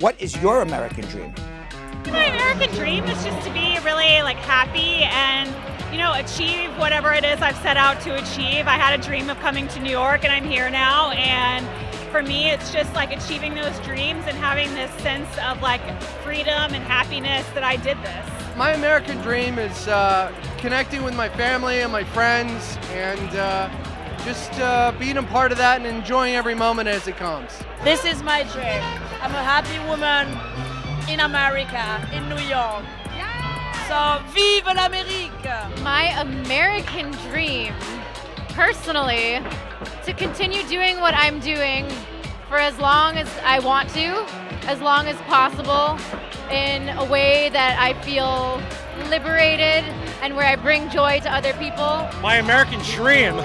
What is your American dream? My American dream is just to be really happy and achieve whatever it is I've set out to achieve. I had a dream of coming to New York and I'm here now, and for me it's just achieving those dreams and having this sense of freedom and happiness that I did this. My American dream is connecting with my family and my friends and just being a part of that and enjoying every moment as it comes. This is my dream. I'm a happy woman in America, in New York. So, vive l'Amérique! My American dream, personally, to continue doing what I'm doing for as long as I want to, as long as possible, in a way that I feel liberated and where I bring joy to other people. My American dream,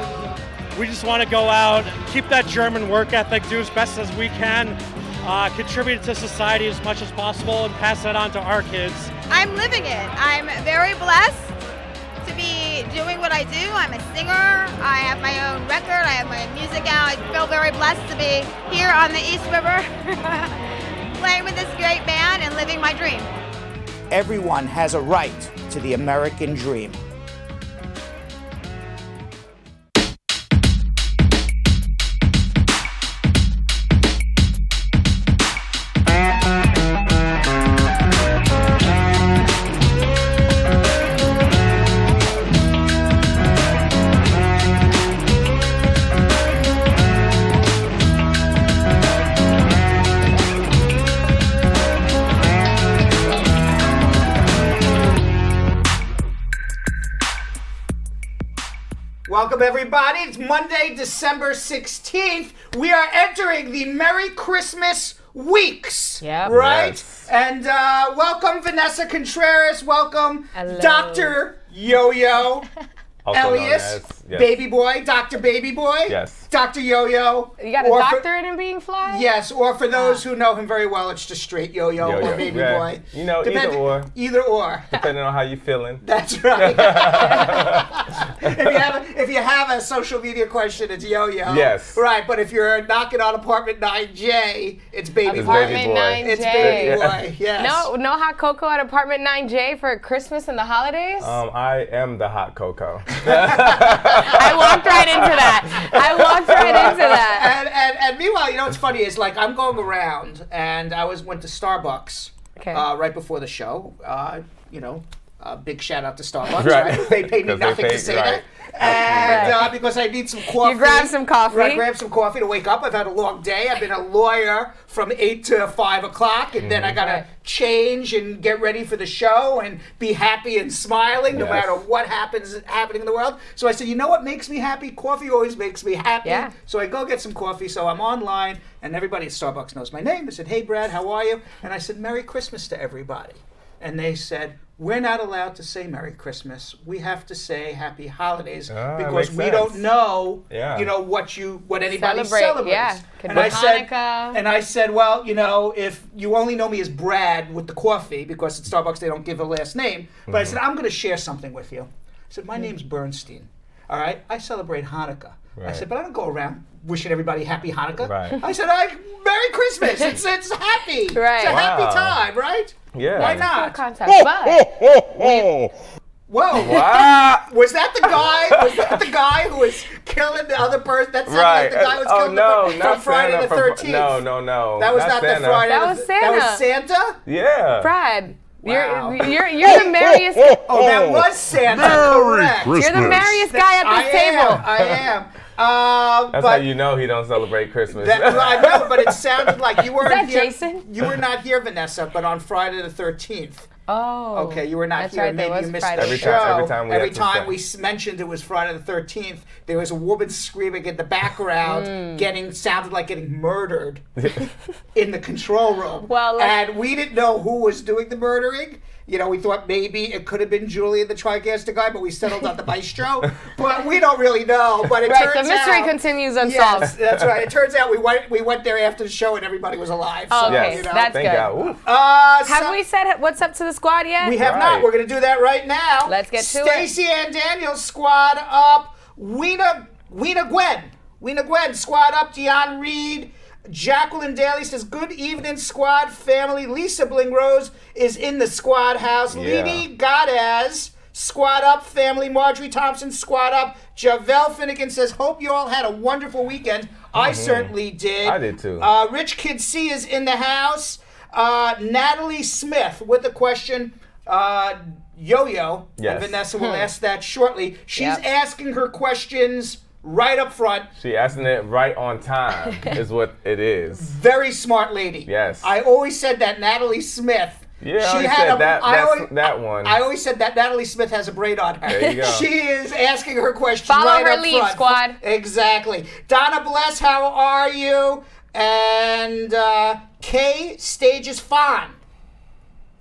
we just want to go out, keep that German work ethic, do as best as we can, contribute to society as much as possible, and pass that on to our kids. I'm living it. I'm very blessed to be doing what I do. I'm a singer. I have my own record. I have my music out. I feel very blessed to be here on the East River playing with this great band and living my dream. Everyone has a right to the American dream. Welcome, everybody. It's Monday, December 16th. We are entering the Merry Christmas weeks. Yep. Right? Yes. And welcome, Vanessa Contreras. Welcome, Hello. Dr. Yo-Yo. Also Elias, yes. Baby Boy, Dr. Baby Boy. Yes. Dr. Yo-Yo. You got a doctorate in being fly? Yes, or for those who know him very well, it's just straight Yo-Yo or Baby Boy. You know, either or. Either or. Depending on how you're feeling. That's right. if you have a social media question, it's Yo-Yo. Yes. Right, but if you're knocking on apartment 9J, it's Baby Boy. Apartment 9J. It's Baby Boy, yes. No hot cocoa at apartment 9J for Christmas and the holidays? I am the hot cocoa. I walked right into that. And meanwhile, you know what's funny is I'm going around and I went to Starbucks right before the show. Big shout out to Starbucks. Right? They paid me nothing to say that. And because I need some coffee. You grabbed some coffee. I grabbed some coffee to wake up. I've had a long day. I've been a lawyer from 8 to 5 o'clock, and then I got to change and get ready for the show and be happy and smiling no matter what happening in the world. So I said, you know what makes me happy? Coffee always makes me happy. Yeah. So I go get some coffee. So I'm online, and everybody at Starbucks knows my name. They said, hey, Brad, how are you? And I said, Merry Christmas to everybody. And they said, we're not allowed to say Merry Christmas. We have to say Happy Holidays because we don't know, what anybody celebrates. Yeah, and I said, well, if you only know me as Brad with the coffee, because at Starbucks they don't give a last name, but I said, I'm going to share something with you. I said, my name's Bernstein. All right, I celebrate Hanukkah. Right. I said, but I don't go around wishing everybody Happy Hanukkah. Right. I said, Merry Christmas. It's happy. Right. It's a happy time, right? Yeah. Why not? Cool concept, but whoa! Wow. Was that the guy? Was that the guy who was killing the other person? That sounded like the guy who was killing the person from Friday the 13th. No. That was not Santa. the Friday. That was Santa. That was Santa. Yeah. Brad, Wow. you're the merriest. Oh, that was Santa. Correct. You're the merriest guy at this table. I am. That's how you know he don't celebrate Christmas. I know, but it sounded like you weren't here. Jason? You were not here, Vanessa, but on Friday the 13th. Oh. Okay, you were not That's here. right, Maybe there you was missed Friday. the show. Every time we mentioned it was Friday the 13th, there was a woman screaming in the background, sounded like getting murdered in the control room. Well, and we didn't know who was doing the murdering. We thought maybe it could have been Julian, the TriGaster guy, but we settled on the maestro. But we don't really know. But it turns out... the mystery continues unsolved. Yes, that's right. It turns out we went there after the show and everybody was alive. Oh, so, okay, that's Thank good. God. Have we said what's up to the squad yet? We have not. We're going to do that right now. Let's get to it. Stacey and Daniel's squad up. Weena Gwen squad up. Dionne Reed. Jacqueline Daly says, good evening, squad family. Lisa Bling-Rose is in the squad house. Yeah. Lady Godaz, squad up family. Marjorie Thompson, squad up. Javel Finnegan says, hope you all had a wonderful weekend. I certainly did. I did too. Rich Kid C is in the house. Natalie Smith with the question. Yo-Yo, Yes. and Vanessa will ask that shortly. She's asking her questions right up front. She asking it right on time is what it is. Very smart lady. Yes. I always said that Natalie Smith. Yeah, I always said that one. I always said that Natalie Smith has a braid on her. There you go. She is asking her questions Follow right her up lead, front. squad. Exactly. Donna Bless, how are you? And K Stages Fawn.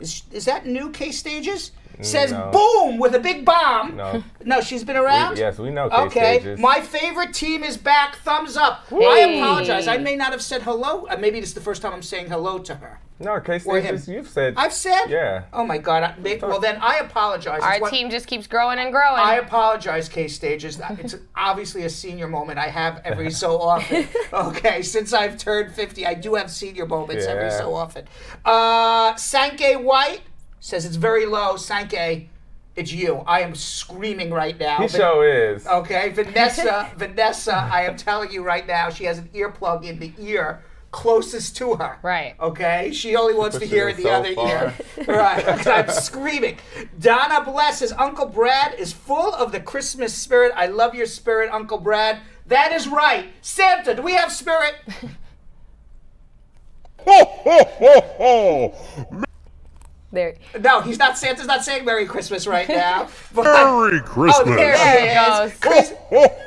Is that new K Stages? Says No. boom with a big bomb. No. No, she's been around? Yes, we know K Okay. Stages. My favorite team is back. Thumbs up. I apologize. I may not have said hello. Maybe this is the first time I'm saying hello to her. No, K Or him. Stages, you've said. I've said? Yeah. Oh my God. Well, then I apologize. Our It's what- team just keeps growing and growing. I apologize, K Stages. It's obviously a senior moment I have every so often. Okay, since I've turned 50, I do have senior moments every Yeah. so often. Sanke White says it's very low. Sanke, it's you. I am screaming right now. He sure is. Okay, Vanessa, I am telling you right now, she has an earplug in the ear closest to her. Right. Okay? She only wants to Pushing hear it in the so other far. ear. Right. 'Cause I'm screaming. Donna Bless says, Uncle Brad is full of the Christmas spirit. I love your spirit, Uncle Brad. That is right. Santa, do we have spirit? There. No, he's not. Santa's not saying Merry Christmas right now. But, Merry Christmas. Oh, there There it it is.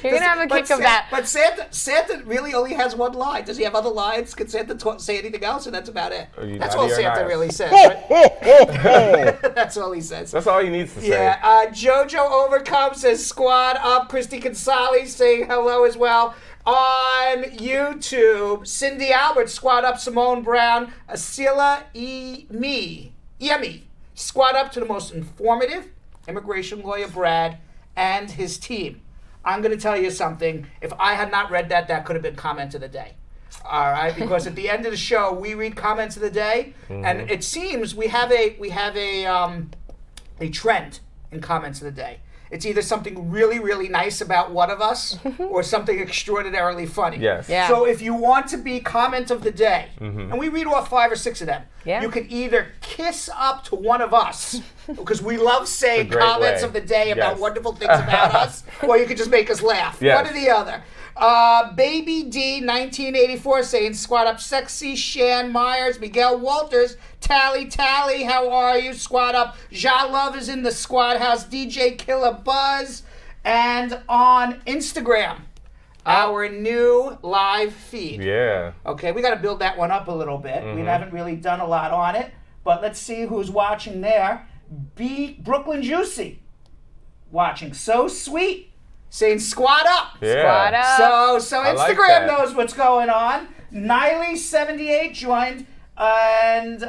You're gonna have a kick of that. But Santa really only has one line. Does he have other lines? Can Santa say anything else, or that's about it? Are you That's naughty all or Santa nice? really says, right? That's all he says. That's all he needs to say. Yeah, Jojo Overcome says squad up. Christy Gonzalez saying hello as well. On YouTube, Cindy Albert, squad up. Simone Brown, Asila Yemi, squad up to the most informative immigration lawyer, Brad, and his team. I'm going to tell you something. If I had not read that, that could have been comment of the day. All right, because at the end of the show, we read comments of the day, and it seems we have a trend in comments of the day. It's either something really, really nice about one of us or something extraordinarily funny. Yes. Yeah. So if you want to be comment of the day, and we read off 5 or 6 of them, Yeah. you can either kiss up to one of us, because we love saying It's a great comments way. of the day about Yes. wonderful things about us, or you can just make us laugh. Yes. One or the other. Baby D, 1984, saying squad up. Sexy Shan Myers, Miguel Walters, Tally, how are you? Squad up. Ja Love is in the squad house. DJ Killer Buzz. And on Instagram, our new live feed. Yeah. Okay, we got to build that one up a little bit. We haven't really done a lot on it, but let's see who's watching there. Brooklyn Juicy watching. So Sweet saying squad up. Yeah. Squad up. So I like Instagram that. knows what's going on. Niley78 joined. And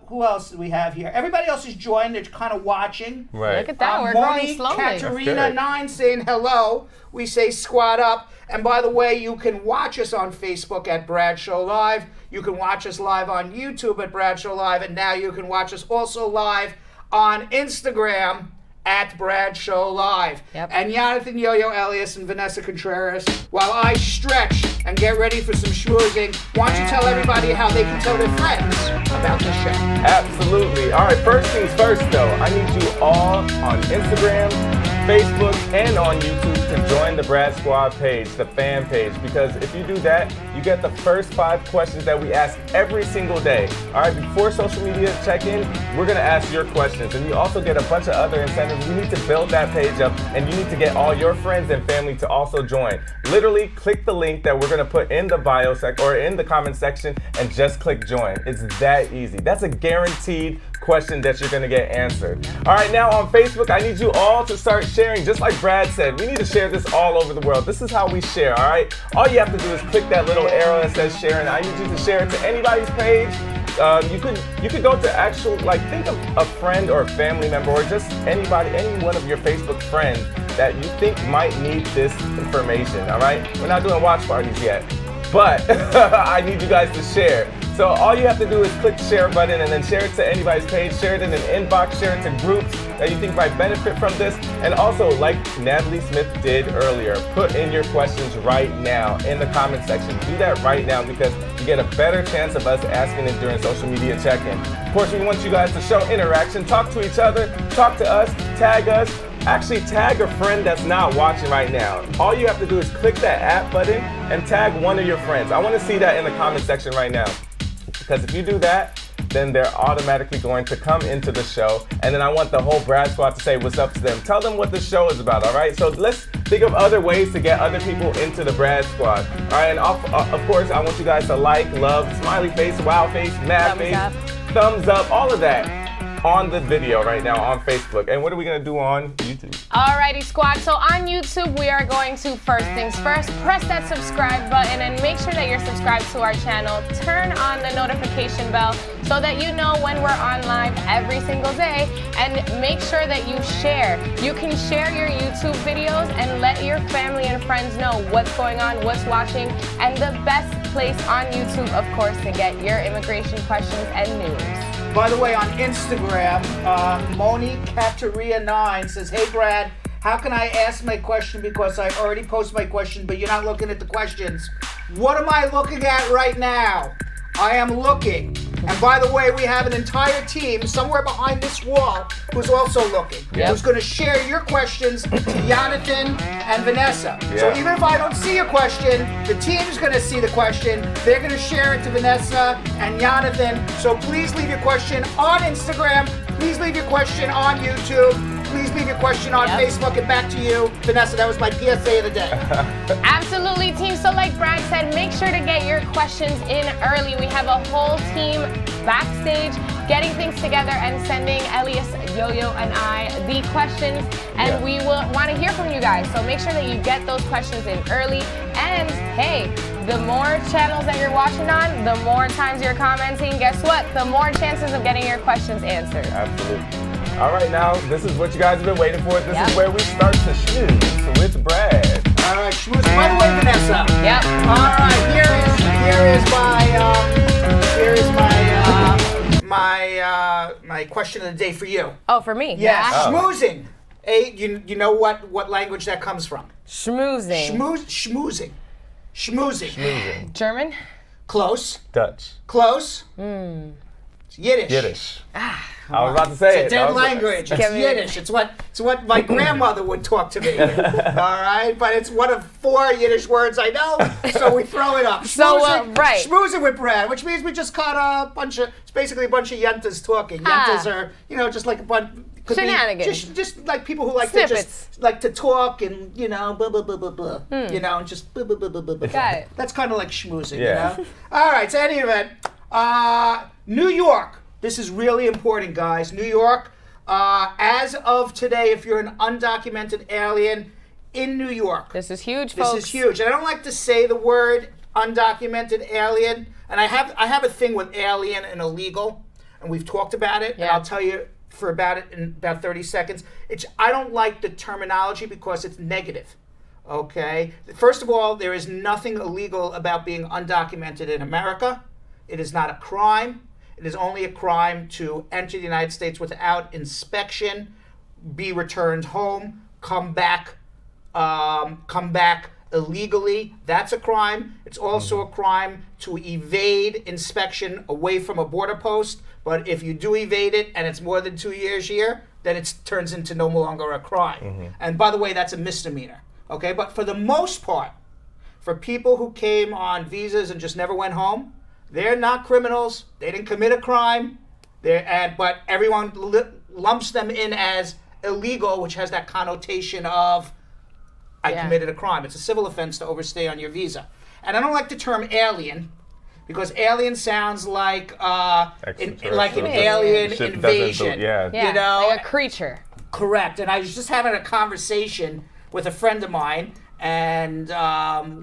who else do we have here? Everybody else is joined. They're kind of watching. Right. Look at that. We're growing Monique slowly. Katerina That's good. 9 saying hello. We say squad up. And by the way, you can watch us on Facebook at Bradshaw Live. You can watch us live on YouTube at Bradshaw Live. And now you can watch us also live on Instagram at Bradshaw Live. Yep. And Yonathan, Yo-Yo, Elias, and Vanessa Contreras, while I stretch and get ready for some schmoozing, why don't you tell everybody how they can tell their friends about this show? Absolutely. All right, first things first, though. I need you all on Instagram, Facebook, and on YouTube to join the Brad Squad page, the fan page, because if you do that, you get the first 5 questions that we ask every single day. All right, before social media check-in, we're going to ask your questions, and you also get a bunch of other incentives. We need to build that page up, and you need to get all your friends and family to also join. Literally, click the link that we're going to put in the bio or in the comment section, and just click join. It's that easy. That's a guaranteed question that you're going to get answered. All right, now on Facebook, I need you all to start sharing. Just like Brad said, we need to share this all over the world. This is how we share, all right? All you have to do is click that little arrow that says share, and I need you to share it to anybody's page You could go to actual, like, think of a friend or a family member or just anybody, any one of your Facebook friends that you think might need this information, all right? We're not doing watch parties yet, but I need you guys to share. So all you have to do is click the share button and then share it to anybody's page, share it in an inbox, share it to groups that you think might benefit from this. And also, like Natalie Smith did earlier, put in your questions right now in the comment section. Do that right now because you get a better chance of us asking it during social media check-in. Of course, we want you guys to show interaction, talk to each other, talk to us, tag us. Actually, tag a friend that's not watching right now. All you have to do is click that app button and tag one of your friends. I want to see that in the comment section right now. Because if you do that, then they're automatically going to come into the show. And then I want the whole Brad Squad to say what's up to them. Tell them what the show is about, all right? So let's think of other ways to get other people into the Brad Squad. All right, and of course, I want you guys to like, love, smiley face, wow face, mad face, thumbs up, all of that on the video right now on Facebook. And what are we gonna do on YouTube? Alrighty, squad. So on YouTube, we are going to, first things first, press that subscribe button and make sure that you're subscribed to our channel. Turn on the notification bell so that you know when we're on live every single day. And make sure that you share. You can share your YouTube videos and let your family and friends know what's going on, what's watching, and the best place on YouTube, of course, to get your immigration questions and news. By the way, on Instagram, Moni Kateria9 says, "Hey Brad, how can I ask my question because I already posted my question, but you're not looking at the questions?" What am I looking at right now? I am looking. And by the way, we have an entire team somewhere behind this wall who's also looking. Who's going to share your questions to Yonathan and Vanessa. So even if I don't see your question, the team's going to see the question. They're going to share it to Vanessa and Yonathan. So please leave your question on Instagram. Please leave your question on YouTube. Please leave your question on Facebook. And back to you, Vanessa. That was my PSA of the day. Absolutely, team. So like Brad said, make sure to get your questions in early. We have a whole team backstage getting things together and sending Elias, Yo-Yo, and I the questions. And we will want to hear from you guys. So make sure that you get those questions in early. And hey, the more channels that you're watching on, the more times you're commenting, guess what? The more chances of getting your questions answered. Absolutely. All right, now, this is what you guys have been waiting for. This is where we start to schmooze with Brad. All right, schmooze. By the way, Vanessa. Yep. All right, my question of the day for you. Oh, for me? Yes. Schmoozing. You know what language that comes from? Schmoozing. Schmoozing. Schmoozing. German? Close. Dutch. Close. It's Yiddish. Yiddish. I was about to say it's a dead language. It's Yiddish. It's what my grandmother would talk to me. All right, but it's one of 4 Yiddish words I know, so we throw it up. Schmoozing with Brad, which means we just caught it's basically a bunch of yentas talking. Yentas are, just like a bunch. Shenanigans. Just like people who like Snippets. to just like to talk and blah blah blah blah blah. And just blah blah blah blah blah. Got it. That's kind of like schmoozing, All right. So any event, New York. This is really important, guys. New York. As of today, if you're an undocumented alien in New York, this is huge, folks. This is huge. And I don't like to say the word undocumented alien, and I have a thing with alien and illegal, and we've talked about it. And I'll tell you about it in about 30 seconds. I don't like the terminology because it's negative. Okay. First of all, there is nothing illegal about being undocumented in America. It is not a crime. It is only a crime to enter the United States without inspection, be returned home, come back illegally. That's a crime. It's also a crime to evade inspection away from a border post. But if you do evade it and it's more than 2 years here, then it turns into no longer a crime. And by the way, that's a misdemeanor. Okay, but for the most part, for people who came on visas and just never went home, they're not criminals. They didn't commit a crime. But everyone lumps them in as illegal, which has that connotation of I committed a crime. It's a civil offense to overstay on your visa. And I don't like the term alien because alien sounds like an alien invasion. Like a creature. Correct. And I was just having a conversation with a friend of mine, and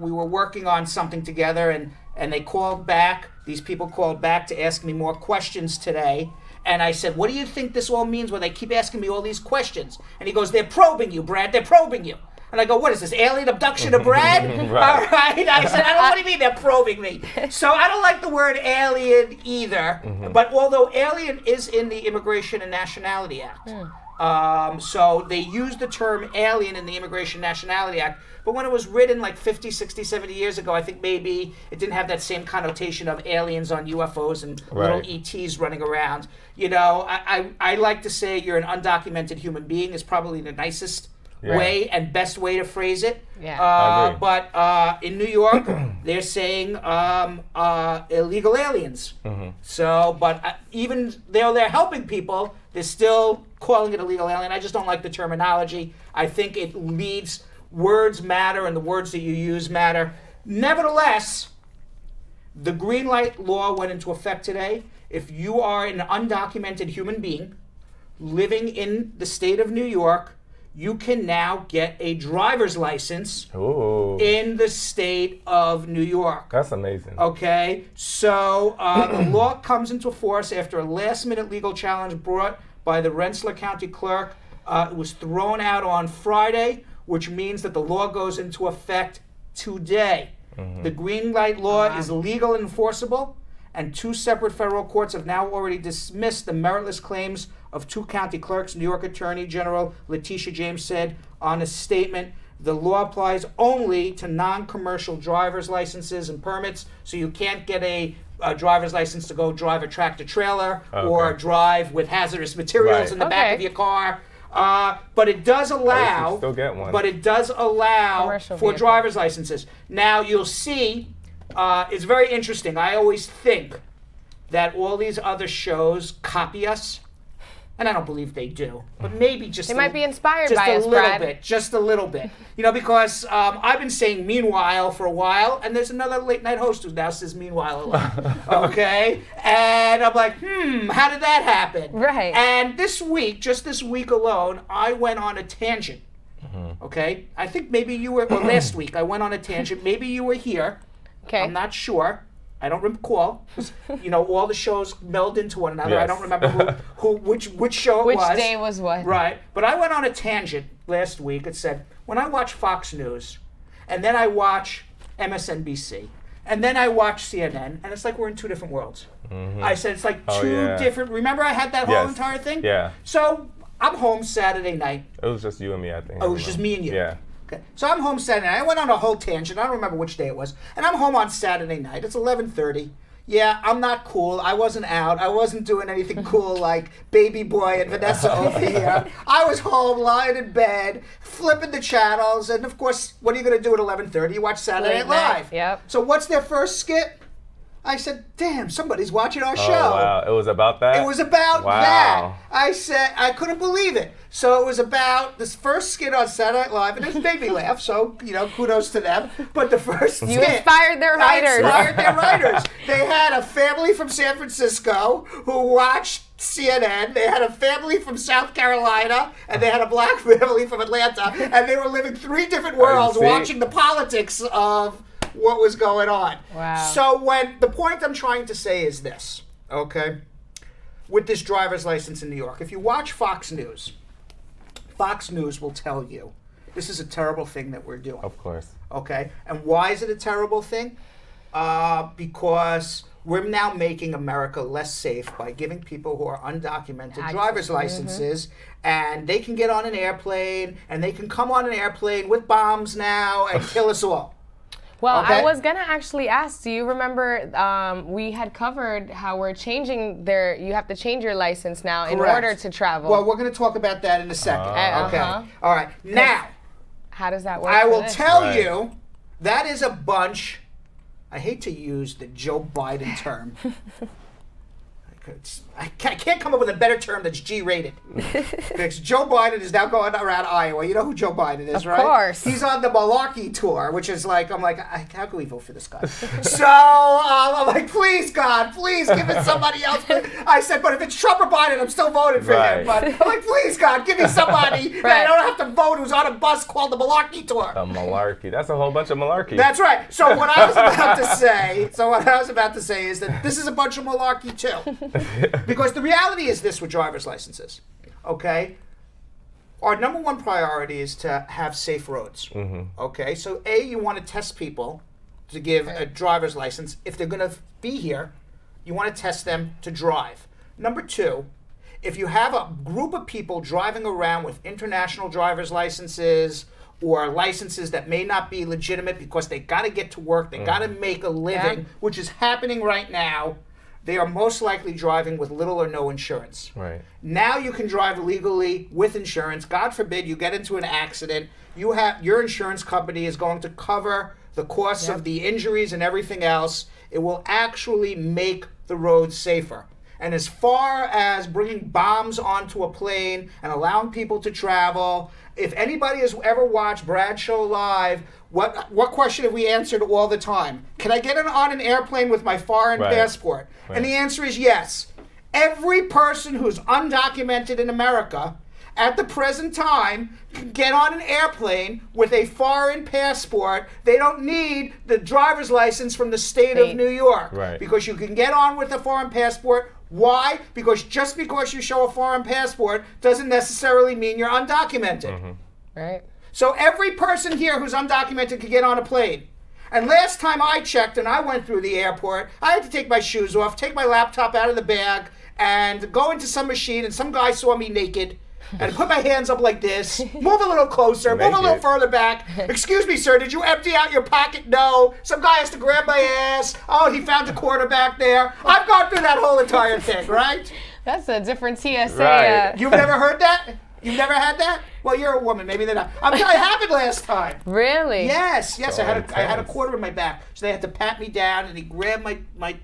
we were working on something together, and they called back These people called back to ask me more questions today. And I said, what do you think this all means when they keep asking me all these questions? And he goes, they're probing you, Brad. They're probing you. And I go, what is this, alien abduction of Brad? Right. All right. I said, what do you mean they're probing me? So I don't like the word alien either. But although alien is in the Immigration and Nationality Act. So they use the term alien in the Immigration and Nationality Act. But when it was written like 50, 60, 70 years ago, I think maybe it didn't have that same connotation of aliens on UFOs and little ETs running around. You know, I like to say you're an undocumented human being is probably the nicest way and best way to phrase it. Yeah. But in New York, they're saying illegal aliens. So, but even though they're helping people, they're still calling it illegal alien. I just don't like the terminology. I think it leads, words matter and the words that you use matter. Nevertheless, the green light law went into effect today. If you are an undocumented human being living in the state of New York, you can now get a driver's license in the state of New York. That's amazing. Okay, so the law comes into force after a last-minute legal challenge brought by the Rensselaer County Clerk. It was thrown out on Friday, which means that the law goes into effect today. The green light law is legal and enforceable, and 2 separate federal courts have now already dismissed the meritless claims of 2 county clerks. New York Attorney General Letitia James said on a statement, the law applies only to non-commercial driver's licenses and permits, so you can't get a driver's license to go drive a tractor trailer or drive with hazardous materials in the back of your car. But it does allow, still get one. but it does allow Commercial for vehicle. driver's licenses. Now you'll see, it's very interesting. I always think that all these other shows copy us, and I don't believe they do, but maybe just They might be inspired just by a us, little Brad. bit, just a little bit. You know, because I've been saying meanwhile for a while, and there's another late night host who now says meanwhile a lot. Okay? And I'm like, how did that happen? Right. And this week, just this week alone, I went on a tangent. Okay? I think maybe you were, or last week, I went on a tangent. Maybe you were here. Okay. I'm not sure. I don't recall. You know, all the shows meld into one another. I Yes. don't remember which show it Which was. day was what? Right. But I went on a tangent last week. It said, when I watch Fox News, and then I watch MSNBC, and then I watch CNN, and it's like we're in 2 different worlds. I said it's like two different. Remember I had that whole Yes. entire thing? Yeah. So I'm home Saturday night. It was just you and me, I think. Oh, it was just me and you. Yeah. Okay. So I'm home Saturday night. I went on a whole tangent. I don't remember which day it was. And I'm home on Saturday night. It's 11:30. Yeah, I'm not cool. I wasn't out. I wasn't doing anything cool like Baby Boy and Vanessa over here. I was home, lying in bed, flipping the channels. And of course, what are you going to do at 11:30? You watch Saturday Night Late night, Live. yep. So what's their first skit? I said, damn, somebody's watching our show. Oh, wow. It was about that? It was about Wow. that. I said, I couldn't believe it. So it was about this first skit on Saturday Night Live, and it made me laugh, so, you know, kudos to them. But the first You skit. inspired their writers. I inspired their writers. They had a family from San Francisco who watched CNN. They had a family from South Carolina, and they had a black family from Atlanta, and they were living 3 different worlds see? watching the politics of what was going on. Wow. So the point I'm trying to say is this, okay? With this driver's license in New York, if you watch Fox News will tell you this is a terrible thing that we're doing. Of course. Okay? And why is it a terrible thing? Because we're now making America less safe by giving people who are undocumented driver's licenses, and they can get on an airplane, and they can come on an airplane with bombs now and kill us all. Well, Okay. I was gonna actually ask. Do you remember we had covered how we're changing you have to change your license now in Correct. order to travel. Well, we're going to talk about that in a second. Okay. All right. Now, how does that work? I for will this? tell Right. you that is a bunch. I hate to use the Joe Biden term I can't come up with a better term that's G-rated. Because Joe Biden is now going around Iowa. You know who Joe Biden is, right? Of course. He's on the malarkey tour, which is like, I'm like, how can we vote for this guy? So I'm like, please, God, please give it somebody else. I said, but if it's Trump or Biden, I'm still voting for him. But I'm like, please, God, give me somebody that I don't have to vote who's on a bus called the malarkey tour. A malarkey. That's a whole bunch of malarkey. That's right. So what I was about to say is that this is a bunch of malarkey too. Because the reality is this with driver's licenses, okay? Our number one priority is to have safe roads, okay? So you want to test people to give a driver's license. If they're going to be here, you want to test them to drive. Number two, if you have a group of people driving around with international driver's licenses or licenses that may not be legitimate because they got to get to work, they got to make a living, which is happening right now, they are most likely driving with little or no insurance. Right. Now you can drive legally with insurance. God forbid you get into an accident. Your insurance company is going to cover the costs of the injuries and everything else. It will actually make the roads safer. And as far as bringing bombs onto a plane and allowing people to travel, if anybody has ever watched Brad's show live, what question have we answered all the time? Can I get on an airplane with my foreign passport? Right. And the answer is yes. Every person who's undocumented in America at the present time can get on an airplane with a foreign passport. They don't need the driver's license from the state of New York. Right. Because you can get on with a foreign passport. Why? Because just because you show a foreign passport doesn't necessarily mean you're undocumented. Right. So every person here who's undocumented can get on a plane. And last time I checked and I went through the airport, I had to take my shoes off, take my laptop out of the bag, and go into some machine, and some guy saw me naked. And put my hands up like this, move a little closer, move a little further back. Excuse me, sir, did you empty out your pocket? No. Some guy has to grab my ass. Oh, he found a quarter back there. I've gone through that whole entire thing, right? That's a different TSA. Right. You've never heard that? You've never had that? Well, you're a woman. Maybe they're not. I happened last time. Really? Yes. I had a quarter in my back, so they had to pat me down, and he grabbed my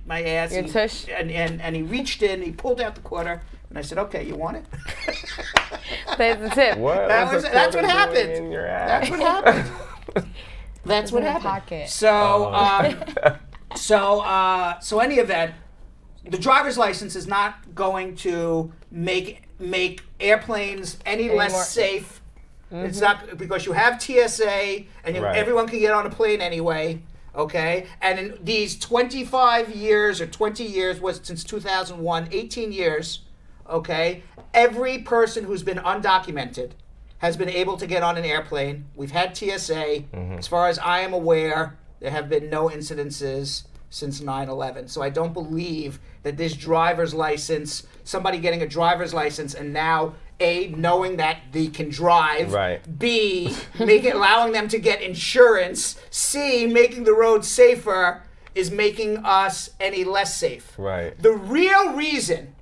ass. Your tush. And he reached in, he pulled out the quarter, and I said, "Okay, you want it?" That's the tip. That's what happened. In your ass? That's what happened. That's what happened. Pocket. So any event, the driver's license is not going to make airplanes any less safe. It's not, because you have TSA and everyone can get on a plane anyway. Okay, and in these 25 years or 20 years, since 2001, 18 years. Okay, every person who's been undocumented has been able to get on an airplane. We've had TSA. As far as I am aware, there have been no incidences since 9/11. So I don't believe that this driver's license, somebody getting a driver's license and now A, knowing that they can drive, B, allowing them to get insurance, C, making the roads safer, is making us any less safe. Right. The real reason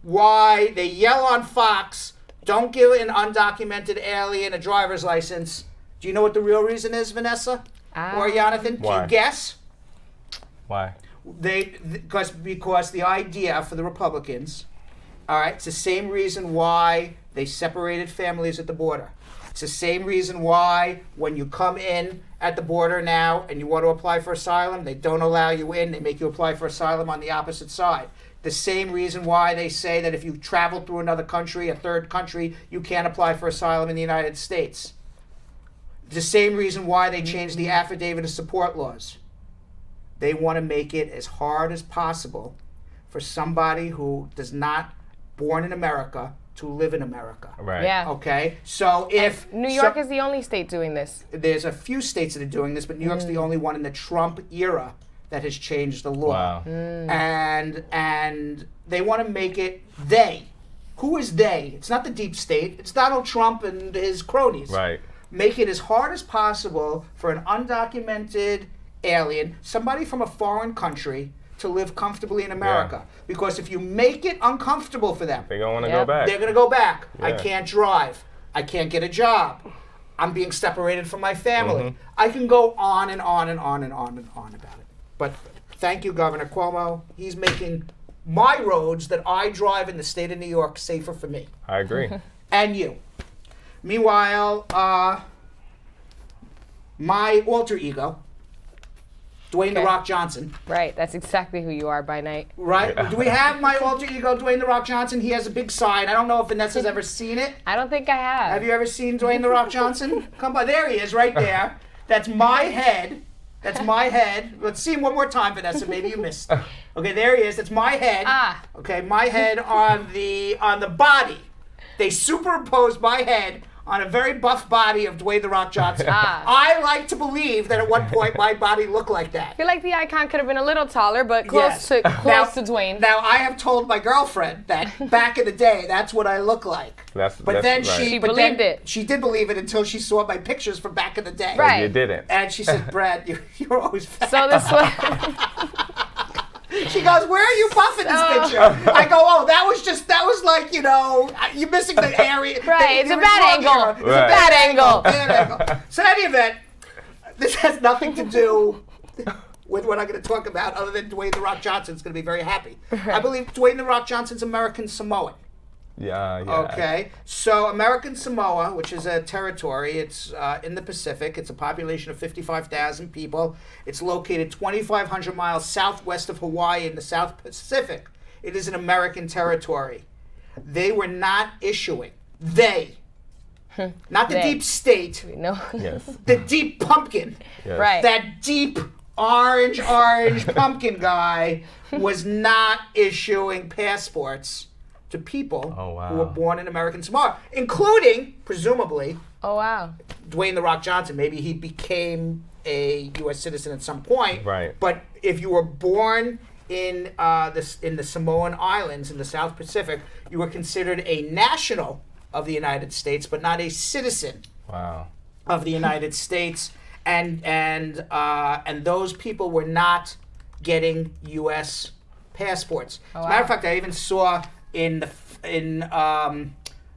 why they yell on Fox, don't give an undocumented alien a driver's license. Do you know what the real reason is, Vanessa? Or Yonathan? Why? Can you guess? Why? Because the idea for the Republicans, all right, it's the same reason why they separated families at the border. It's the same reason why when you come in at the border now and you want to apply for asylum, they don't allow you in. They make you apply for asylum on the opposite side. The same reason why they say that if you travel through another country, a third country, you can't apply for asylum in the United States. The same reason why they changed the affidavit of support laws. They want to make it as hard as possible for somebody who does not born in America to live in America. Right. Yeah. Okay? So if New York is the only state doing this. There's a few states that are doing this, but New York's the only one in the Trump era that has changed the law. Wow. And they want to make it Who is they? It's not the deep state. It's Donald Trump and his cronies. Right. Make it as hard as possible for an undocumented alien, somebody from a foreign country, to live comfortably in America. Because if you make it uncomfortable for them, they're going to want to go back. They're going to go back. Yeah. I can't drive. I can't get a job. I'm being separated from my family. I can go on and on and on and on and on about it. But thank you, Governor Cuomo. He's making my roads that I drive in the state of New York safer for me I agree. and you. Meanwhile, my alter ego, Dwayne The Rock Johnson. Right, that's exactly who you are by night. Right? Do we have my alter ego, Dwayne The Rock Johnson? He has a big sign. I don't know if Vanessa's ever seen it. I don't think I have. Have you ever seen Dwayne The Rock Johnson? Come by. There he is, right there. That's my head. That's my head. Let's see him one more time, Vanessa. Maybe you missed. Okay, there he is. That's my head. Ah. Okay, my head on the body. They superimposed my head on a very buff body of Dwayne The Rock Johnson. I like to believe that at one point my body looked like that. I feel like the icon could have been a little taller, but close to Dwayne. Now I have told my girlfriend that back in the day, that's what I look like. But then she believed it. She did believe it until she saw my pictures from back in the day. Right. You didn't. And she said, "Brad, you're always fat." So this was. She goes, "Where are you buffing this picture?" I go, "Oh, that was like, you're missing the area." Right, it's a bad angle. It's a bad angle. Bad angle. So in any event, this has nothing to do with what I'm going to talk about other than Dwayne The Rock Johnson's going to be very happy. I believe Dwayne The Rock Johnson's American Samoan. Yeah. Okay, so American Samoa, which is a territory, it's in the Pacific. It's a population of 55,000 people. It's located 2,500 miles southwest of Hawaii in the South Pacific. It is an American territory. They were not issuing. Not the deep state. No. Yes. The deep pumpkin. Yes. Right. That deep orange pumpkin guy was not issuing passports to people who were born in American Samoa, including, presumably, Oh, wow. Dwayne The Rock Johnson. Maybe he became a U.S. citizen at some point. Right. But if you were born in the Samoan Islands in the South Pacific, you were considered a national of the United States, but not a citizen of the United States. And those people were not getting U.S. passports. As a matter of fact, I even saw in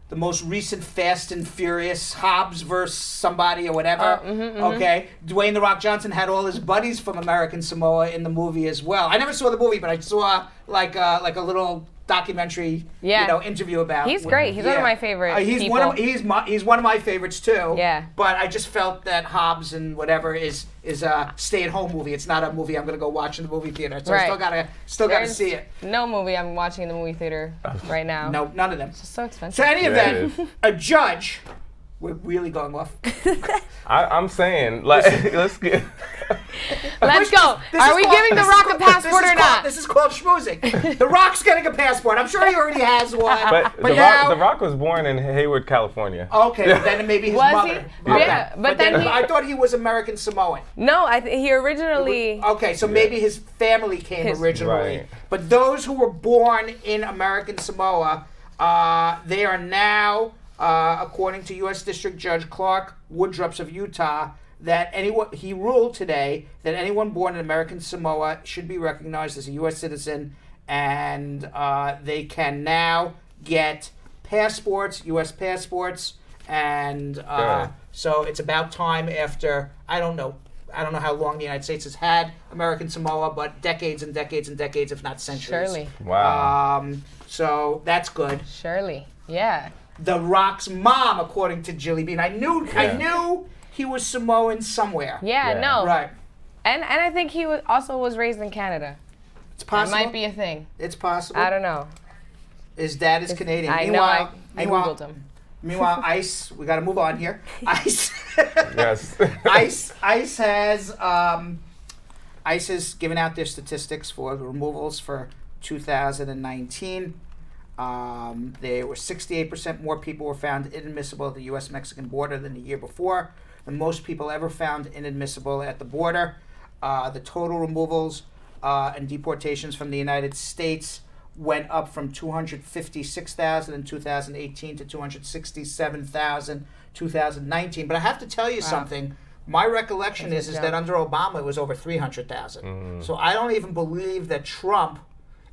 the most recent Fast and Furious, Hobbs versus somebody or whatever. Okay, Dwayne The Rock Johnson had all his buddies from American Samoa in the movie as well. I never saw the movie, but I saw like a little documentary, interview about. He's great. He's one of my favorite people. He's one of my favorites too. Yeah. But I just felt that Hobbs and whatever is a stay-at-home movie. It's not a movie I'm going to go watch in the movie theater. So I still gotta see it. No movie I'm watching in the movie theater right now. No, none of them. It's just so expensive. So any event, a judge. We're really going off. I'm saying, let's get. Let's go. Are we giving The Rock a passport or not? This is called schmoozing. The Rock's getting a passport. I'm sure he already has one. But the Rock was born in Hayward, California. Okay, but then maybe his mother. He? Okay. Yeah, but then I thought he was American Samoan. No, he originally. Okay, so maybe his family came originally. Right. But those who were born in American Samoa, they are now, according to U.S. District Judge Clark Woodrups of Utah, he ruled today that anyone born in American Samoa should be recognized as a U.S. citizen, and they can now get passports, U.S. passports, and so it's about time after, I don't know how long the United States has had American Samoa, but decades and decades and decades, if not centuries. Surely. Wow. So that's good. Surely. Yeah. The Rock's mom, according to Jilly Bean, I knew he was Samoan somewhere. Yeah, no. Right. And I think he was raised in Canada. It's possible. That might be a thing. It's possible. I don't know. His dad is Canadian. I know. I Googled him. Meanwhile, ICE, we got to move on here. ICE. Yes. ICE has given out their statistics for the removals for 2019. There were 68% more people were found inadmissible at the U.S.-Mexican border than the year before. The most people ever found inadmissible at the border. The total removals and deportations from the United States went up from 256,000 in 2018 to 267,000 in 2019. But I have to tell you something. My recollection is that under Obama it was over 300,000. So I don't even believe that Trump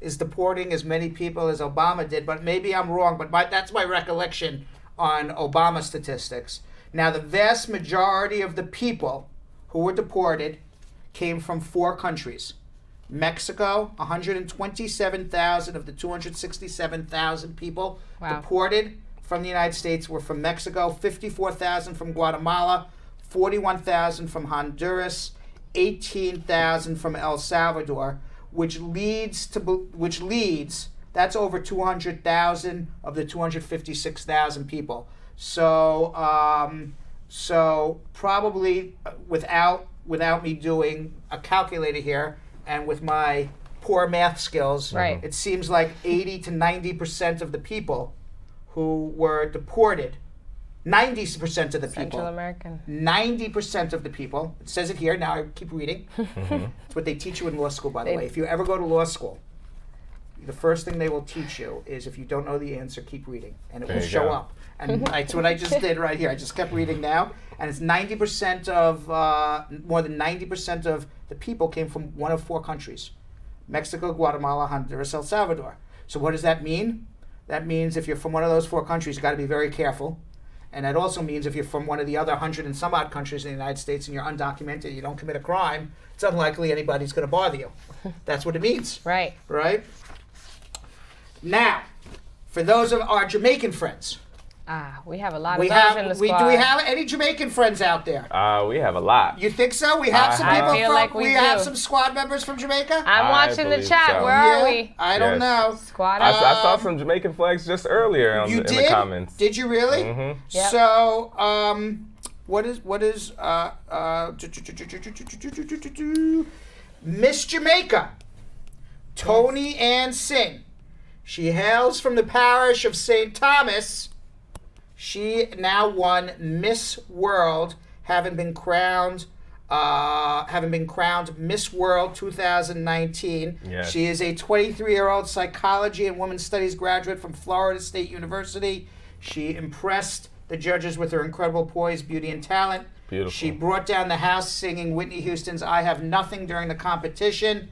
is deporting as many people as Obama did, but maybe I'm wrong, but that's my recollection on Obama statistics. Now, the vast majority of the people who were deported came from 4 countries: Mexico, 127,000 of the 267,000 people deported from the United States were from Mexico, 54,000 from Guatemala, 41,000 from Honduras, 18,000 from El Salvador, which leads that's over 200,000 of the 256,000 people. So probably without me doing a calculator here and with my poor math skills, it seems like 80 to 90% of the people who were deported, 90% of the people. Central American. 90% of the people. It says it here. Now I keep reading. It's what they teach you in law school, by the way. If you ever go to law school, the first thing they will teach you is if you don't know the answer, keep reading, and it will show up. And that's what I just did right here. I just kept reading now, and it's 90% of more than 90% of the people came from one of four countries: Mexico, Guatemala, Honduras, El Salvador. So what does that mean? That means if you're from one of those four countries, you got to be very careful. And that also means if you're from one of the other 100 and some odd countries in the United States and you're undocumented, you don't commit a crime, it's unlikely anybody's going to bother you. That's what it means. Right. Right? Now, for those of our Jamaican friends. We have a lot of those in the squad. Do we have any Jamaican friends out there? We have a lot. You think so? We have some people feel from, like we have do. some squad members from Jamaica? I'm watching the chat. so. Where are we? I don't know. Squad. I saw some Jamaican flags just earlier in the comments. Did you really? Mm-hmm. Yep. So, what is Miss Jamaica, Tony Ann Singh. She hails from the parish of St. Thomas. She now won Miss World, having been crowned Miss World 2019. Yes. She is a 23-year-old psychology and women's studies graduate from Florida State University. She impressed the judges with her incredible poise, beauty, and talent. Beautiful. She brought down the house singing Whitney Houston's I Have Nothing during the competition.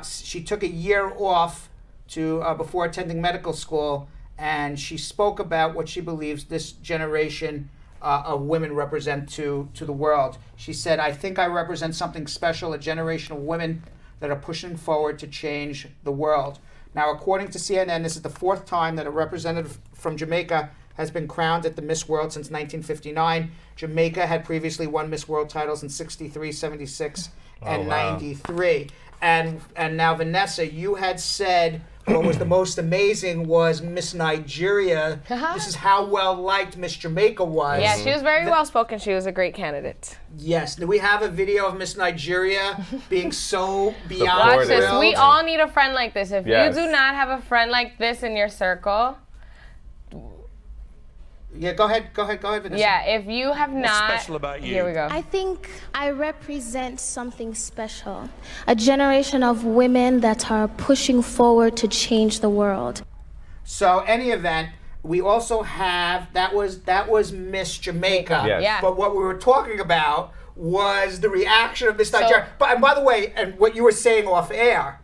She took a year off before attending medical school, and she spoke about what she believes this generation of women represent to the world. She said, I think I represent something special, a generation of women that are pushing forward to change the world. Now, according to CNN, this is the fourth time that a representative from Jamaica has been crowned at the Miss World since 1959. Jamaica had previously won Miss World titles in 63, 76, and 93. And now, Vanessa, you had said what was the most amazing was Miss Nigeria. This is how well liked Miss Jamaica was. Yeah, she was very well spoken. She was a great candidate. Yes. Do we have a video of Miss Nigeria being so beyond Watch this. thrilled? We all need a friend like this. If Yes. you do not have a friend like this in your circle, Yeah, go ahead, Vanessa. yeah, if you have not, special about you? Here we go. I think I represent something special. A generation of women that are pushing forward to change the world. So, any event, we also have that was Miss Jamaica. Yes. Yeah. But what we were talking about was the reaction of Miss Nigeria. And by the way, and what you were saying off air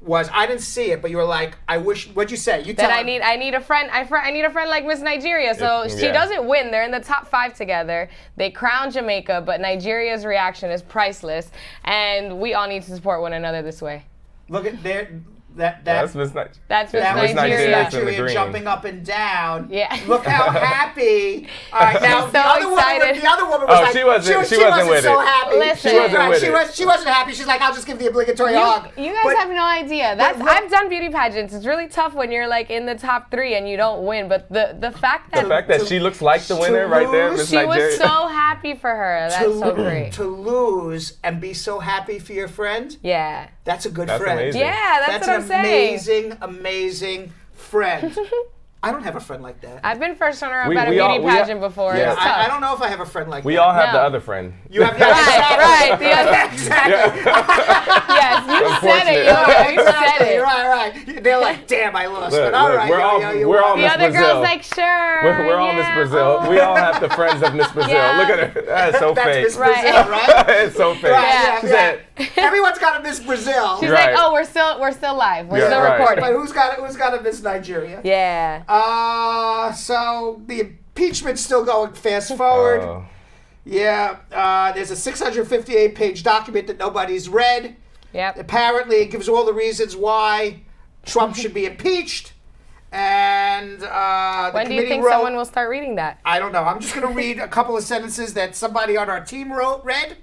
was, I didn't see it, but you were like, I wish. What'd you say? You tell That him. I need a friend. I need a friend like Miss Nigeria. So she doesn't win. They're in the top 5 together. They crown Jamaica, but Nigeria's reaction is priceless, and we all need to support one another this way. Look at there. That's Miss Nigeria. That's Miss That was Nigeria. Nigeria's in the Nigeria green. jumping up and down. Yeah. Look how happy. All right, now She's the so other excited. woman was like, she wasn't with so it. happy. Listen. She wasn't with it. She wasn't happy. She's like, I'll just give the obligatory hug. You guys But- have no idea. I've done beauty pageants. It's really tough when you're like in the top 3 and you don't win. But the fact that The fact that she looks like the winner right there, Miss she Nigeria. was so happy for her. That's so great. To lose and be so happy for your friend, Yeah. that's a good That's friend. amazing. Yeah, that's what I'm saying. Amazing friend. I don't have a friend like that. I've been first runner up We- at a we all- beauty we all- pageant before. Yeah. It's tough. I don't know if I have a friend like We that. all have the No. other friend. You have Right. The other, Exactly. yes, you said it. You said it. Right. They're like, damn, I lost. Look, but all look, right, we're all- you we're all won. The Miss other Brazil. girl's like, sure. We're all Miss yeah, Brazil. oh. We all have the friends of Miss Brazil. Yeah. Look at her. That's so That's fake. Miss Right. Brazil, right? It's so fake. Right, She yeah. said, Everyone's got a Miss Brazil. She's Right. like, oh, we're still live. We're Yeah, still right. recording. But who's got a Miss Nigeria? Yeah. So the impeachment's still going fast forward. oh. Yeah, there's a 658-page document that nobody's read. Yep. Apparently, it gives all the reasons why Trump should be impeached. And the when do you think wrote, someone will start reading that? I don't know. I'm just going to read a couple of sentences that somebody on our team read,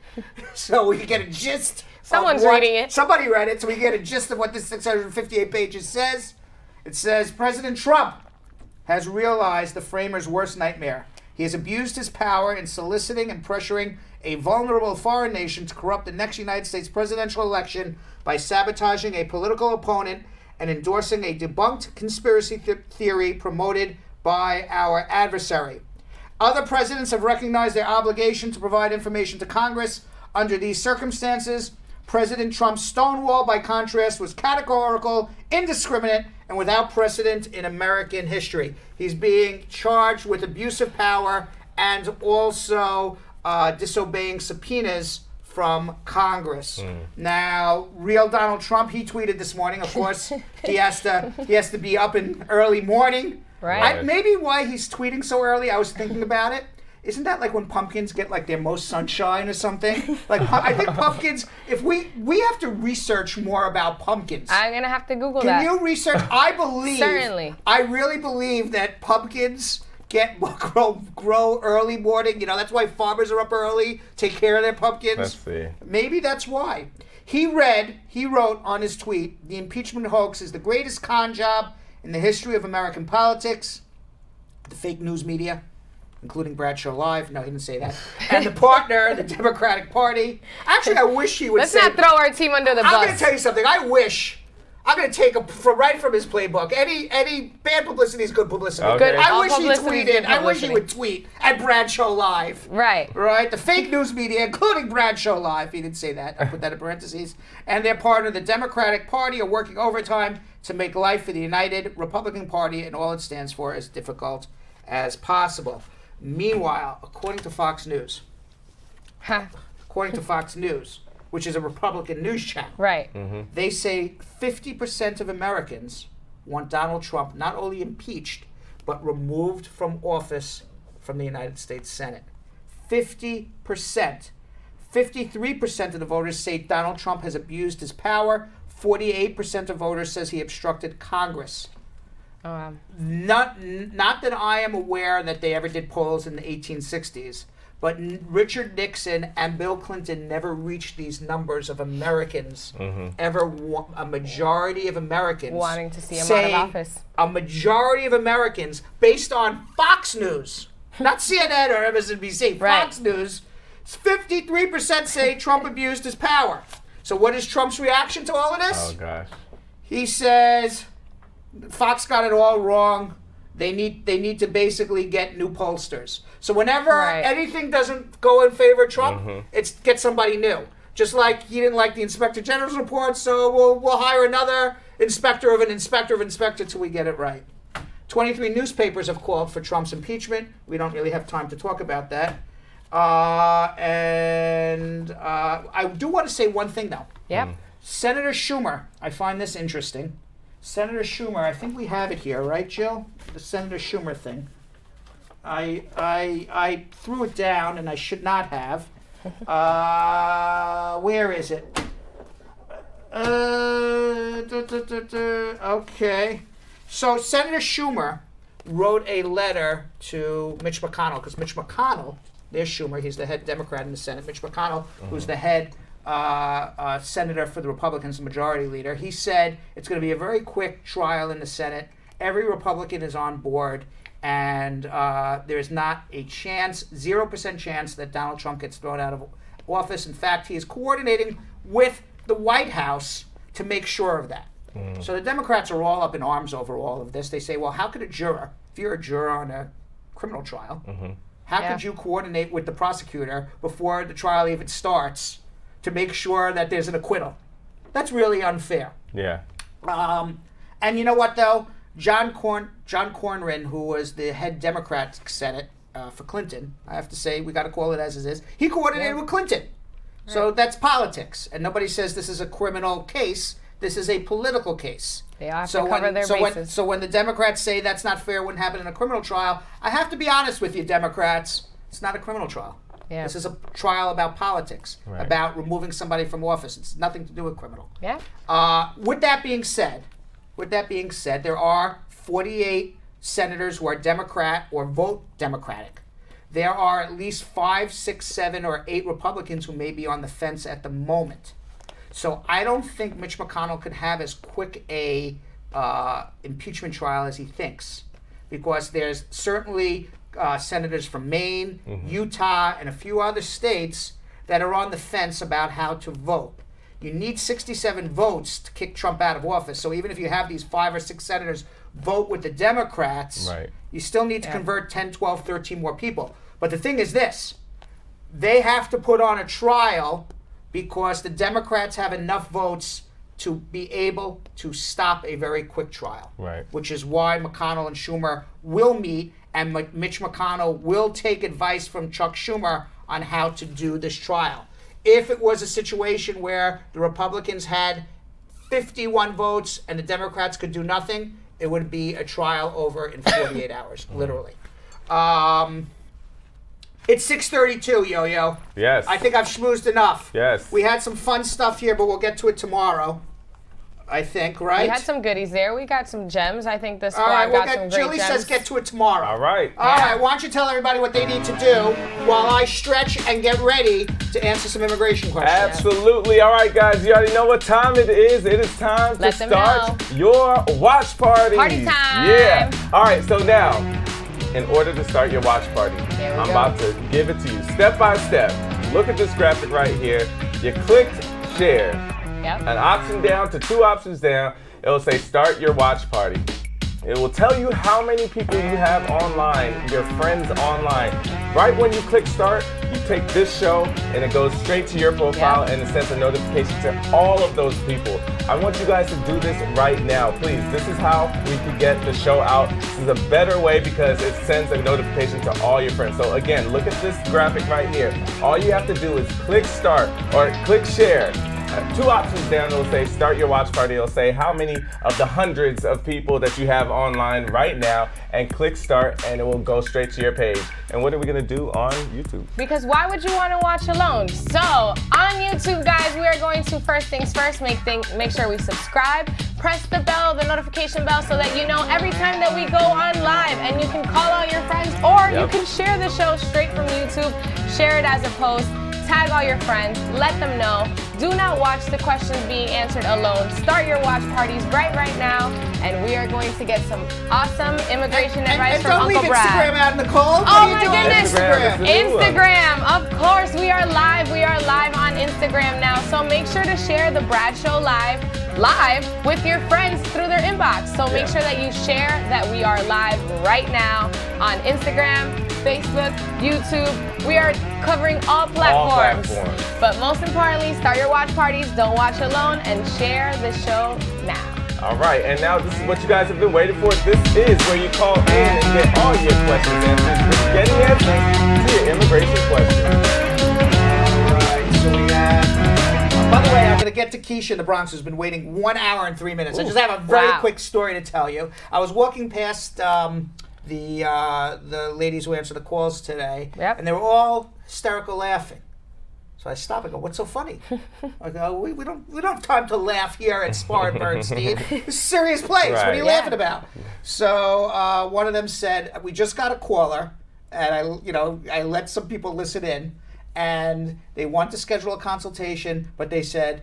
so we can get a gist. Someone's reading it. Somebody read it, so we can get a gist of what this 658 pages says. It says, President Trump has realized the framers' worst nightmare. He has abused his power in soliciting and pressuring a vulnerable foreign nation to corrupt the next United States presidential election by sabotaging a political opponent and endorsing a debunked conspiracy theory promoted by our adversary. Other presidents have recognized their obligation to provide information to Congress. Under these circumstances, President Trump's stonewall, by contrast, was categorical, indiscriminate, and without precedent in American history. He's being charged with abuse of power and also disobeying subpoenas from Congress. Now, real Donald Trump, he tweeted this morning. Of course, he has to be up in early morning. Right. Maybe why he's tweeting so early. I was thinking about it. Isn't that like when pumpkins get like their most sunshine or something? Like I think pumpkins. If we have to research more about pumpkins. I'm gonna have to Google that. Can you research? I believe. Certainly. I really believe that pumpkins grow early morning. You know, that's why farmers are up early, take care of their pumpkins. Let's see. Maybe that's why. He wrote on his tweet, the impeachment hoax is the greatest con job in the history of American politics. The fake news media, including Bradshaw Live. No, he didn't say that. And the partner, the Democratic Party. Actually, I wish he would Let's say... not throw our team under the bus. I'm going to tell you something. I'm going to take right from his playbook. Any bad publicity is good publicity. Okay. Good. I wish he would tweet at Bradshaw Live. Right. Right? The fake news media, including Bradshaw Live. He didn't say that. I put that in parentheses. And their partner, the Democratic Party, are working overtime to make life for the United Republican Party and all it stands for as difficult as possible. Meanwhile, according to Fox News, which is a Republican news channel, right? They say 50% of Americans want Donald Trump not only impeached, but removed from office from the United States Senate. 50%. 53% of the voters say Donald Trump has abused his power. 48% of voters says he obstructed Congress. Oh, wow. Not that I am aware that they ever did polls in the 1860s, but Richard Nixon and Bill Clinton never reached these numbers of Americans. A majority of Americans wanting to see him out of office. A majority of Americans, based on Fox News, not CNN or MSNBC, Fox News, 53% say Trump abused his power. So what is Trump's reaction to all of this? Oh, gosh. He says, Fox got it all wrong. They need to basically get new pollsters. So whenever anything doesn't go in favor of Trump, it's get somebody new. Just like he didn't like the Inspector General's report, so we'll hire another inspector of an inspector of inspector till we get it right. 23 newspapers have called for Trump's impeachment. We don't really have time to talk about that. And I do want to say one thing, though. Yep. Senator Schumer, I find this interesting. Senator Schumer, I think we have it here, right, Jill? The Senator Schumer thing. I threw it down, and I should not have. Where is it? Okay. So Senator Schumer wrote a letter to Mitch McConnell, because Mitch McConnell, there's Schumer, he's the head Democrat in the Senate. Mitch McConnell, who's the head senator for the Republicans, the majority leader, he said it's going to be a very quick trial in the Senate. Every Republican is on board, and there's not a chance, 0% chance that Donald Trump gets thrown out of office. In fact, he is coordinating with the White House to make sure of that. So the Democrats are all up in arms over all of this. They say, well, how could a juror, if you're a juror on a criminal trial, how could you coordinate with the prosecutor before the trial even starts to make sure that there's an acquittal? That's really unfair. Yeah. And you know what, though? John Cornyn, who was the head Democrat Senate for Clinton, I have to say, we got to call it as it is, he coordinated with Clinton. Right. So that's politics. And nobody says this is a criminal case. This is a political case. They have to cover their bases. So when the Democrats say that's not fair, wouldn't happen in a criminal trial, I have to be honest with you, Democrats. It's not a criminal trial. Yeah. This is a trial about politics, Right. about removing somebody from office. It's nothing to do with criminal. Yeah. With that being said, there are 48 senators who are Democrat or vote Democratic. There are at least 5, 6, 7, or 8 Republicans who may be on the fence at the moment. So I don't think Mitch McConnell could have as quick a impeachment trial as he thinks, because there's certainly senators from Maine, Utah, and a few other states that are on the fence about how to vote. You need 67 votes to kick Trump out of office. So even if you have these 5 or 6 senators vote with the Democrats, Right. you still need to convert 10, 12, 13 more people. But the thing is this, they have to put on a trial because the Democrats have enough votes to be able to stop a very quick trial. Right. Which is why McConnell and Schumer will meet, and Mitch McConnell will take advice from Chuck Schumer on how to do this trial. If it was a situation where the Republicans had 51 votes and the Democrats could do nothing, it would be a trial over in 48 hours, literally. It's 6:32, Yo-Yo. Yes. I think I've schmoozed enough. Yes. We had some fun stuff here, but we'll get to it tomorrow, I think, right? We had some goodies there. We got some gems. I think the All squad right, we'll got some get, great Julie gems. says get to it tomorrow. All right. All right, why don't you tell everybody what they need to do while I stretch and get ready to answer some immigration questions. Absolutely. All right, guys, you already know what time it is. It is time Let to them start your watch party. Party time. Yeah. All right, so now, in order to start your watch party, There we I'm go. about to give it to you step by step. Look at this graphic right here. You clicked share. Yep. An option down to 2 options down. It'll say start your watch party. It will tell you how many people you have online, your friends online. Right when you click start, you take this show and it goes straight to your profile and it sends a notification to all of those people. I want you guys to do this right now, please. This is how we can get the show out. This is a better way because it sends a notification to all your friends. So again, look at this graphic right here. All you have to do is click start or click share. 2 options down, it'll say start your watch party. It'll say how many of the hundreds of people that you have online right now, and click start and it will go straight to your page. And what are we gonna do on YouTube? Because why would you want to watch alone? So on YouTube, guys, we are going to first things first, make sure we subscribe, press the bell, the notification bell, so that you know every time that we go on live, and you can call all your friends, or you can share the show straight from YouTube, share it as a post, tag all your friends, let them know. Do not watch the questions being answered alone. Start your watch parties right now, and we are going to get some awesome immigration advice from don't leave Uncle Brad. Instagram out, Nicole. What Oh are you my doing on goodness. Instagram? Instagram, of course, we are live. We are live on Instagram now. So make sure to share the Brad Show live with your friends through their inbox. So make sure that you share that we are live right now on Instagram, Facebook, YouTube. We are covering all platforms. But most importantly, start your watch parties, don't watch alone, and share the show now. All right, and now this is what you guys have been waiting for. This is where you call in and get all your questions answered. Just getting answers to your immigration questions. All right, so we have... By the way, I'm going to get to Keisha in the Bronx, who's been waiting 1 hour and 3 minutes. I just have a very quick story to tell you. I was walking past the ladies who answer the calls today, and they were all hysterical laughing. So I stop and go, "What's so funny?" I go, "We don't have time to laugh here at Spar and Bernstein. It's a serious place. What are you laughing about?" So one of them said, "We just got a caller, and I let some people listen in, and they want to schedule a consultation, but they said,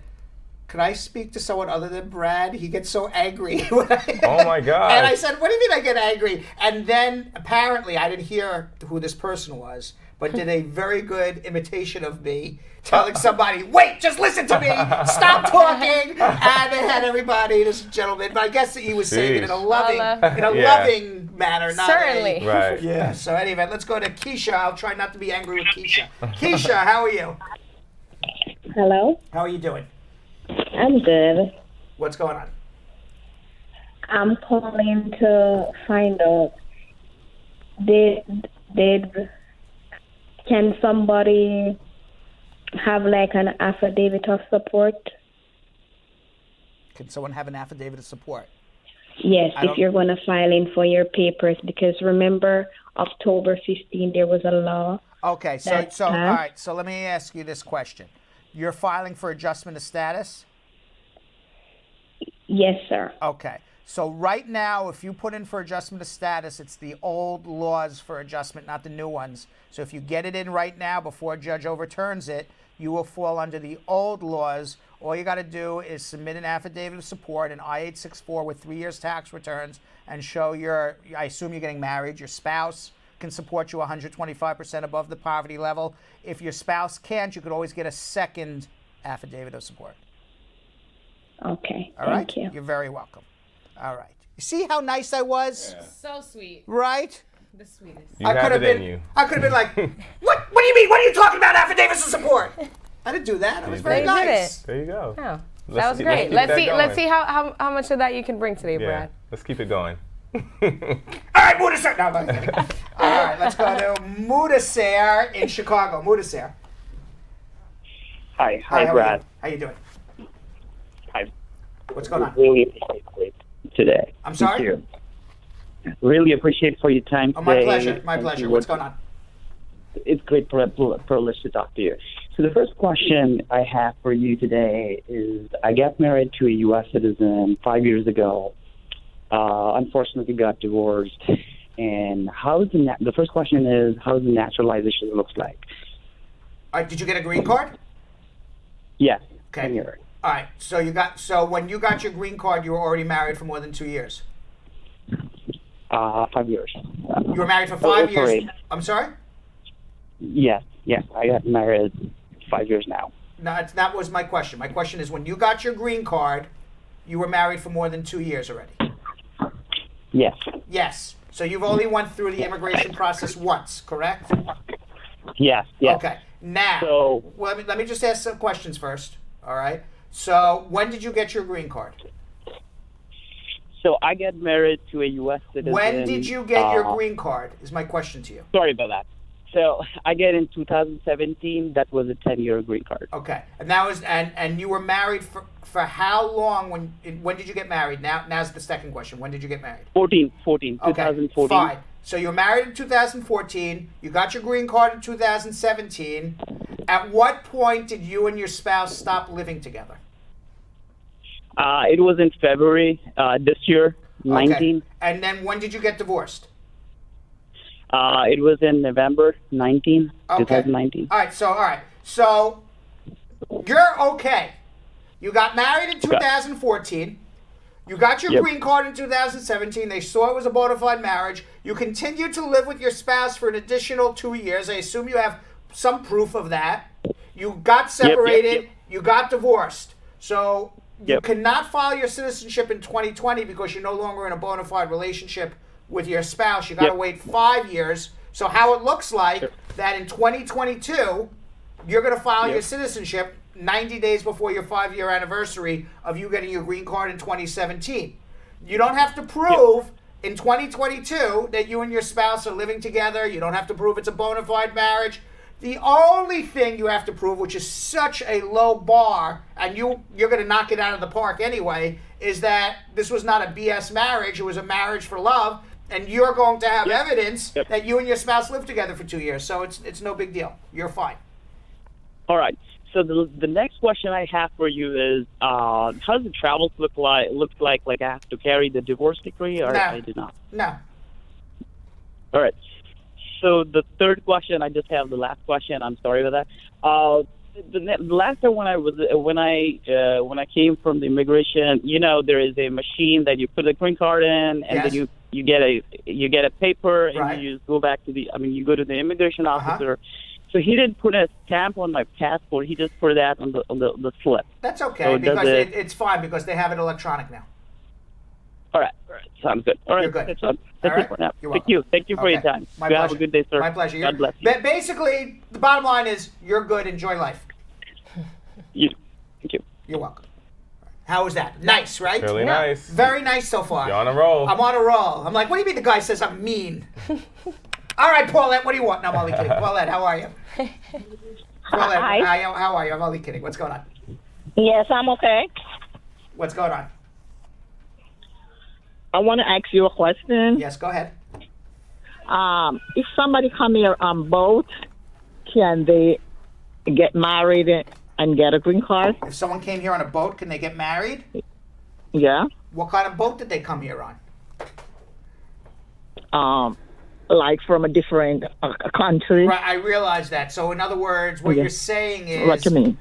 'Can I speak to someone other than Brad? He gets so angry.'" Oh my God. And I said, "What do you mean I get angry?" And then apparently I didn't hear who this person was, but did a very good imitation of me telling somebody, "Wait, just listen to me, stop talking." And they had everybody, this gentleman, but I guess he was saying it in a loving, loving manner, not certainly. Right. Yeah. So anyway, let's go to Keisha. I'll try not to be angry with Keisha. Keisha, how are you? Hello. How are you doing? I'm good. What's going on? I'm calling to find out, can somebody have like an affidavit of support? Can someone have an affidavit of support? Yes, if you're going to file in for your papers, because remember, October 15, there was a law Okay, so all right, so let me ask you this question. You're filing for adjustment of status? Yes, sir. Okay. So right now, if you put in for adjustment of status, it's the old laws for adjustment, not the new ones. So if you get it in right now before a judge overturns it, you will fall under the old laws. All you got to do is submit an affidavit of support, an I-864 with 3 years tax returns, and show I assume you're getting married, your spouse can support you 125% above the poverty level. If your spouse can't, you could always get a second affidavit of support. Okay. All right? Thank you. You're very welcome. All right. You see how nice I was? Yeah. So sweet. Right? The sweetest. You have it in you. I could have been like, what do you mean? What are you talking about affidavits of support? I didn't do that. I was very nice. There you go. Oh, that was great. Let's see how much of that you can bring today, Brad. Let's keep it going. All right, Mudassar. No, I'm kidding. All right, let's go to Mudassar in Chicago. Mudassar. Hi, Brad. Brad. How you doing? Hi. What's going on? Really appreciate it today. I'm sorry? Thank you. Really appreciate for your time today. My pleasure. My pleasure. What's going on? It's great privilege to talk to you. So the first question I have for you today is, I got married to a U.S. citizen 5 years ago. Unfortunately, got divorced. And the first question is, how does the naturalization looks like? All right, did you get a green card? Yes. Okay. 10 years. All right. So when you got your green card, you were already married for more than 2 years. 5 years. You were married for 5 years. Sorry. I'm sorry? Yes. I got married 5 years now. No, that was my question. My question is, when you got your green card, you were married for more than 2 years already. Yes. Yes. So you've only went through the immigration process once, correct? Yes. Okay. Now, let me just ask some questions first. All right. So when did you get your green card? So I got married to a U.S. citizen. When did you get your green card? Is my question to you. Sorry about that. So I get in 2017. That was a 10-year green card. Okay. And that was and you were married for how long? When did you get married? Now's the second question. When did you get married? 2014. Fine. So you were married in 2014. You got your green card in 2017. At what point did you and your spouse stop living together? It was in February this year, 19. Okay. And then when did you get divorced? It was in November 19, 2019. All right. So you're okay. You got married in 2014. You got your green card in 2017. They saw it was a bona fide marriage. You continued to live with your spouse for an additional 2 years. I assume you have some proof of that. You got separated. You got divorced. So you cannot file your citizenship in 2020 because you're no longer in a bona fide relationship with your spouse. You got to wait 5 years. So how it looks like that in 2022, you're going to file your citizenship 90 days before your 5-year anniversary of you getting your green card in 2017. You don't have to prove in 2022 that you and your spouse are living together. You don't have to prove it's a bona fide marriage. The only thing you have to prove, which is such a low bar, and you're going to knock it out of the park anyway, is that this was not a BS marriage. It was a marriage for love, and you're going to have evidence that you and your spouse lived together for 2 years. So it's no big deal. You're fine. All right. So the next question I have for you is, how does the travels look like? Like I have to carry the divorce decree, or I do not? No. All right. So the third question, I just have the last question. I'm sorry about that. The last time when I came from the immigration, there is a machine that you put the green card in, and then you get a paper, and you just go back to you go to the immigration officer. So he didn't put a stamp on my passport. He just put that on the slip. That's okay, because it's fine because they have it electronic now. All right. Sounds good. All right. You're good. That's it for now. You're Thank you. Thank you for your time. My pleasure. Have a good day, sir. My pleasure. God bless you. Basically, the bottom line is you're good. Enjoy life. Thank you. You're welcome. How was that? Nice, right? Really nice. Very nice so far. You're on a roll. I'm on a roll. I'm like, what do you mean the guy says I'm mean? All right, Paulette, what do you want? No, I'm only kidding. Paulette, how are you? Paulette, Hi. How are you? I'm only kidding. What's going on? Yes, I'm okay. What's going on? I want to ask you a question. Yes, go ahead. If somebody come here on boat can they get married and get a green card? If someone came here on a boat, can they get married? Yeah. What kind of boat did they come here on? Like from a different country. Right, I realize that. So in other words, what you're saying is... What you mean?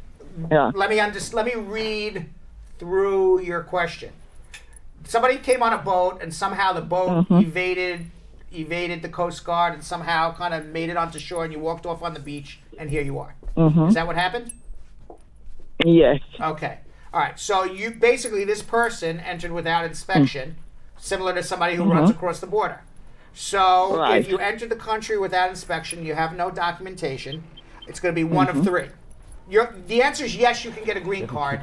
Yeah. Let me read through your question. Somebody came on a boat and somehow the boat evaded the Coast Guard and somehow kind of made it onto shore and you walked off on the beach and here you are. Is that what happened? Yes. Okay. All right. So you basically, this person entered without inspection, similar to somebody who runs across the border. So if you enter the country without inspection, you have no documentation, it's going to be one of three. The answer is yes, you can get a green card.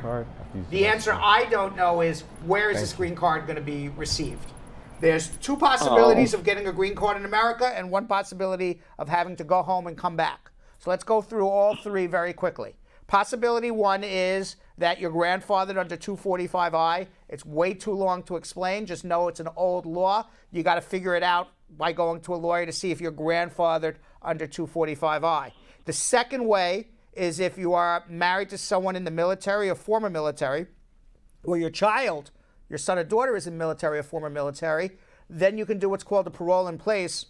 The answer I don't know is where is this green card going to be received? There's two possibilities of getting a green card in America and one possibility of having to go home and come back. So let's go through all three very quickly. Possibility one is that you're grandfathered under 245I. It's way too long to explain. Just know it's an old law. You got to figure it out by going to a lawyer to see if you're grandfathered under 245I. The second way is if you are married to someone in the military or former military, or your child, your son or daughter is in military or former military, then you can do what's called a parole in place,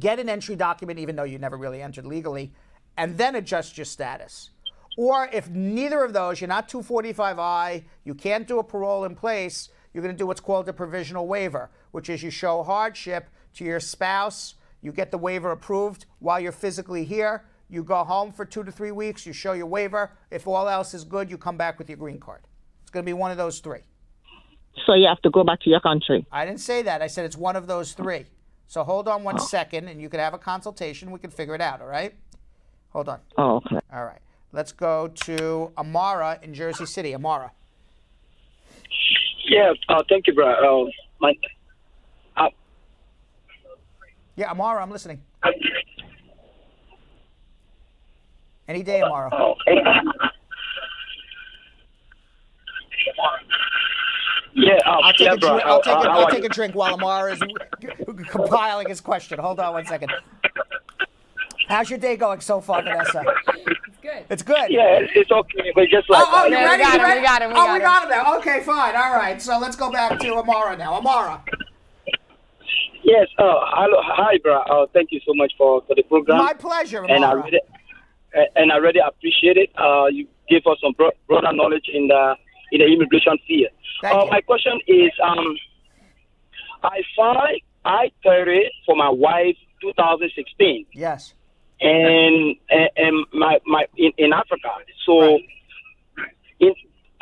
get an entry document even though you never really entered legally, and then adjust your status. Or if neither of those, you're not 245I, you can't do a parole in place, you're going to do what's called a provisional waiver, which is you show hardship to your spouse, you get the waiver approved while you're physically here, you go home for 2 to 3 weeks, you show your waiver. If all else is good, you come back with your green card. It's going to be one of those three. So you have to go back to your country. I didn't say that. I said it's one of those three. So hold on one second, and you can have a consultation. We can figure it out, all right? Hold on. Oh, okay. All right. Let's go to Amara in Jersey City. Amara. Yeah, thank you, bro. Yeah, Amara, I'm listening. Any day, Amara. Yeah, I'll take a drink while Amara is compiling his question. Hold on one second. How's your day going so far, Vanessa? It's good. It's good. Yeah, it's okay. But just like you ready? We got him. We got him now. Okay, fine. All right. So let's go back to Amara now. Amara. Yes. Hello. Hi, bro. Thank you so much for the program. My pleasure, Amara. And I really appreciate it. You gave us some broader knowledge in the immigration field. My question is, I filed I-30 for my wife 2016. Yes. And in Africa. So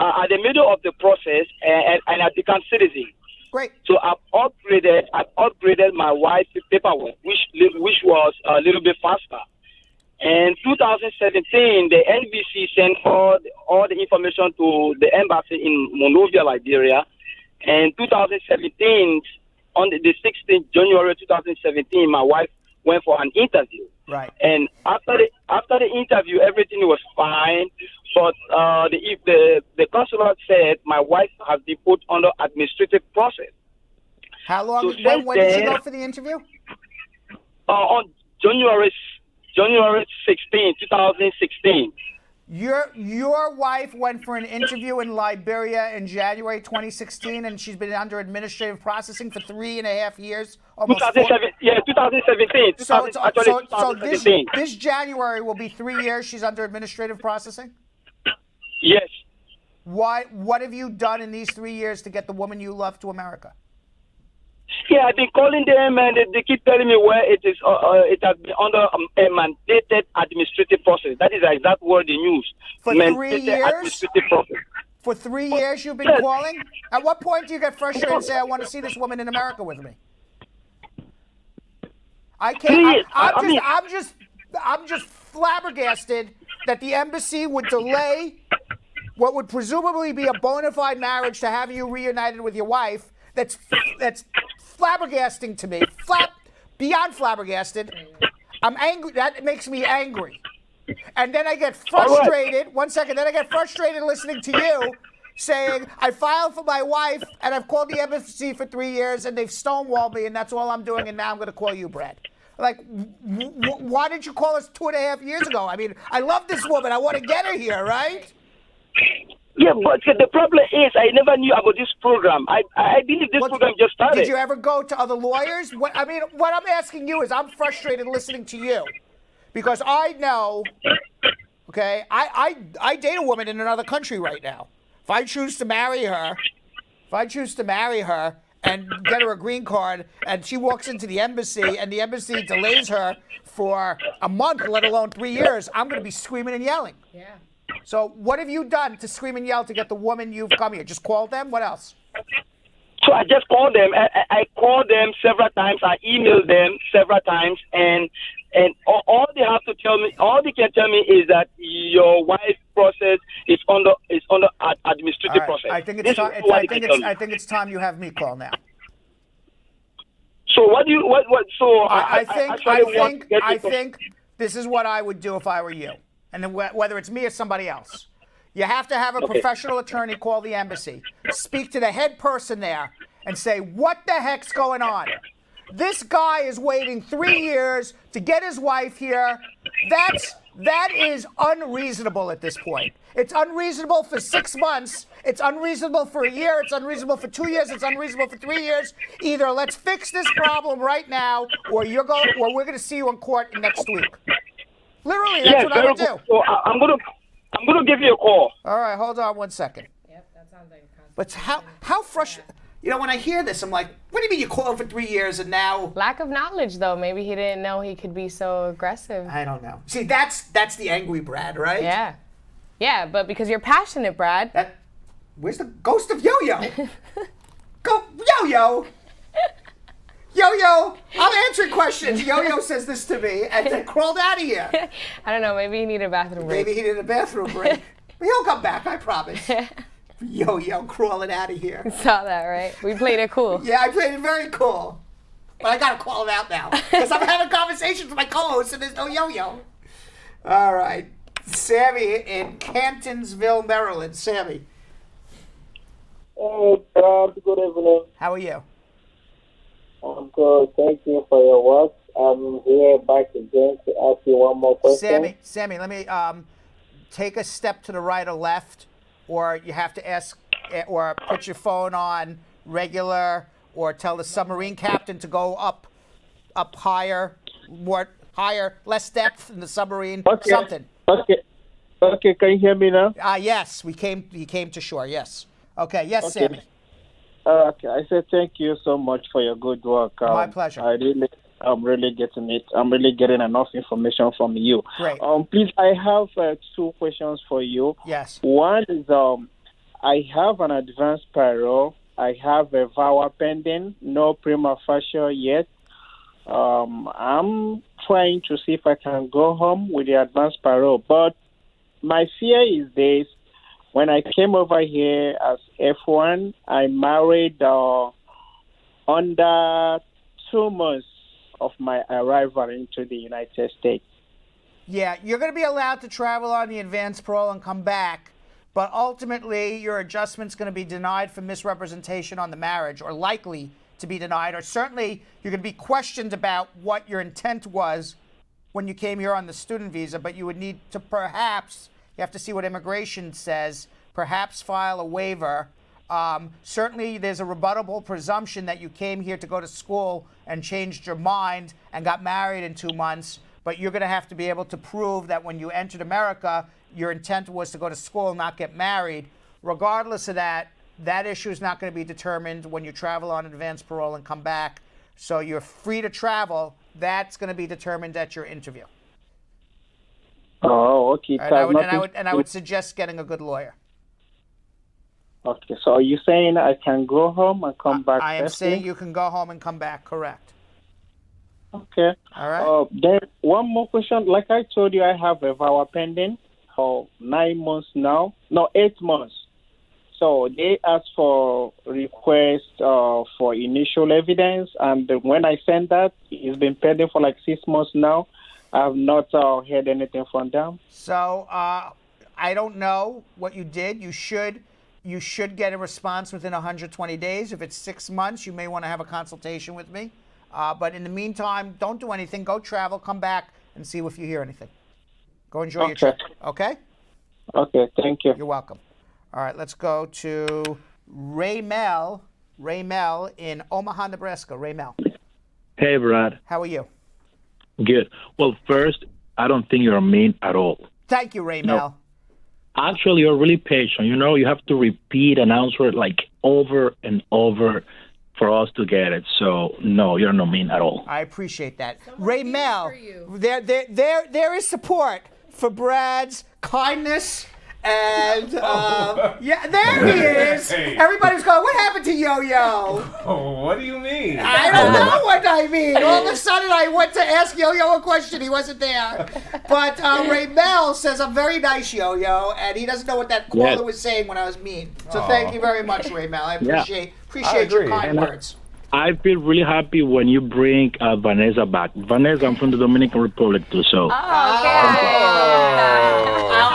at the middle of the process, and I become citizen. Great. So I've upgraded my wife's paperwork, which was a little bit faster. In 2017, the NBC sent all the information to the embassy in Monrovia, Liberia. And 2017, on the 16th January 2017, my wife went for an interview. Right. And after the interview, everything was fine. But the consulate said my wife has been put under administrative process. How long? So when did you go for the interview? On January 16, 2016. Your wife went for an interview in Liberia in January 2016, and she's been under administrative processing for 3.5 years. Almost 2017. So this January will be 3 years she's under administrative processing? Yes. What have you done in these 3 years to get the woman you love to America? Yeah, I've been calling them, and they keep telling me where it is. It has been under a mandated administrative process. That is the exact word they use. For 3 years? For 3 years you've been calling? At what point do you get frustrated and say, I want to see this woman in America with me? I can't. I'm just flabbergasted that the embassy would delay what would presumably be a bona fide marriage to have you reunited with your wife. That's flabbergasting to me. Beyond flabbergasted. I'm angry. That makes me angry. And then I get frustrated. One second. Then I get frustrated listening to you saying, I filed for my wife and I've called the embassy for 3 years and they've stonewalled me and that's all I'm doing and now I'm going to call you, Brad. Like, why didn't you call us 2.5 years ago? I mean, I love this woman. I want to get her here, right? Yeah, but the problem is I never knew about this program. I believe this program just started. Did you ever go to other lawyers? What I'm asking you is, I'm frustrated listening to you because I know, okay, I date a woman in another country right now. If I choose to marry her and get her a green card, and she walks into the embassy and the embassy delays her for a month, let alone 3 years, I'm going to be screaming and yelling. Yeah. So what have you done to scream and yell to get the woman you've come here? Just called them? What else? So I just called them. I called them several times. I emailed them several times, and all they have to tell me, all they can tell me is that your wife's process is under administrative process. I think it's time you have me call now. So what do you what? So I think this is what I would do if I were you, and then whether it's me or somebody else. You have to have a professional attorney call the embassy, speak to the head person there, and say, what the heck's going on? This guy is waiting 3 years to get his wife here. That is unreasonable at this point. It's unreasonable for 6 months. It's unreasonable for a year. It's unreasonable for 2 years. It's unreasonable for 3 years. Either let's fix this problem right now, or we're going to see you in court next week. Literally, that's what I would do. So I'm gonna give you a call. All right, hold on 1 second. Yep, that sounds like a But how frustrating. You know, when I hear this, I'm like, what do you mean you called for 3 years and now? Lack of knowledge, though. Maybe he didn't know he could be so aggressive. I don't know. See, that's the angry Brad, right? Yeah. Yeah, but because you're passionate, Brad. Where's the ghost of Yo-Yo? Go, Yo-Yo! Yo-Yo, I'm answering questions. Yo-Yo says this to me and then crawled out of here. I don't know. Maybe he needed a bathroom break. Maybe he needed a bathroom break. But he'll come back, I promise. Yo-Yo crawling out of here. You saw that, right? We played it cool. Yeah, I played it very cool. But I got to call him out now. Because I'm having conversations with my co-host and there's no Yo-Yo. All right. Sammy in Cantonsville, Maryland. Sammy. Hey, Brad. Good evening. How are you? I'm good. Thank you for your work. I'm here back again to ask you one more question. Sammy, let me take a step to the right or left, or you have to ask, or put your phone on regular, or tell the submarine captain to go up higher, more higher, less depth in the submarine. Okay. Something. Okay. Can you hear me now? Yes, he came to shore. Yes. Okay. Yes, Okay. Sammy. Okay. I said thank you so much for your good work. My pleasure. I'm really getting it. I'm really getting enough information from you. Great. Please, I have 2 questions for you. Yes. One is I have an advance parole. I have a VAWA pending, no prima facie yet. I'm trying to see if I can go home with the advance parole, but my fear is this. When I came over here as F1, I married under 2 months of my arrival into the United States. Yeah, you're going to be allowed to travel on the advance parole and come back, but ultimately your adjustment's going to be denied for misrepresentation on the marriage, or likely to be denied, or certainly you're going to be questioned about what your intent was when you came here on the student visa, but you would need to perhaps, you have to see what immigration says, perhaps file a waiver. Certainly there's a rebuttable presumption that you came here to go to school and changed your mind and got married in 2 months, but you're going to have to be able to prove that when you entered America, your intent was to go to school and not get married. Regardless of that, that issue is not going to be determined when you travel on advance parole and come back. So you're free to travel. That's going to be determined at your interview. Oh, okay. And I would suggest getting a good lawyer. Okay, so are you saying I can go home and come back? I am saying you can go home and come back, correct. Okay. All right. Then one more question. Like I told you, I have a VAWA pending for 9 months now. No, 8 months. So they asked for request for initial evidence, and when I sent that, it's been pending for like 6 months now. I have not heard anything from them. So I don't know what you did. You should get a response within 120 days. If it's 6 months, you may want to have a consultation with me. But in the meantime, don't do anything. Go travel, come back, and see if you hear anything. Go enjoy your trip. Okay? Okay, thank you. You're welcome. All right, let's go to Raymel. Raymel in Omaha, Nebraska. Raymel. Hey, Brad. How are you? Good. Well, first, I don't think you're mean at all. Thank you, Raymel. No. Actually, you're really patient. You know, you have to repeat an answer like over and over for us to get it. So, no, you're not mean at all. I appreciate that. Raymel, there is support for Brad's kindness. And, yeah, there he is. Hey. Everybody's going, what happened to Yo-Yo? Oh, what do you mean? I don't know what I mean. All of a sudden, I went to ask Yo-Yo a question. He wasn't there. But Raymel says, I'm very nice, Yo-Yo, and he doesn't know what that caller was saying when I was mean. So thank you very much, Raymel. I appreciate your kind words. I feel really happy when you bring Vanessa back. Vanessa, I'm from the Dominican Republic too, so.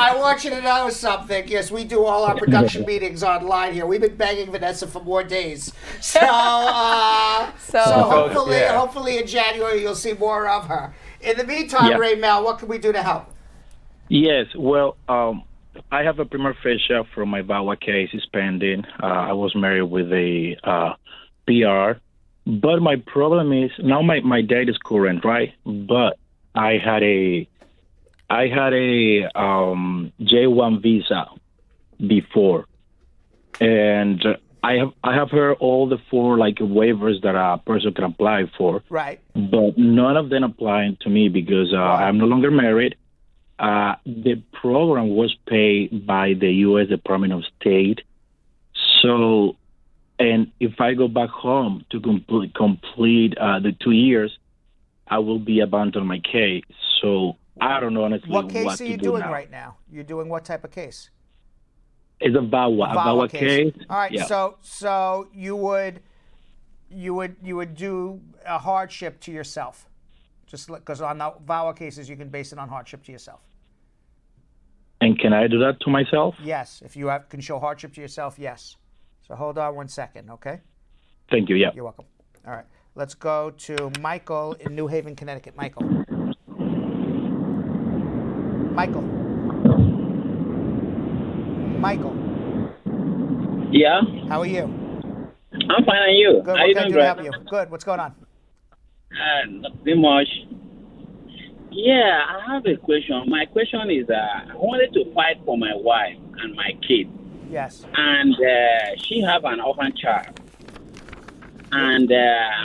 I want you to know something. Yes, we do all our production meetings online here. We've been begging Vanessa for more days. So hopefully in January you'll see more of her. In the meantime, Raymel, what can we do to help? Yes, well, I have a prima facie from my VAWA case is pending. I was married with a PR. But my problem is now my date is current, right? But I had a J1 visa before, and I have heard all the 4 waivers that a person can apply for. Right. But none of them applying to me because I'm no longer married. The program was paid by the U.S. Department of State, so. And if I go back home to complete the 2 years, I will be abandoning my case. So I don't know honestly what case what are you to do doing now. right now? You're doing what type of case? It's a VAWA case. All right. Yeah. So you would do a hardship to yourself, just because on the VAWA cases you can base it on hardship to yourself. And can I do that to myself? Yes, if you can show hardship to yourself, yes. So hold on 1 second, okay? Thank you, yeah. You're welcome. All right. Let's go to Michael in New Haven, Connecticut. Michael. Yeah? How are you? I'm fine, and you? Good. How What you can I doing, do to Brad? help you? Good. What's going on? Nothing much. Yeah, I have a question. My question is, I wanted to fight for my wife and my kid. Yes. And she have an orphan child. And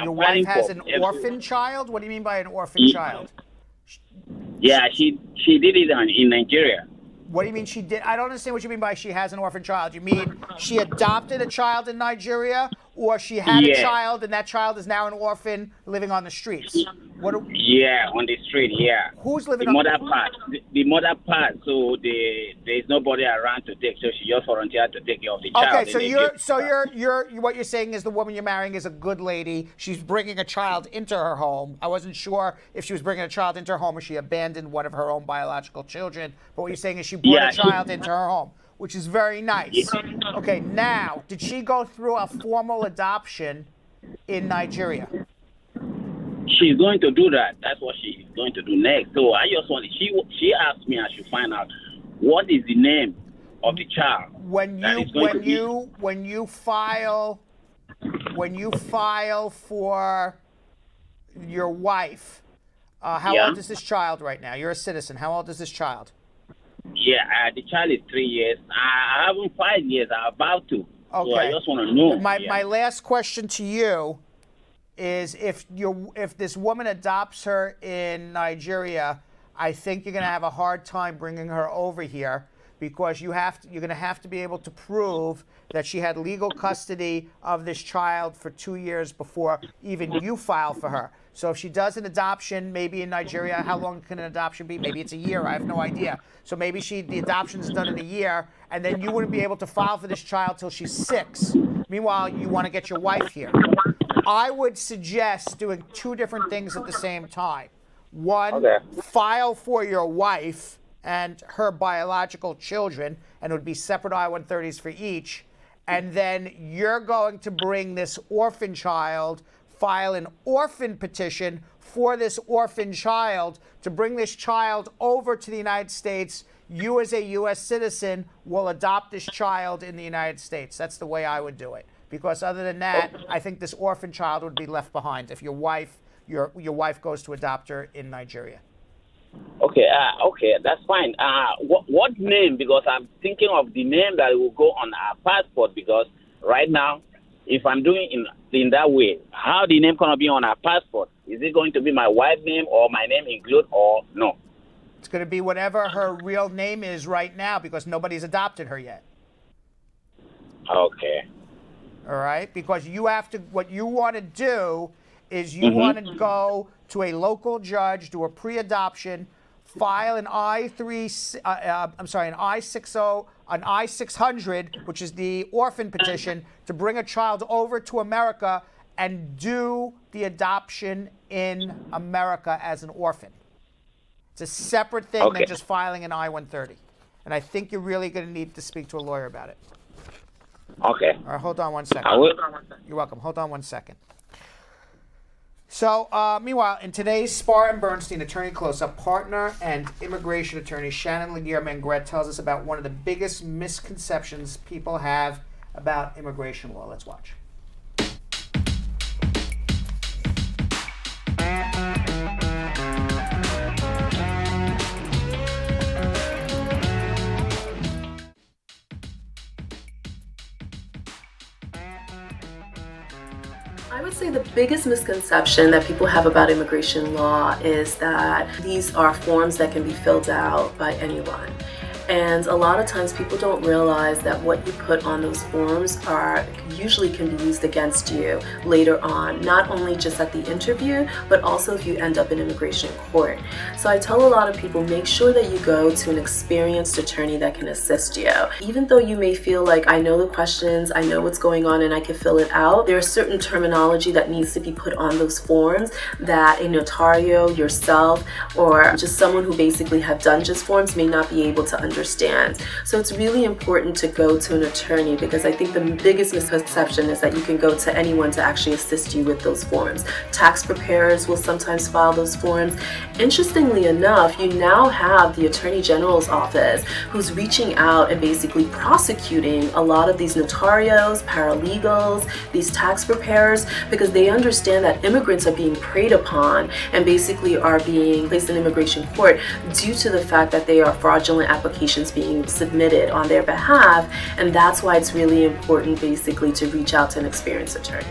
your wife has an orphan child? What do you mean by an orphan child? Yeah, she did it in Nigeria. What do you mean she did? I don't understand what you mean by she has an orphan child. You mean she adopted a child in Nigeria, or she had a child and that child is now an orphan living on the streets? Yeah, on the street, yeah. Who's living the on mother part? The mother part, so there's nobody around to take, so she just volunteered to take care of the child. Okay, so you're what you're saying is the woman you're marrying is a good lady. She's bringing a child into her home. I wasn't sure if she was bringing a child into her home or she abandoned one of her own biological children. But what you're saying is she brought a child into her home, which is very nice. Okay, now, did she go through a formal adoption in Nigeria? She's going to do that. That's what she's going to do next. So I just wanted, she asked me I should find out what is the name of the child. When you file for your wife, how old is this child right now? You're a citizen. How old is this child? Yeah, the child is 3 years. I haven't 5 years. I'm about to. Okay. So I just want to know. My last question to you is if this woman adopts her in Nigeria, I think you're going to have a hard time bringing her over here because you're going to have to be able to prove that she had legal custody of this child for 2 years before even you file for her. So if she does an adoption, maybe in Nigeria, how long can an adoption be? Maybe it's a year. I have no idea. So maybe the adoption is done in a year, and then you wouldn't be able to file for this child till she's 6. Meanwhile, you want to get your wife here. I would suggest doing 2 different things at the same time. One, file for your wife and her biological children, and it would be separate I-130s for each. And then you're going to bring this orphan child file an orphan petition for this orphan child to bring this child over to the United States. You, as a U.S. citizen, will adopt this child in the United States. That's the way I would do it. Because other than that, I think this orphan child would be left behind if your wife goes to adopt her in Nigeria. Okay, that's fine. What name? Because I'm thinking of the name that will go on our passport. Because right now, if I'm doing in that way, how the name gonna be on our passport? Is it going to be my wife's name or my name include or no? It's going to be whatever her real name is right now because nobody's adopted her yet. Okay. All right, because you have to. What you want to do is you want to go to a local judge, do a pre-adoption, file an I-600, which is the orphan petition, to bring a child over to America and do the adoption in America as an orphan. It's a separate thing than just filing an I-130. And I think you're really going to need to speak to a lawyer about it. Okay. All right, hold on one second. I will. You're welcome. Hold on one second. So, meanwhile, in today's Spar and Bernstein Attorney Close-Up, partner and immigration attorney Shannon Laguerre-Mengret tells us about one of the biggest misconceptions people have about immigration law. Let's watch. I would say the biggest misconception that people have about immigration law is that these are forms that can be filled out by anyone. And a lot of times people don't realize that what you put on those forms usually can be used against you later on, not only just at the interview, but also if you end up in immigration court. So I tell a lot of people, make sure that you go to an experienced attorney that can assist you. Even though you may feel like, I know the questions, I know what's going on, and I can fill it out, there's certain terminology that needs to be put on those forms that a notario, yourself, or just someone who basically have done just forms may not be able to understand. So it's really important to go to an attorney, because I think the biggest misconception is that you can go to anyone to actually assist you with those forms. Tax preparers will sometimes file those forms. Interestingly enough, you now have the Attorney General's office who's reaching out and basically prosecuting a lot of these notarios, paralegals, these tax preparers, because they understand that immigrants are being preyed upon and basically are being placed in immigration court due to the fact that they are fraudulent applications being submitted on their behalf, and that's why it's really important basically to reach out to an experienced attorney.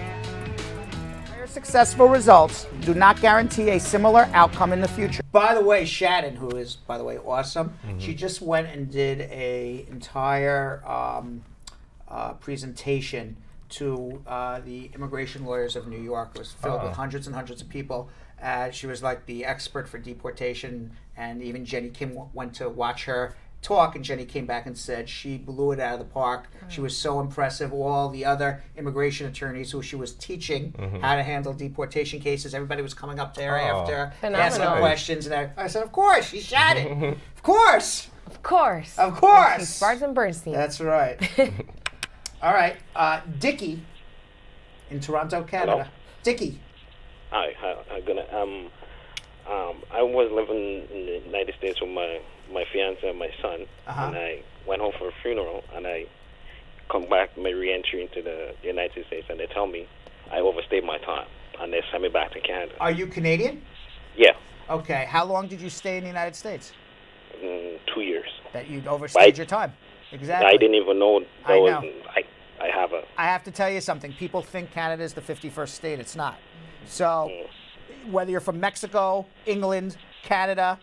Successful results do not guarantee a similar outcome in the future. By the way, Shannon, who is, by the way, awesome, she just went and did a entire presentation to the immigration lawyers of New York. It was filled with hundreds and hundreds of people. She was like the expert for deportation, and even Jenny Kim went to watch her talk, and Jenny came back and said she blew it out of the park. She was so impressive. All the other immigration attorneys who she was teaching how to handle deportation cases, everybody was coming up to her after, asking questions. And I said, of course, she's Shannon. Of course. Of course. Of course. Spars and Bernstein. That's right. All right. Dickie in Toronto, Canada. Hello. Dickie. Hi. I'm gonna. I was living in the United States with my fiance and my son, and I went home for a funeral, and I come back, my re-entry into the United States, and they tell me I overstayed my time, and they send me back to Canada. Are you Canadian? Yeah. Okay. How long did you stay in the United States? 2 years. That you'd overstayed your time. Exactly. I didn't even know I know. I have to tell you something. People think Canada is the 51st state. It's not. So whether you're from Mexico, England, Canada,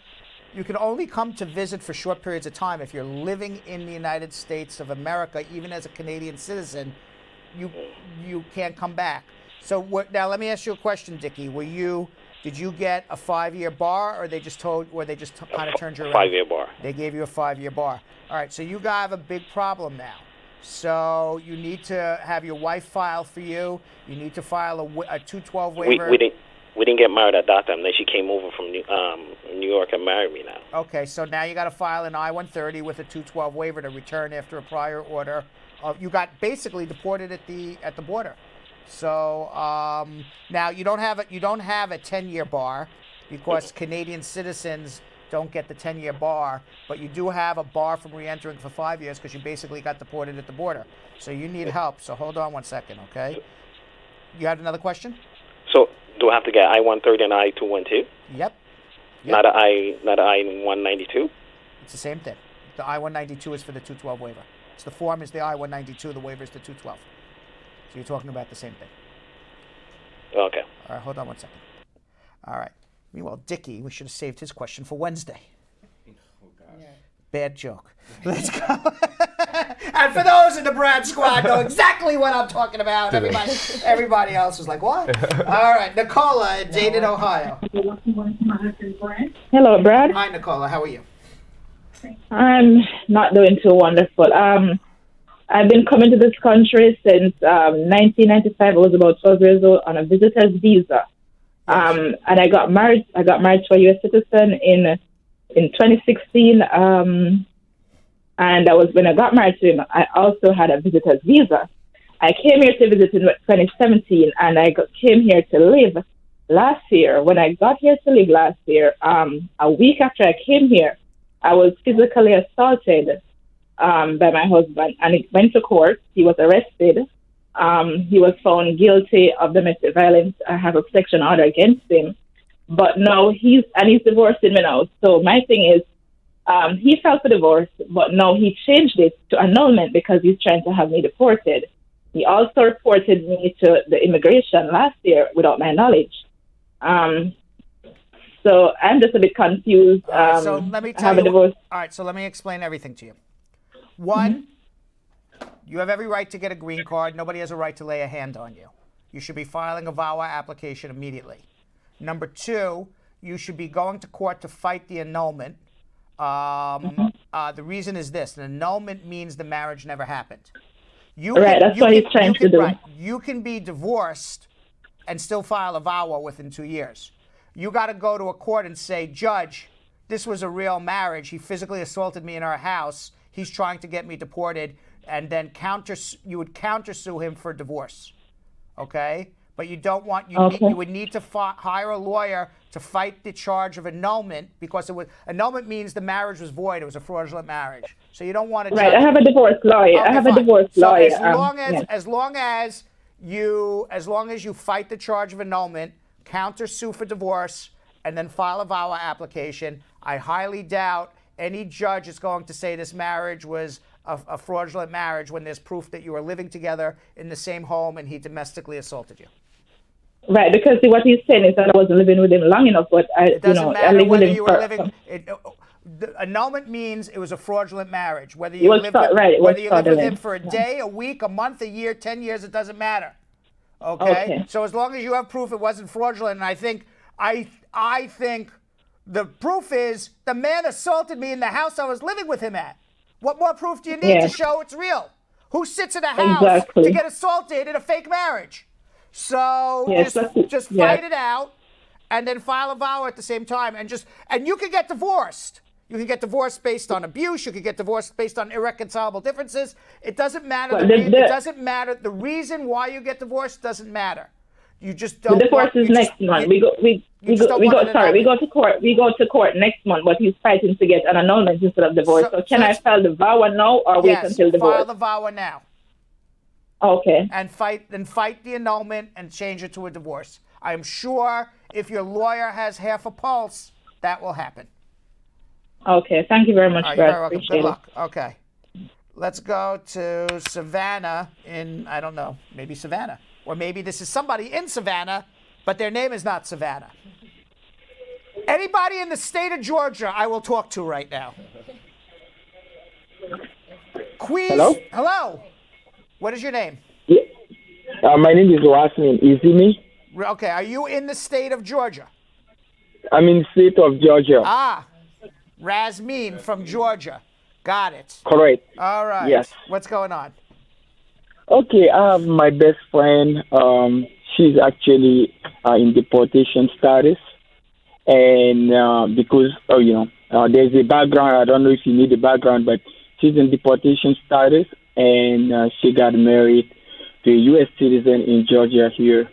you can only come to visit for short periods of time. If you're living in the United States of America, even as a Canadian citizen, you can't come back. So now let me ask you a question, Dickie. Did you get a 5-year bar, or they just kind of turned you around? 5-year bar. They gave you a 5-year bar. All right, so you guys have a big problem now. So you need to have your wife file for you. You need to file a 212 waiver. We didn't get married at that time. Then she came over from New York and married me now. Okay, so now you got to file an I-130 with a 212 waiver to return after a prior order. You got basically deported at the border. So now you don't have a 10-year bar because Canadian citizens don't get the 10-year bar, but you do have a bar from re-entering for 5 years because you basically got deported at the border. So you need help. So hold on one second, okay? You had another question? So do I have to get I-130 and I-212? Yep. Not a I-192? It's the same thing. The I-192 is for the 212 waiver. So the form is the I-192, the waiver is the 212. So you're talking about the same thing. Okay. All right, hold on one second. All right. Meanwhile, Dickie, we should have saved his question for Wednesday. Oh, gosh. Bad joke. Let's go. And for those in the Brad Squad know exactly what I'm talking about. Everybody else is like, what? All right, Nicola in Dayton, Ohio. Hello, Brad. Hi, Nicola. How are you? I'm not doing too wonderful. I've been coming to this country since 1995. I was about 12 years old on a visitor's visa. And I got married. I got married to a U.S. citizen in 2016. And that was when I got married to him. I also had a visitor's visa. I came here to visit in 2017, and I came here to live last year. When I got here to live last year, a week after I came here, I was physically assaulted by my husband, and it went to court. He was arrested. He was found guilty of domestic violence. I have a protection order against him, but no, he's divorcing me now. So my thing is, he filed for divorce, but no, he changed it to annulment because he's trying to have me deported. He also reported me to the immigration last year without my knowledge. So I'm just a bit confused. So let me tell you. All right, so let me explain everything to you. One, you have every right to get a green card. Nobody has a right to lay a hand on you. You should be filing a VAWA application immediately. Number two, you should be going to court to fight the annulment. The reason is this: an annulment means the marriage never happened. That's what he's trying to do. Right, you can be divorced and still file a VAWA within 2 years. You got to go to a court and say, Judge, this was a real marriage. He physically assaulted me in our house. He's trying to get me deported, and then you would countersue him for divorce, okay? But you don't want you would need to hire a lawyer to fight the charge of annulment because annulment means the marriage was void. It was a fraudulent marriage, so you don't want to. Right, I have a divorce lawyer. Okay, I have a divorce lawyer. As long as you fight the charge of annulment, countersue for divorce, and then file a VAWA application, I highly doubt any judge is going to say this marriage was a fraudulent marriage when there's proof that you were living together in the same home and he domestically assaulted you. Right, because what he's saying is that I wasn't living with him long enough, but it doesn't matter whether you were living. The annulment means it was a fraudulent marriage. Whether you lived with him for a day, a week, a month, a year, 10 years, it doesn't matter. Okay? So as long as you have proof it wasn't fraudulent, and I think the proof is the man assaulted me in the house I was living with him at. What more proof do you need to show it's real? Who sits in a house to get assaulted in a fake marriage? So just fight it out, and then file a VAWA at the same time, and you can get divorced. You can get divorced based on abuse. You can get divorced based on irreconcilable differences. It doesn't matter. It doesn't matter. The reason why you get divorced doesn't matter. You just don't. The divorce is next month. We go to court. We go to court next month, but he's fighting to get an annulment instead of divorce. So can I file the VAWA now or wait until divorce? File the VAWA now. Okay. And fight the annulment and change it to a divorce. I'm sure if your lawyer has half a pulse, that will happen. Okay. Thank you very much, You're very welcome. Good luck. Okay. Let's go to Savannah in, I don't know, maybe Savannah. Or maybe this is somebody in Savannah, but their name is not Savannah. Anybody in the state of Georgia I will talk to right now. Hello. What is your name? My name is Rasmin Izimi. Okay, are you in the state of Georgia? I'm in the state of Georgia. Rasmin from Georgia. Got it. Correct. All right. Yes. What's going on? Okay, I have my best friend. She's actually in deportation status. And because, there's a background. I don't know if you need the background, but she's in deportation status. And she got married to a U.S. citizen in Georgia here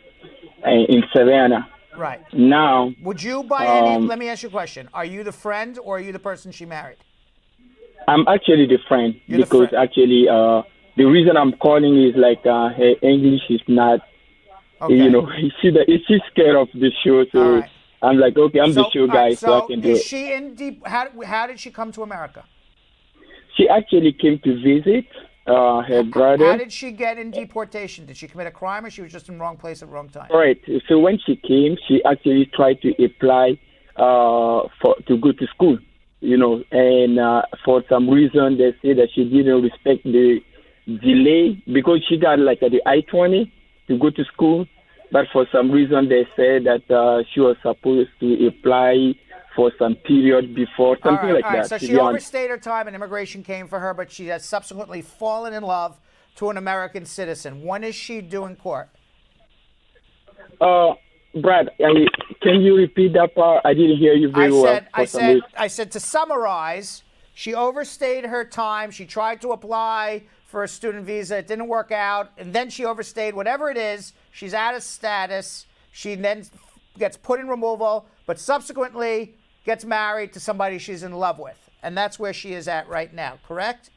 in Savannah. Right. Now, would you by any? Let me ask you a question. Are you the friend or are you the person she married? I'm actually the friend You're the because friend. actually the reason I'm calling is like her English is not, Okay. she's scared of the show, so All right. I'm like, okay, I'm the show all guy, right, so I can do is it. she in deep? How did she come to America? She actually came to visit her brother. How did she get in deportation? Did she commit a crime or she was just in the wrong place at the wrong time? Right. So when she came, she actually tried to apply to go to school, and for some reason they say that she didn't respect the delay because she got like at the I-20 to go to school, but for some reason they said that she was supposed to apply for some period before, something like that. So to she be honest. overstayed her time and immigration came for her, but she has subsequently fallen in love to an American citizen. When is she due in court? Brad, can you repeat that part? I didn't hear you very well. I said to summarize, she overstayed her time. She tried to apply for a student visa. It didn't work out. And then she overstayed, whatever it is. She's out of status. She then gets put in removal, but subsequently gets married to somebody she's in love with. And that's where she is at right now, correct?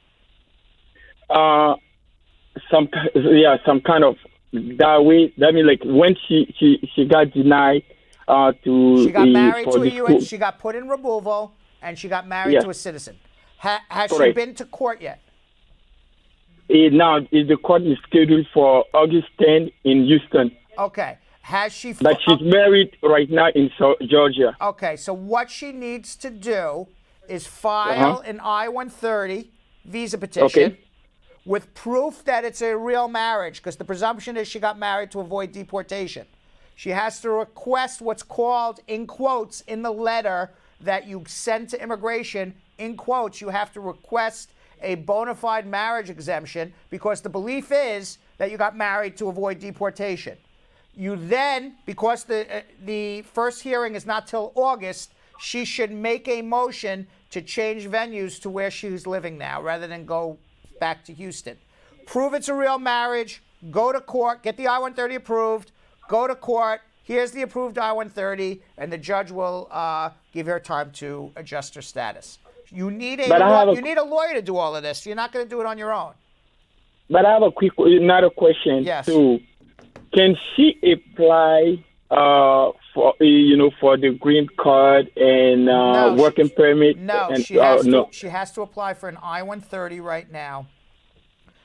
Some kind of that way. I mean, like when she got denied to. She got married for to the a school. U.S. She got put in removal, and she got married Yeah. to a citizen. Has she Correct. been to court yet? Now the court is scheduled for August 10 in Houston. Okay. Has she? But she's married right now in Georgia. Okay. So what she needs to do is file Uh-huh. an I-130 visa petition Okay. with proof that it's a real marriage, because the presumption is she got married to avoid deportation. She has to request what's called, in quotes, in the letter that you send to immigration, in quotes, you have to request a bona fide marriage exemption because the belief is that you got married to avoid deportation. You then, because the first hearing is not till August, she should make a motion to change venues to where she's living now rather than go back to Houston. Prove it's a real marriage, go to court, get the I-130 approved, go to court, here's the approved I-130, and the judge will give her time to adjust her status. You need a lawyer to do all of this. You're not going to do it on your own. But I have another question. Yes. So, can she apply for the green card and working permit? No, and, she has no. to. She has to apply for an I-130 right now.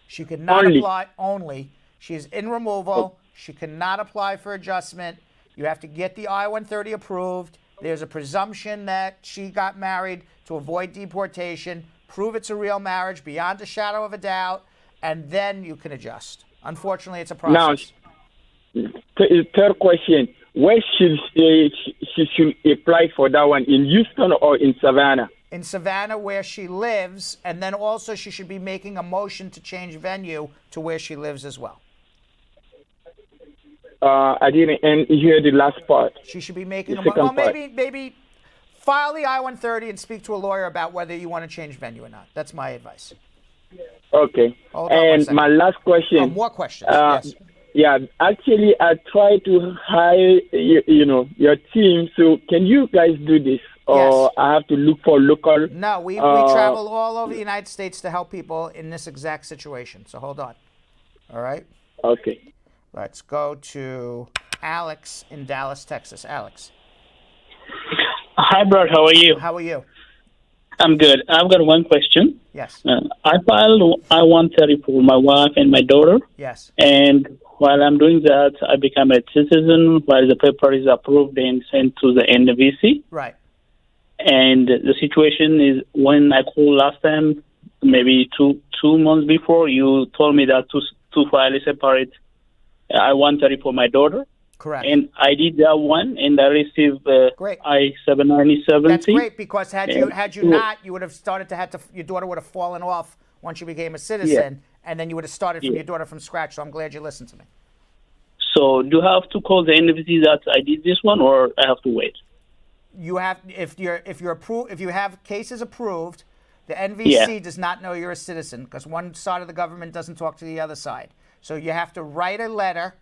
She could not apply only. She's in removal. She cannot apply for adjustment. You have to get the I-130 approved. There's a presumption that she got married to avoid deportation. Prove it's a real marriage beyond a shadow of a doubt, and then you can adjust. Unfortunately, it's a process. Now, third question: where should she should apply for that one? In Houston or in Savannah? In Savannah, where she lives, and then also she should be making a motion to change venue to where she lives as well. I didn't hear the last part. She should be making maybe file the I-130 and speak to a lawyer about whether you want to change venue or not. That's my advice. Okay. Hold on one And second. my last question. Oh, more questions. Yes. Yeah, actually, I try to hire your team. So can you guys do this, or I have to look for local? No, we travel all over the United States to help people in this exact situation. So hold on. All right. Okay. Let's go to Alex in Dallas, Texas. Alex. Hi, Brad. How are you? How are you? I'm good. I've got one question. Yes. I filed I-130 for my wife and my daughter. Yes. And while I'm doing that, I become a citizen while the paper is approved and sent to the NVC. Right. And the situation is when I called last time, maybe two months before, you told me that to file a separate I-130 for my daughter. Correct. And I did that one, and I received I-79070. That's great, because had you not, you would have started to your daughter would have fallen off once you became a citizen, and then you would have started from your daughter from scratch. So I'm glad you listened to me. So do I have to call the NVC that I did this one, or I have to wait? You have if you have cases approved, the NVC does not know you're a citizen because one side of the government doesn't talk to the other side. So you have to write a letter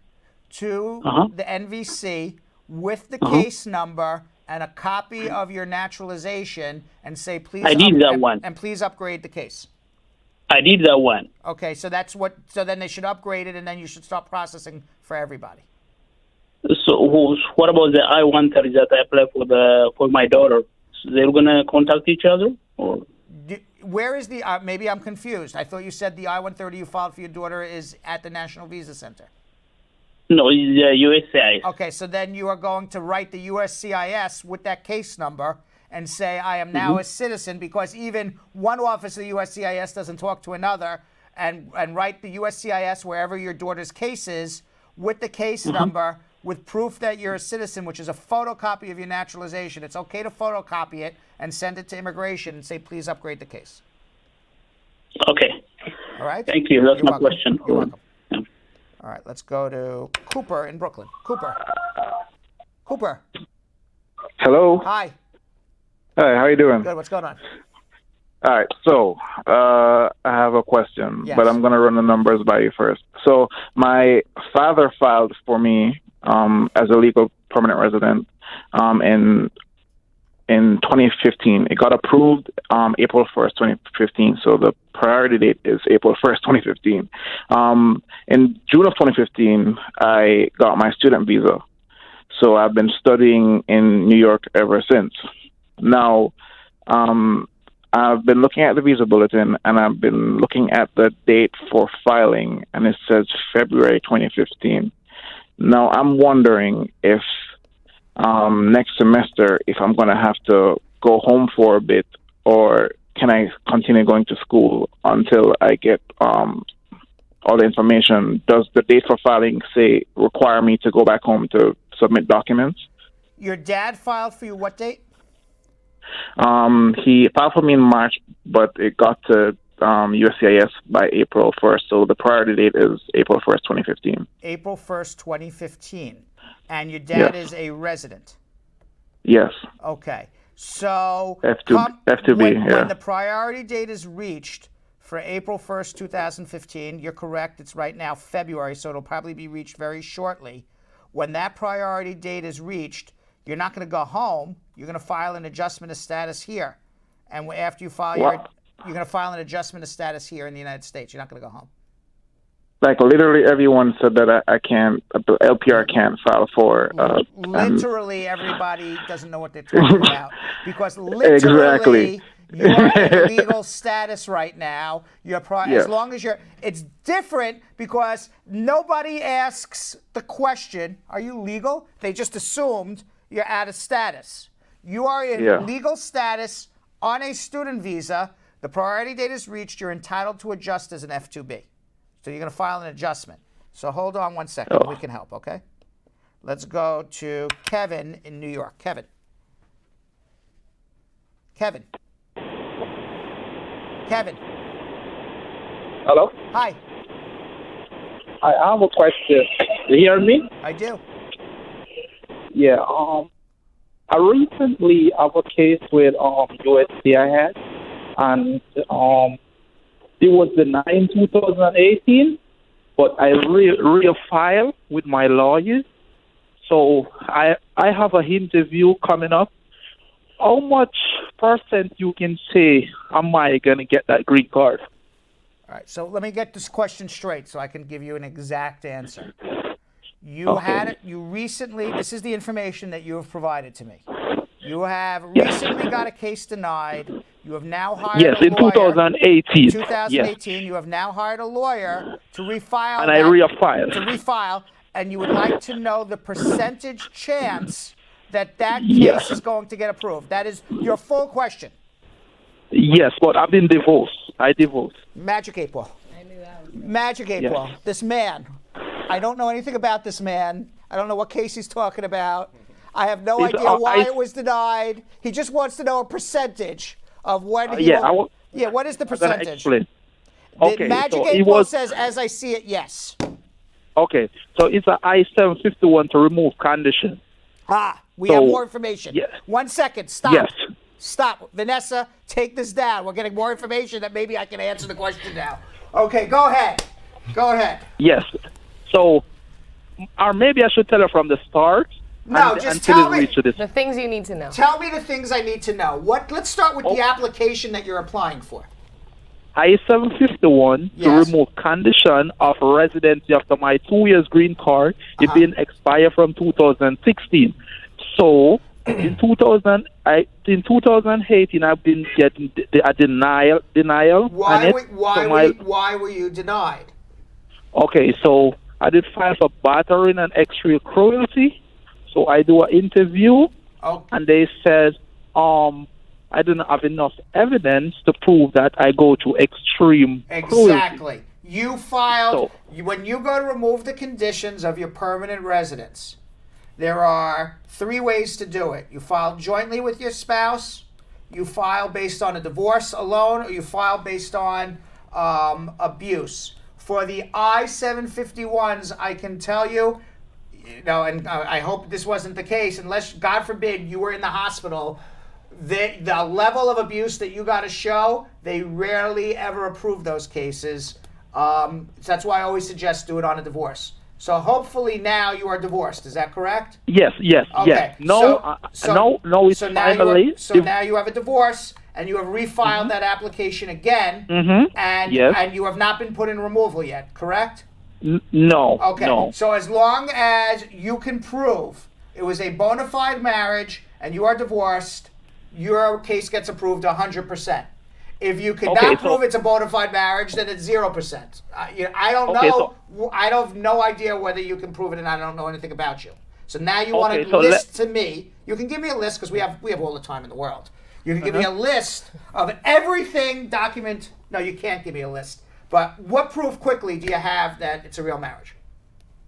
to the NVC with the case number and a copy of your naturalization and say, please, I did that one. And please upgrade the case. I did that one. Okay, so so then they should upgrade it, and then you should start processing for everybody. So what about the I-130 that I applied for my daughter? So they're gonna contact each other, or? Where is the? Maybe I'm confused. I thought you said the I-130 you filed for your daughter is at the National Visa Center. No, it's USCIS. Okay, so then you are going to write the USCIS with that case number and say, I am now a citizen, because even one office of the USCIS doesn't talk to another, and write the USCIS wherever your daughter's case is with the case number with proof that you're a citizen, which is a photocopy of your naturalization. It's okay to photocopy it and send it to immigration and say, please upgrade the case. Okay. All right? Thank you. That's You're my welcome. question. You're welcome. All right, let's go to Cooper in Brooklyn. Cooper. Hello. Hi. Hi, how you doing? Good, what's going on? All right, so I have a question, but I'm going to run the numbers by you first. So my father filed for me as a legal permanent resident in 2015. It got approved April 1st, 2015. So the priority date is April 1st, 2015. In June of 2015, I got my student visa. So I've been studying in New York ever since. Now, I've been looking at the visa bulletin, and I've been looking at the date for filing, and it says February 2015. Now, I'm wondering if next semester, if I'm going to have to go home for a bit, or can I continue going to school until I get all the information? Does the date for filing, say, require me to go back home to submit documents? Your dad filed for you what date? He filed for me in March, but it got to USCIS by April 1st, so the priority date is April 1st, 2015. April 1st, 2015. And your dad is a resident? Yes. Okay. So F2B, when the priority date is reached for April 1st, 2015, you're correct, it's right now February, so it'll probably be reached very shortly. When that priority date is reached, you're not going to go home. You're going to file an adjustment of status here. And after you file you're going to file an adjustment of status here in the United States. You're not going to go home. Like, literally everyone said that I can't, LPR can't file for. Literally everybody doesn't know what they're talking about. Because literally you are in legal status right now. As long as it's different because nobody asks the question, are you legal? They just assumed you're out of status. You are in legal status on a student visa. The priority date is reached. You're entitled to adjust as an F2B. So you're going to file an adjustment. So hold on one second. We can help, okay? Let's go to Kevin in New York. Kevin. Hello? Hi. I have a question. You hear me? I do. Yeah. I recently have a case with USCIS, and it was denied in 2018, but I refiled with my lawyers. So I have an interview coming up. How much % you can say am I going to get that green card? All right, so let me get this question straight so I can give you an exact answer. You recently, this is the information that you have provided to me. You have recently got a case denied. You have now hired a lawyer. Yes, in 2018. 2018, you have now hired a lawyer to refile. And I refiled. To refile, and you would like to know the percentage chance that case is going to get approved. That is your full question. Yes, but I've been divorced. I divorced. Magic 8 Ball. Magic 8 Ball. This man. I don't know anything about this man. I don't know what case he's talking about. I have no idea why it was denied. He just wants to know a percentage of when he what is the percentage? Okay, Magic so 8 Ball says, as I see it, yes. Okay, so it's an I-751 to remove condition. We have more information. Yes. 1 second. Stop. Yes. Stop. Vanessa, take this down. We're getting more information that maybe I can answer the question now. Okay, go ahead. Go ahead. Yes. So, or maybe I should tell her from the start. No, just tell me the things you need to know. Tell me the things I need to know. Let's start with the application that you're applying for. I-751 Yes. to remove condition of residency after my 2 years green card. It been expired from 2016. So in 2018, I've been getting a denial. Why were you denied? Okay, so I did file for battering and extreme cruelty. So I do an interview, and they said I didn't have enough evidence to prove that I go to extreme cruelty. Exactly. You filed, when you go to remove the conditions of your permanent residence, there are 3 ways to do it. You file jointly with your spouse, you file based on a divorce alone, or you file based on abuse. For the I-751s, I can tell you, and I hope this wasn't the case, unless, God forbid, you were in the hospital, the level of abuse that you got to show, they rarely ever approve those cases. That's why I always suggest do it on a divorce. So hopefully now you are divorced. Is that correct? Yes. Okay. No, it's finally. Now you have a divorce, and you have refiled that application again, and you have not been put in removal yet, correct? No. Okay. No. So as long as you can prove it was a bona fide marriage and you are divorced, your case gets approved 100%. If you cannot prove it's a bona fide marriage, then it's 0%. I don't know. I have no idea whether you can prove it, and I don't know anything about you. So now you want to list to me. You can give me a list because we have all the time in the world. You can give me a list of everything. No, you can't give me a list. But what proof quickly do you have that it's a real marriage?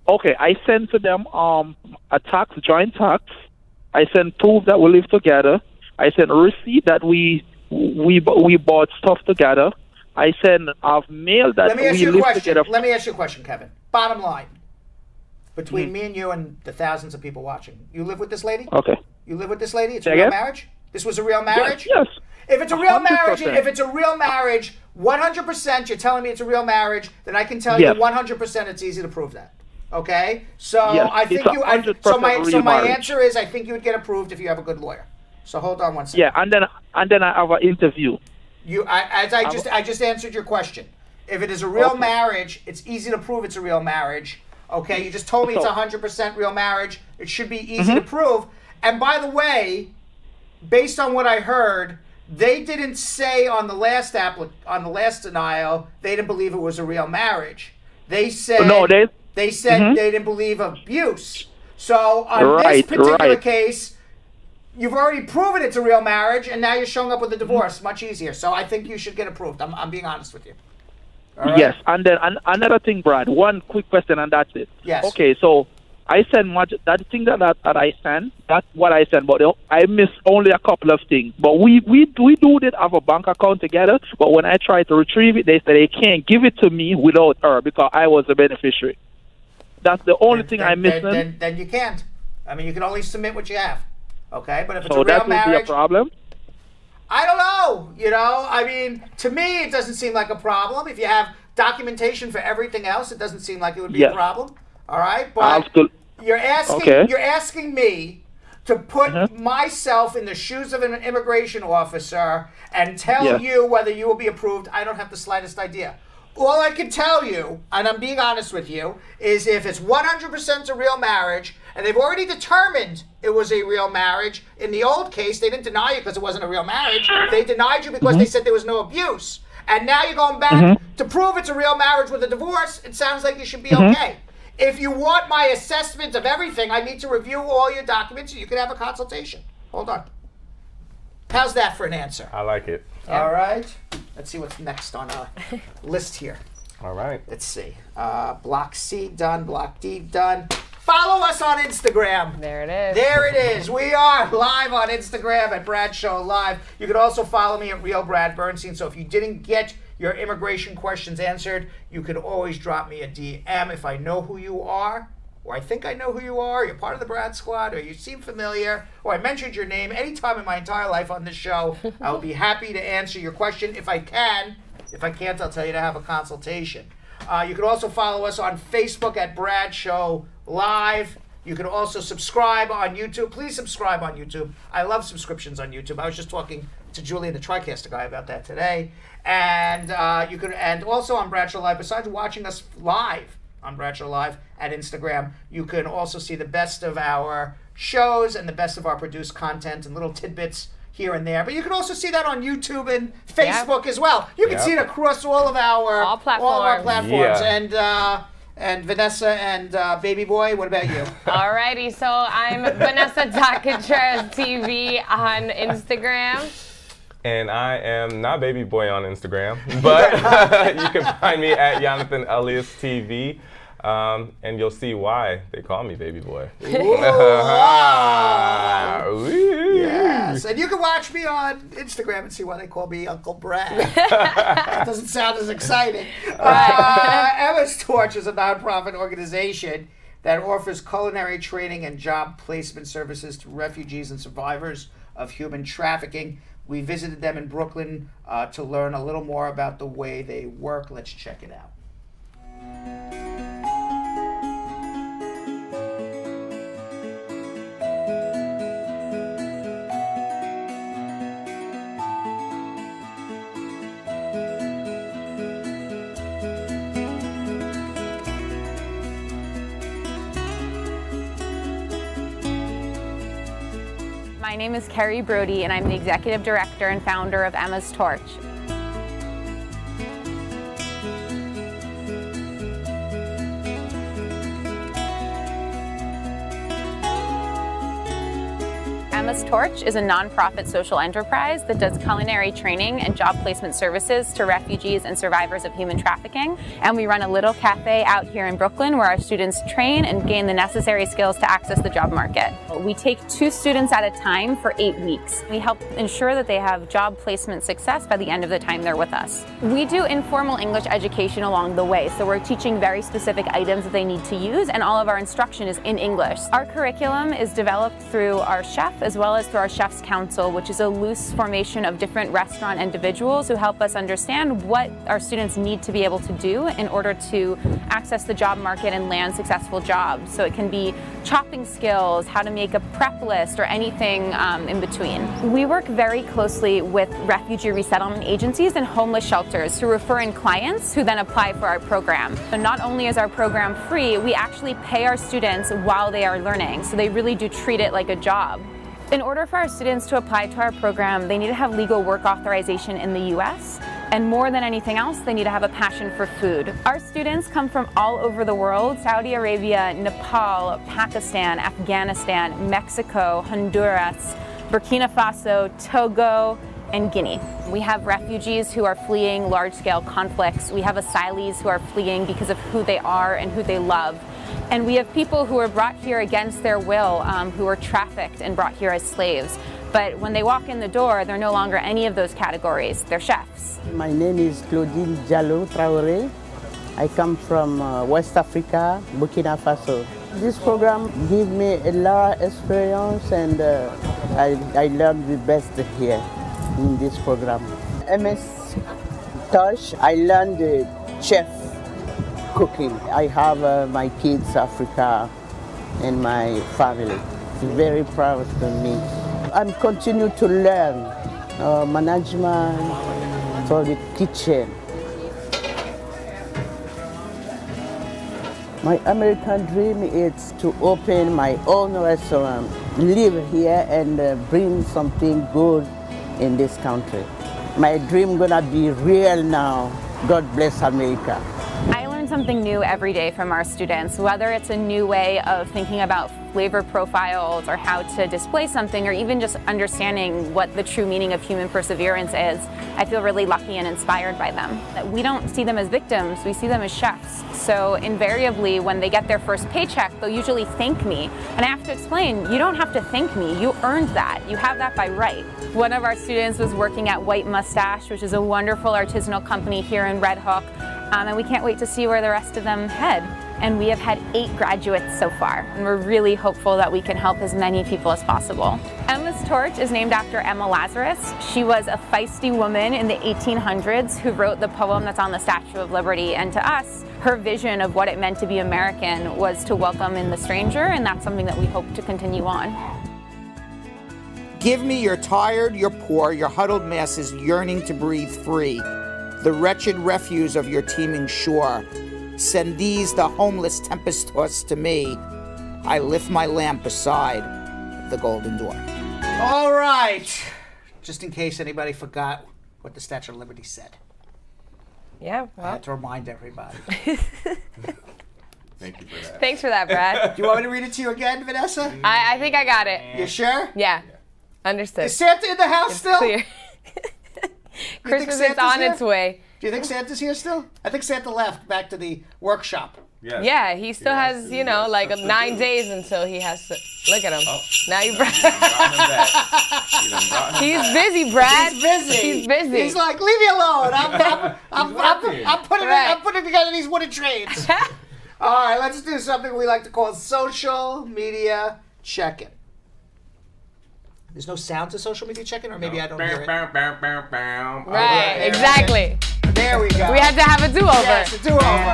Okay, I sent to them a joint tax. I sent proof that we live together. I sent a receipt that we bought stuff together. I sent a mail that we live together. Let me ask you a question, Kevin. Bottom line, between me and you and the thousands of people watching, you live with this lady? Okay. You live with this lady? It's a real marriage? This was a real marriage? Yes. If it's a real marriage, 100%, you're telling me it's a real marriage, then I can tell you 100% it's easy to prove that. Okay? So I think so my answer is I think you would get approved if you have a good lawyer. So hold on one second. Yeah, and then I have an interview. I just answered your question. If it is a real marriage, it's easy to prove it's a real marriage. Okay, you just told me it's 100% real marriage. It should be easy to prove. And by the way, based on what I heard, they didn't say on the last denial they didn't believe it was a real marriage. They said they didn't believe abuse. So on this particular case, you've already proven it's a real marriage, and now you're showing up with a divorce. Much easier. So I think you should get approved. I'm being honest with you. All right? Yes, and then another thing, Brad. One quick question, and that's it. Yes. Okay, so I sent that thing that I sent. That's what I sent, but I missed only a couple of things. But we did have a bank account together. But when I tried to retrieve it, they said they can't give it to me without her because I was the beneficiary. That's the only thing I missed. Then you can't. I mean, you can only submit what you have. Okay, but if it's so a real that marriage, would be a problem. I don't know. I mean, to me, it doesn't seem like a problem. If you have documentation for everything else, it doesn't seem like it would be a problem. All right, but you're asking me to put myself in the shoes of an immigration officer and tell you whether you will be approved. I don't have the slightest idea. All I can tell you, and I'm being honest with you, is if it's 100% a real marriage, and they've already determined it was a real marriage. In the old case, they didn't deny you because it wasn't a real marriage. They denied you because they said there was no abuse. And now you're going back to prove it's a real marriage with a divorce. It sounds like you should be okay. If you want my assessment of everything, I need to review all your documents and you can have a consultation. Hold on. How's that for an answer? I like it. All right. Let's see what's next on our list here. All right. Let's see. Block C done. Block D done. Follow us on Instagram. There it is. There it is. We are live on Instagram at Brad Show Live. You can also follow me at Real Brad Bernstein. So if you didn't get your immigration questions answered, you can always drop me a DM if I know who you are, or I think I know who you are, you're part of the Brad Squad, or you seem familiar, or I mentioned your name any time in my entire life on this show. I'll be happy to answer your question if I can. If I can't, I'll tell you to have a consultation. You can also follow us on Facebook at Brad Show Live. You can also subscribe on YouTube. Please subscribe on YouTube. I love subscriptions on YouTube. I was just talking to Julian, the TriCaster guy, about that today. And you can, and also on Brad Show Live, besides watching us live on Brad Show Live at Instagram, you can also see the best of our shows and the best of our produced content and little tidbits here and there. But you can also see that on YouTube and Facebook as well. You can see it across all of our platforms. Yeah. And Vanessa and Baby Boy, what about you? Alrighty, so I'm Vanessa Contreras TV on Instagram. And I am not Baby Boy on Instagram, but you can find me at Yonathan Elias TV. And you'll see why they call me Baby Boy. Yes, and you can watch me on Instagram and see why they call me Uncle Brad. That doesn't sound as exciting. Emma's Torch is a nonprofit organization that offers culinary training and job placement services to refugees and survivors of human trafficking. We visited them in Brooklyn to learn a little more about the way they work. Let's check it out. My name is Carrie Brody, and I'm the Executive Director and founder of Emma's Torch. Emma's Torch is a nonprofit social enterprise that does culinary training and job placement services to refugees and survivors of human trafficking. And we run a little cafe out here in Brooklyn where our students train and gain the necessary skills to access the job market. We take 2 students at a time for 8 weeks. We help ensure that they have job placement success by the end of the time they're with us. We do informal English education along the way, so we're teaching very specific items that they need to use, and all of our instruction is in English. Our curriculum is developed through our chef as well as through our Chef's Council, which is a loose formation of different restaurant individuals who help us understand what our students need to be able to do in order to access the job market and land successful jobs. So it can be chopping skills, how to make a prep list, or anything in between. We work very closely with refugee resettlement agencies and homeless shelters who refer in clients who then apply for our program. So not only is our program free, we actually pay our students while they are learning, so they really do treat it like a job. In order for our students to apply to our program, they need to have legal work authorization in the US, and more than anything else, they need to have a passion for food. Our students come from all over the world: Saudi Arabia, Nepal, Pakistan, Afghanistan, Mexico, Honduras, Burkina Faso, Togo, and Guinea. We have refugees who are fleeing large-scale conflicts. We have asylees who are fleeing because of who they are and who they love. And we have people who are brought here against their will, who are trafficked and brought here as slaves. But when they walk in the door, they're no longer any of those categories. They're chefs. My name is Claudine Diallo Traoré. I come from West Africa, Burkina Faso. This program gave me a lot of experience, and I learned the best here in this program. MS Touch, I learned the chef cooking. I have my kids, Africa, and my family. Very proud of me. I'm continue to learn management for the kitchen. My American dream is to open my own restaurant, live here, and bring something good in this country. My dream gonna be real now. God bless America. Something new every day from our students, whether it's a new way of thinking about flavor profiles or how to display something, or even just understanding what the true meaning of human perseverance is. I feel really lucky and inspired by them. We don't see them as victims, we see them as chefs. So invariably, when they get their first paycheck, they'll usually thank me. And I have to explain, you don't have to thank me, you earned that. You have that by right. One of our students was working at White Mustache, which is a wonderful artisanal company here in Red Hook. And we can't wait to see where the rest of them head. And we have had 8 graduates so far, and we're really hopeful that we can help as many people as possible. Endless Torch is named after Emma Lazarus. She was a feisty woman in the 1800s who wrote the poem that's on the Statue of Liberty. And to us, her vision of what it meant to be American was to welcome in the stranger, and that's something that we hope to continue on. Give me your tired, your poor, your huddled masses yearning to breathe free, the wretched refuse of your teeming shore. Send these, the homeless tempest-tossed, to me. I lift my lamp beside the golden door. All right. Just in case anybody forgot what the Statue of Liberty said. Yeah, I had to remind everybody. Thank you for that. Thanks for that, Brad. Do you want me to read it to you again, Vanessa? I think I got it. You sure? Yeah. Understood. Is Santa in the house It's still? clear. Christmas is on its way. Do you think Santa's here still? I think Santa left back to the workshop. Yes. Yeah, he still has, you know, like 9 days until he has to. Look at him. Oh. Now you, Brad. He's He's busy, Brad. He's busy. He's busy. He's like, leave me alone. I'm putting together these wooden trains. All right, let's do something we like to call social media check-in. There's no sound to social media check-in, or maybe I don't hear it. Right, exactly. There we go. We had to have a do-over. Yes, a do-over.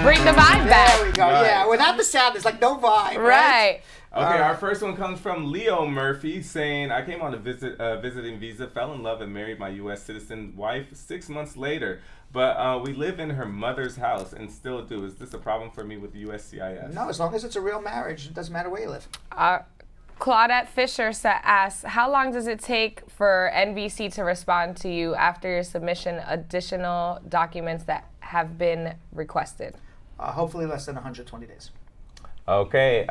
Bring the vibe back. There we go. Right. Yeah, without the sound, there's like no vibe. Right. Okay, our first one comes from Leo Murphy saying, I came on a visiting visa, fell in love and married my U.S. citizen wife 6 months later. But we live in her mother's house and still do. Is this a problem for me with the USCIS? No, as long as it's a real marriage, it doesn't matter where you live. Claudette Fisher asks, how long does it take for NBC to respond to you after your submission additional documents that have been requested? Hopefully less than 120 days. Okay,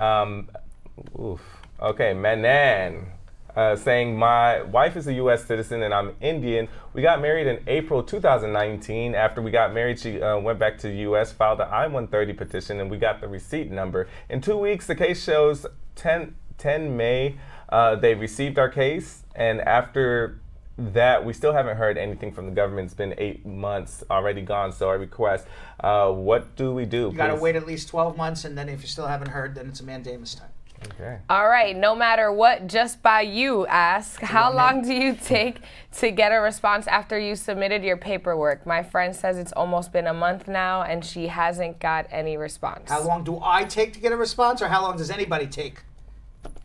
Okay, Manan saying, my wife is a U.S. citizen and I'm Indian. We got married in April 2019. After we got married, she went back to the U.S., filed an I-130 petition, and we got the receipt number. In 2 weeks, the case shows 10 May, they received our case, and after that, we still haven't heard anything from the government. It's been 8 months already gone, so I request, what do we do? You got to wait at least 12 months, and then if you still haven't heard, then it's a mandamus time. Okay. All right, no matter what, just by you ask, how long do you take to get a response after you submitted your paperwork? My friend says it's almost been a month now, and she hasn't got any response. How long do I take to get a response, or how long does anybody take?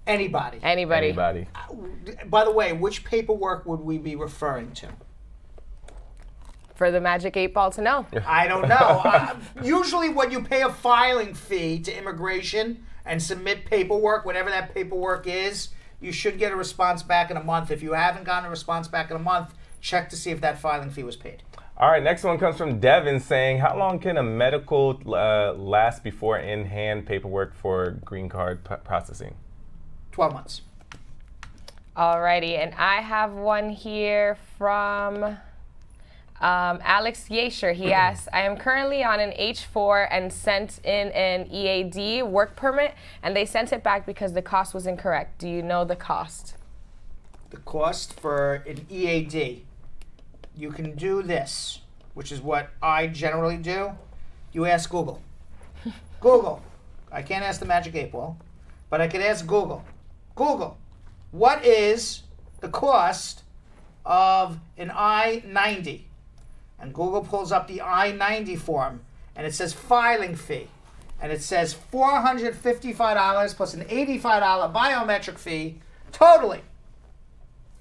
Anybody. Anybody. By the way, which paperwork would we be referring to? For the Magic 8 Ball to know. I don't know. Usually when you pay a filing fee to immigration and submit paperwork, whatever that paperwork is, you should get a response back in a month. If you haven't gotten a response back in a month, check to see if that filing fee was paid. All right, next one comes from Devin saying, how long can a medical last before in-hand paperwork for green card processing? 12 months. Alrighty, and I have one here from Alex Yasher. He asks, I am currently on an H4 and sent in an EAD work permit, and they sent it back because the cost was incorrect. Do you know the cost? The cost for an EAD, you can do this, which is what I generally do. You ask Google. Google. I can't ask the Magic 8 Ball, but I can ask Google. Google, what is the cost of an I-90? And Google pulls up the I-90 form, and it says filing fee. And it says $455 plus an $85 biometric fee, totally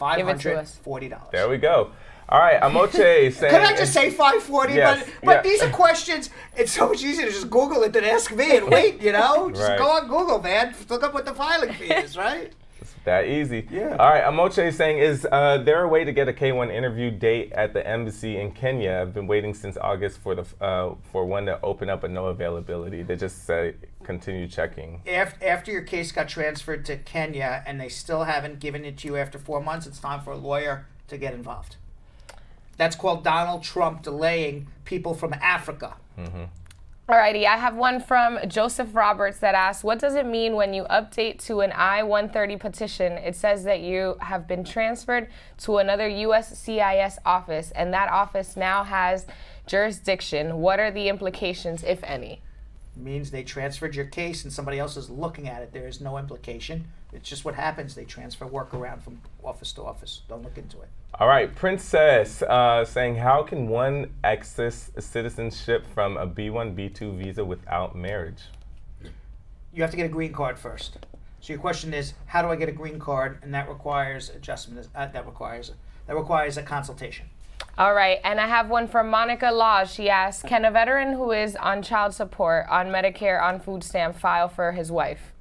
$540. There we go. All right, Amoche saying... Could I just say $540? Yes, but these are questions, it's so much easier to just Google it than ask me and wait, you know? Just Right. go on Google, man. Look up what the filing fee is, right? It's that easy. Yeah. All right, Amoche is saying, is there a way to get a K-1 interview date at the embassy in Kenya? I've been waiting since August for one to open up, but no availability. They just say continue checking. After your case got transferred to Kenya and they still haven't given it to you after 4 months, it's time for a lawyer to get involved. That's called Donald Trump delaying people from Africa. Mm-hmm. Alrighty, I have one from Joseph Roberts that asks, what does it mean when you update to an I-130 petition? It says that you have been transferred to another USCIS office, and that office now has jurisdiction. What are the implications, if any? It means they transferred your case and somebody else is looking at it. There is no implication. It's just what happens. They transfer work around from office to office. Don't look into it. All right, Princess saying, how can one access citizenship from a B1, B2 visa without marriage? You have to get a green card first. So your question is, how do I get a green card? And that requires adjustment. That requires a consultation. All right, and I have one from Monica Law. She asks, can a veteran who is on child support, on Medicare, on food stamp file for his wife?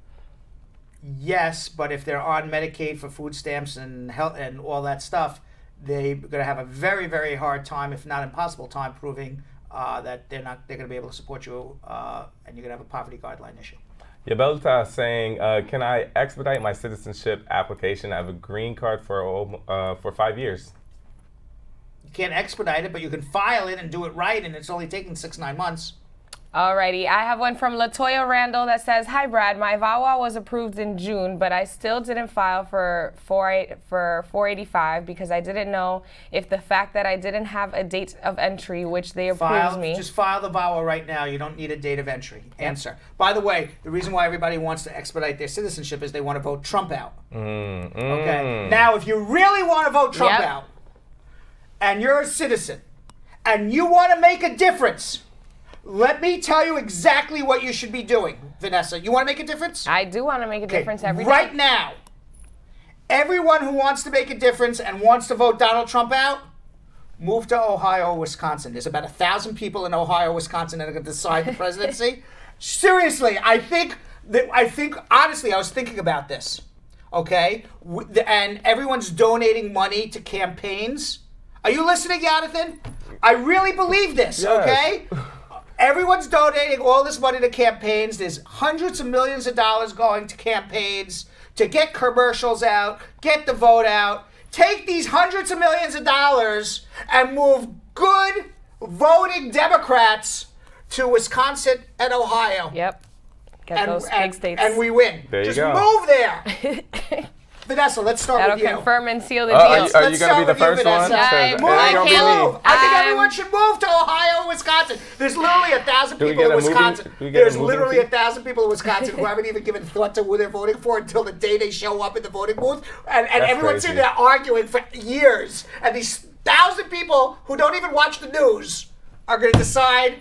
Yes, but if they're on Medicaid for food stamps and health and all that stuff, they're going to have a very, very hard time, if not impossible time, proving that they're going to be able to support you, and you're going to have a poverty guideline issue. Yabelta saying, can I expedite my citizenship application? I have a green card for 5 years. You can't expedite it, but you can file it and do it right, and it's only taking 6-9 months. Alrighty, I have one from Latoya Randall that says, hi Brad, my VAWA was approved in June, but I still didn't file for 485 because I didn't know if the fact that I didn't have a date of entry, which they approved me. Just file the VAWA right now. You don't need a date of entry. Answer. By the way, the reason why everybody wants to expedite their citizenship is they want to vote Trump out. Okay. Now, if you really want to vote Trump out, and you're a citizen, and you want to make a difference, let me tell you exactly what you should be doing, Vanessa. You want to make a difference? I do want to make a difference every day. Right now, everyone who wants to make a difference and wants to vote Donald Trump out, move to Ohio or Wisconsin. There's about 1,000 people in Ohio, Wisconsin that are going to decide the presidency. Seriously, I think honestly, I was thinking about this, okay? And everyone's donating money to campaigns. Are you listening, Yonathan? I really believe this, okay? Everyone's donating all this money to campaigns. There's hundreds of millions of dollars going to campaigns to get commercials out, get the vote out. Take these hundreds of millions of dollars and move good voting Democrats to Wisconsin and Ohio. Yep. Get those big states. And we win. There you Just go. move there. Vanessa, let's start with you. That'll confirm and seal the deal. Are you going to be the first one? I Move. I think everyone should move to Ohio and Wisconsin. There's literally 1,000 people in Wisconsin. There's literally 1,000 people in Wisconsin who haven't even given thought to who they're voting for until the day they show up in the voting booth. And everyone's sitting there arguing for years. And these 1,000 people who don't even watch the news are going to decide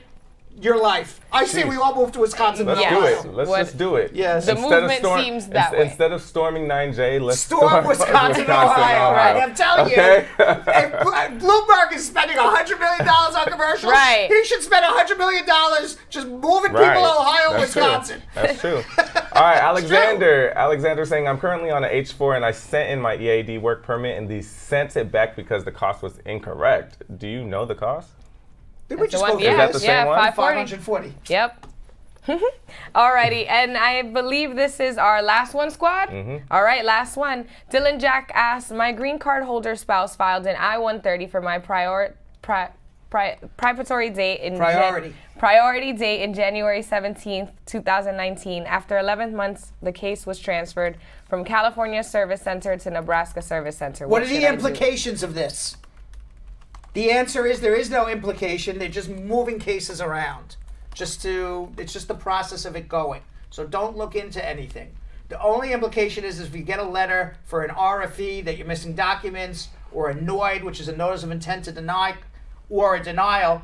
your life. I say we all move to Wisconsin. Let's do it. Let's just do it. Yes. The movement seems that way. Instead of storming 9J, let's storm Wisconsin and Ohio. Right? I'm telling you, if Bloomberg is spending $100 million on commercials. Right. He should spend $100 million just moving people to Ohio and Wisconsin. That's true. All right, Alexander. Alexander saying, I'm currently on an H4 and I sent in my EAD work permit and they sent it back because the cost was incorrect. Do you know the cost? Did we just go Is that the same one? 540. Yep. Alrighty, and I believe this is our last one, squad. All right, last one. Dylan Jack asks, my green card holder spouse filed an I-130 for my priority date in January 17th, 2019. After 11 months, the case was transferred from California Service Center to Nebraska Service Center. What are the implications of this? The answer is there is no implication. They're just moving cases around. It's just the process of it going. So don't look into anything. The only implication is if you get a letter for an RFE that you're missing documents, or a NOID, which is a notice of intent to deny, or a denial,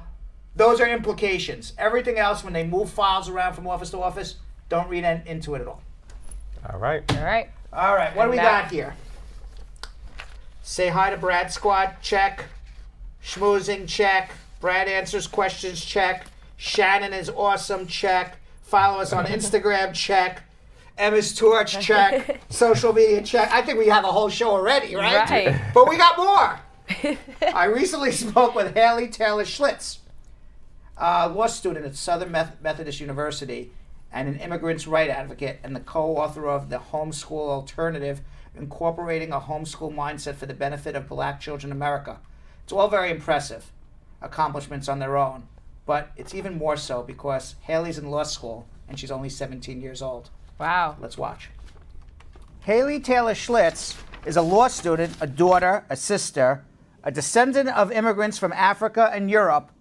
those are implications. Everything else, when they move files around from office to office, don't read into it at all. All right. All right. All right, what do we got here? Say hi to Brad Squad, check. Schmoozing, check. Brad answers questions, check. Shannon is awesome, check. Follow us on Instagram, check. Emma's Torch, check. Social media, check. I think we have a whole show already, right? Right. But we got more. I recently spoke with Haley Taylor Schlitz, a law student at Southern Methodist University and an immigrant's right advocate and the co-author of The Homeschool Alternative, Incorporating a Homeschool Mindset for the Benefit of Black Children in America. It's all very impressive accomplishments on their own, but it's even more so because Haley's in law school and she's only 17 years old. Wow. Let's watch. Haley Taylor Schlitz is a law student, a daughter, a sister, a descendant of immigrants from Africa and Europe,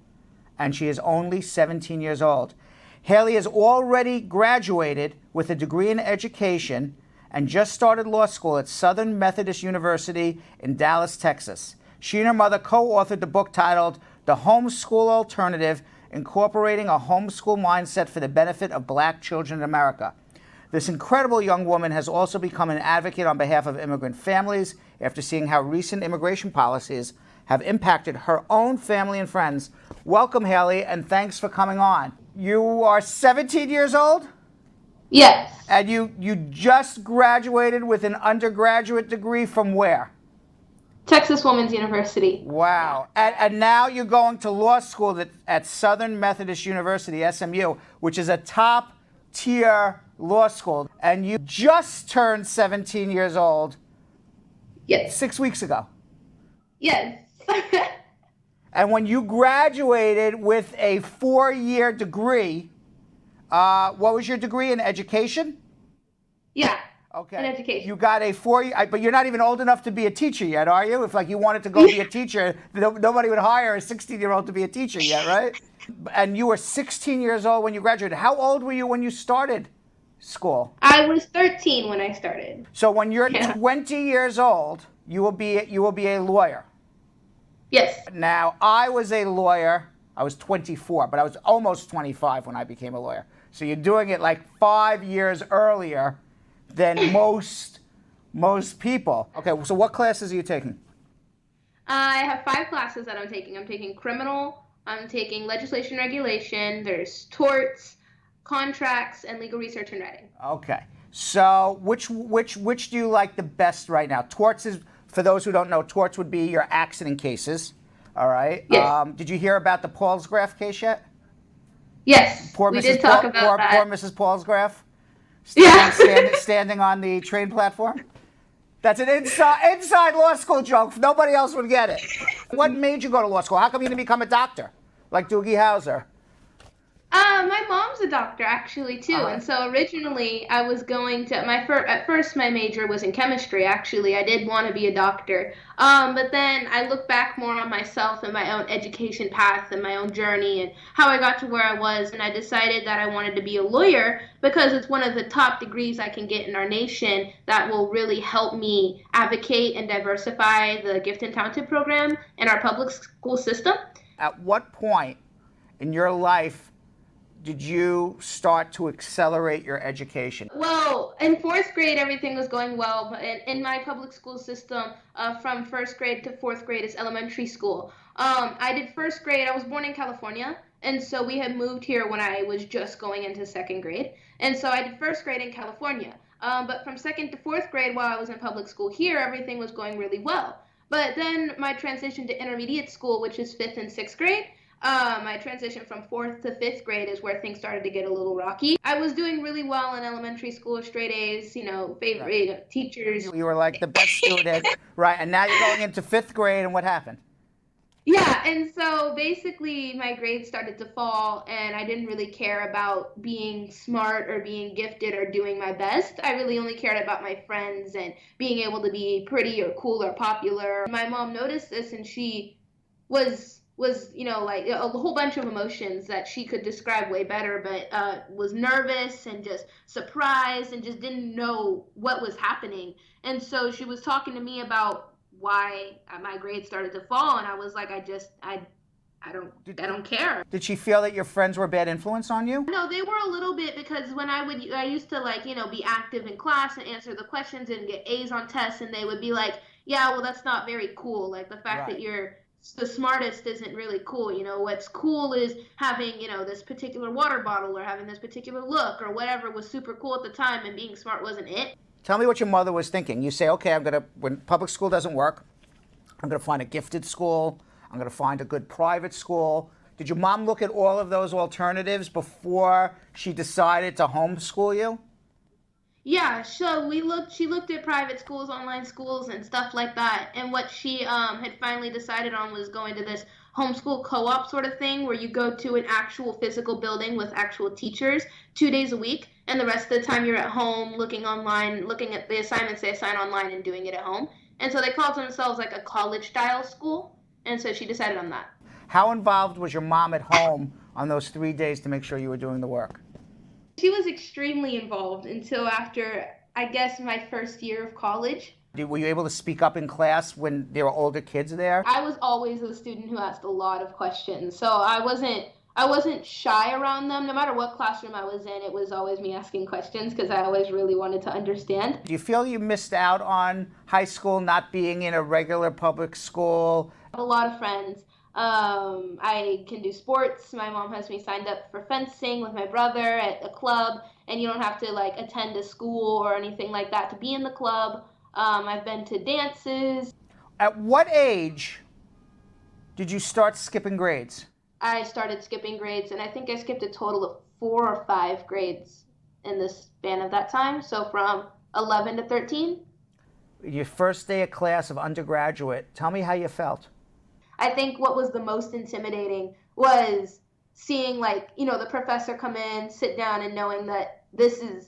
and she is only 17 years old. Haley has already graduated with a degree in education and just started law school at Southern Methodist University in Dallas, Texas. She and her mother co-authored the book titled The Homeschool Alternative, Incorporating a Homeschool Mindset for the Benefit of Black Children in America. This incredible young woman has also become an advocate on behalf of immigrant families after seeing how recent immigration policies have impacted her own family and friends. Welcome, Haley, and thanks for coming on. You are 17 years old? Yes. And you just graduated with an undergraduate degree from where? Texas Women's University. Wow. And now you're going to law school at Southern Methodist University, SMU, which is a top-tier law school. And you just turned 17 years old. Yes. 6 weeks ago. Yes. And when you graduated with a 4-year degree, what was your degree in education? Yeah. Okay. In education. You got a 4-year, but you're not even old enough to be a teacher yet, are you? If you wanted to go be a teacher, nobody would hire a 16-year-old to be a teacher yet, right? And you were 16 years old when you graduated. How old were you when you started school? I was 13 when I started. So when you're 20 years old, you will be a lawyer. Yes. Now, I was a lawyer. I was 24, but I was almost 25 when I became a lawyer. So you're doing it like 5 years earlier than most people. Okay, so what classes are you taking? I have 5 classes that I'm taking. I'm taking criminal, I'm taking legislation regulation, there's torts, contracts, and legal research and writing. Okay. So which do you like the best right now? Torts is, for those who don't know, torts would be your accident cases. All right. Yes. Did you hear about the Paulsgraf case yet? Yes. Poor we Mrs. did talk about that. Poor Mrs. Paulsgraf. Standing on the train platform. That's an inside law school joke. Nobody else would get it. What made you go to law school? How come you didn't become a doctor like Doogie Howser? My mom's a doctor actually too, and so originally I was going to at first my major was in chemistry. Actually, I did want to be a doctor, but then I look back more on myself and my own education path and my own journey and how I got to where I was, and I decided that I wanted to be a lawyer because it's one of the top degrees I can get in our nation that will really help me advocate and diversify the gifted and talented program in our public school system. At what point in your life did you start to accelerate your education? Well, in 4th grade, everything was going well. But in my public school system, from 1st grade to 4th grade is elementary school. I did 1st grade. I was born in California, and so we had moved here when I was just going into 2nd grade. And so I did 1st grade in California. But from 2nd to 4th grade, while I was in public school here, everything was going really well. But then my transition to intermediate school, which is 5th and 6th grade, my transition from 4th to 5th grade is where things started to get a little rocky. I was doing really well in elementary school, straight A's, favorite teachers. You were like the best student, right? And now you're going into 5th grade, and what happened? Yeah, and so basically my grades started to fall, and I didn't really care about being smart or being gifted or doing my best. I really only cared about my friends and being able to be pretty or cool or popular. My mom noticed this, and she was like a whole bunch of emotions that she could describe way better, but was nervous and just surprised and just didn't know what was happening. And so she was talking to me about why my grades started to fall, and I was like, I don't care. Did she feel that your friends were a bad influence on you? No, they were a little bit, because when I used to be active in class and answer the questions and get A's on tests, and they would be like, yeah, well, that's not very cool. Like the fact that you're the smartest isn't really cool. What's cool is having, this particular water bottle or having this particular look or whatever was super cool at the time, and being smart wasn't it. Tell me what your mother was thinking. You say, okay, when public school doesn't work, I'm going to find a gifted school. I'm going to find a good private school. Did your mom look at all of those alternatives before she decided to homeschool you? Yeah, so she looked at private schools, online schools, and stuff like that. And what she had finally decided on was going to this homeschool co-op sort of thing, where you go to an actual physical building with actual teachers 2 days a week, and the rest of the time you're at home looking online, looking at the assignments they assign online and doing it at home. And so they called themselves like a college-style school, and so she decided on that. How involved was your mom at home on those 3 days to make sure you were doing the work? She was extremely involved until after I guess, my first year of college. Were you able to speak up in class when there were older kids there? I was always a student who asked a lot of questions, so I wasn't shy around them. No matter what classroom I was in, it was always me asking questions because I always really wanted to understand. Do you feel you missed out on high school not being in a regular public school? I have a lot of friends. I can do sports. My mom has me signed up for fencing with my brother at a club, and you don't have to like attend a school or anything like that to be in the club. I've been to dances. At what age did you start skipping grades? I started skipping grades, and I think I skipped a total of 4 or 5 grades in the span of that time. So from 11 to 13. Your first day of class of undergraduate, tell me how you felt. I think what was the most intimidating was seeing the professor come in, sit down, and knowing that this is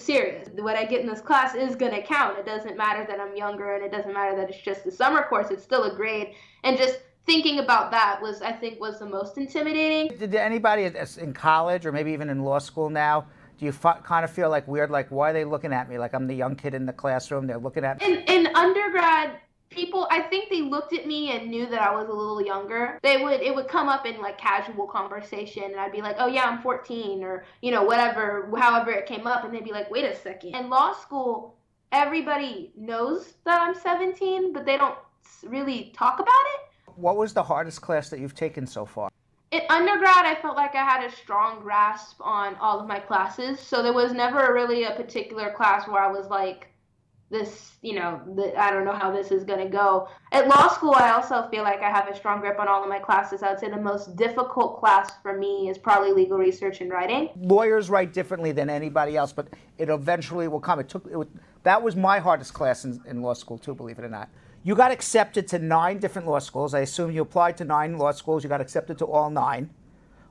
serious. What I get in this class is going to count. It doesn't matter that I'm younger, and it doesn't matter that it's just a summer course. It's still a grade. And just thinking about that was the most intimidating. Did anybody in college or maybe even in law school now, do you kind of feel like weird, like why are they looking at me? Like I'm the young kid in the classroom, they're looking at me? In undergrad, people, I think they looked at me and knew that I was a little younger. It would come up in like casual conversation, and I'd be like, oh yeah, I'm 14, or whatever, however it came up, and they'd be like, wait a second. In law school, everybody knows that I'm 17, but they don't really talk about it. What was the hardest class that you've taken so far? In undergrad, I felt like I had a strong grasp on all of my classes, so there was never really a particular class where I was like, this, I don't know how this is going to go. At law school, I also feel like I have a strong grip on all of my classes. I would say the most difficult class for me is probably legal research and writing. Lawyers write differently than anybody else, but it eventually will come. That was my hardest class in law school too, believe it or not. You got accepted to 9 different law schools. I assume you applied to 9 law schools. You got accepted to all 9.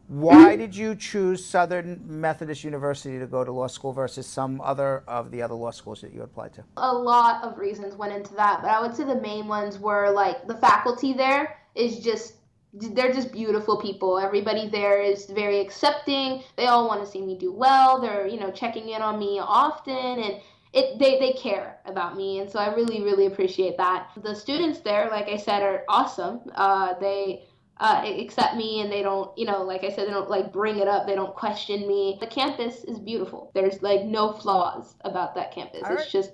Why did you choose Southern Methodist University to go to law school versus some other of the other law schools that you applied to? A lot of reasons went into that, but I would say the main ones were like the faculty there they're just beautiful people. Everybody there is very accepting. They all want to see me do well. They're, checking in on me often, and they care about me, and so I really, really appreciate that. The students there, like I said, are awesome. They accept me, and they don't, like I said, they don't like bring it up. They don't question me. The campus is beautiful. There's like no flaws about that campus. It's just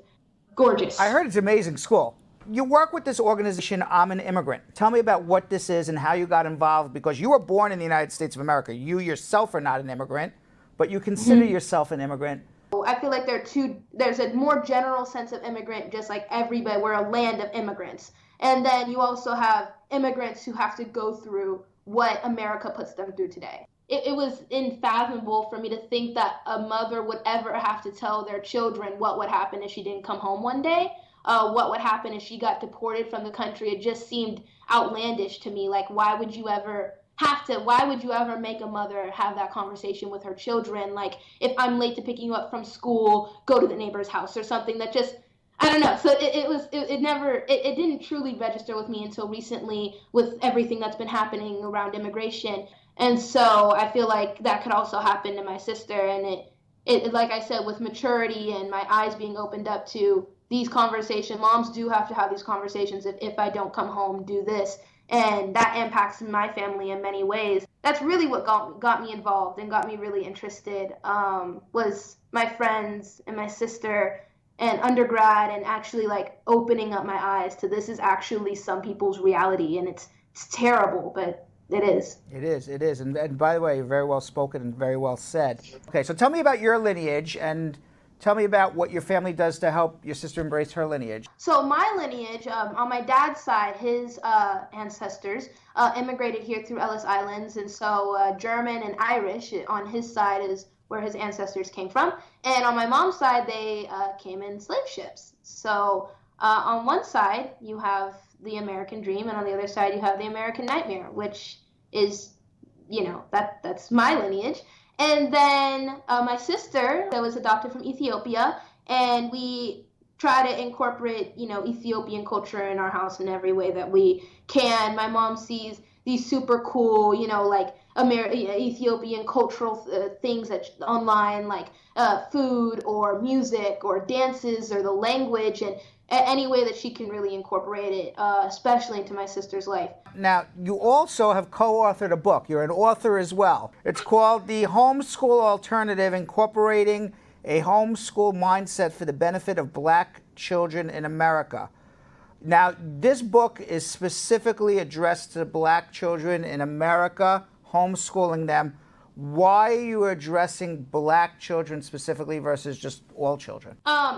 gorgeous. I heard it's an amazing school. You work with this organization, I'm an Immigrant. Tell me about what this is and how you got involved, because you were born in the United States of America. You yourself are not an immigrant, but you consider yourself an immigrant. I feel like there's a more general sense of immigrant, just like everybody. We're a land of immigrants. And then you also have immigrants who have to go through what America puts them through today. It was unfathomable for me to think that a mother would ever have to tell their children what would happen if she didn't come home one day, what would happen if she got deported from the country. It just seemed outlandish to me. Like, why would you ever make a mother have that conversation with her children? Like, if I'm late to picking you up from school, go to the neighbor's house or something. That just, I don't know. So it didn't truly register with me until recently with everything that's been happening around immigration. And so I feel like that could also happen to my sister. And it like I said, with maturity and my eyes being opened up to these conversations, moms do have to have these conversations. If I don't come home, do this. And that impacts my family in many ways. That's really what got me involved and got me really interested, was my friends and my sister and undergrad, and actually like opening up my eyes to this is actually some people's reality. And it's terrible, but it is. It is. And by the way, you're very well spoken and very well said. Okay, so tell me about your lineage and tell me about what your family does to help your sister embrace her lineage. So my lineage, on my dad's side, his ancestors immigrated here through Ellis Islands, and so German and Irish on his side is where his ancestors came from. And on my mom's side, they came in slave ships. So on one side, you have the American dream, and on the other side, you have the American nightmare, which is, that's my lineage. And then my sister that was adopted from Ethiopia, and we try to incorporate, Ethiopian culture in our house in every way that we can. My mom sees these super cool, Ethiopian cultural things that online, like food or music or dances or the language, and any way that she can really incorporate it, especially into my sister's life. Now, you also have co-authored a book. You're an author as well. It's called The Homeschool Alternative, Incorporating a Homeschool Mindset for the Benefit of Black Children in America. Now, this book is specifically addressed to Black children in America, homeschooling them. Why are you addressing Black children specifically versus just all children?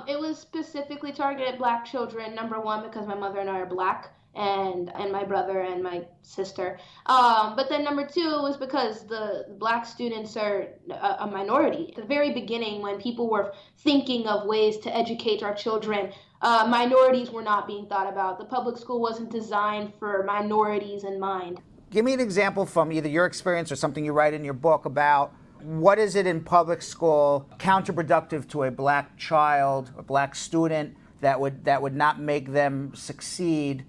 It was specifically targeted Black children, number one, because my mother and I are Black, and my brother and my sister. But then number two was because the Black students are a minority. At the very beginning, when people were thinking of ways to educate our children, minorities were not being thought about. The public school wasn't designed for minorities in mind. Give me an example from either your experience or something you write in your book about what is it in public school counterproductive to a Black child, a Black student, that would not make them succeed,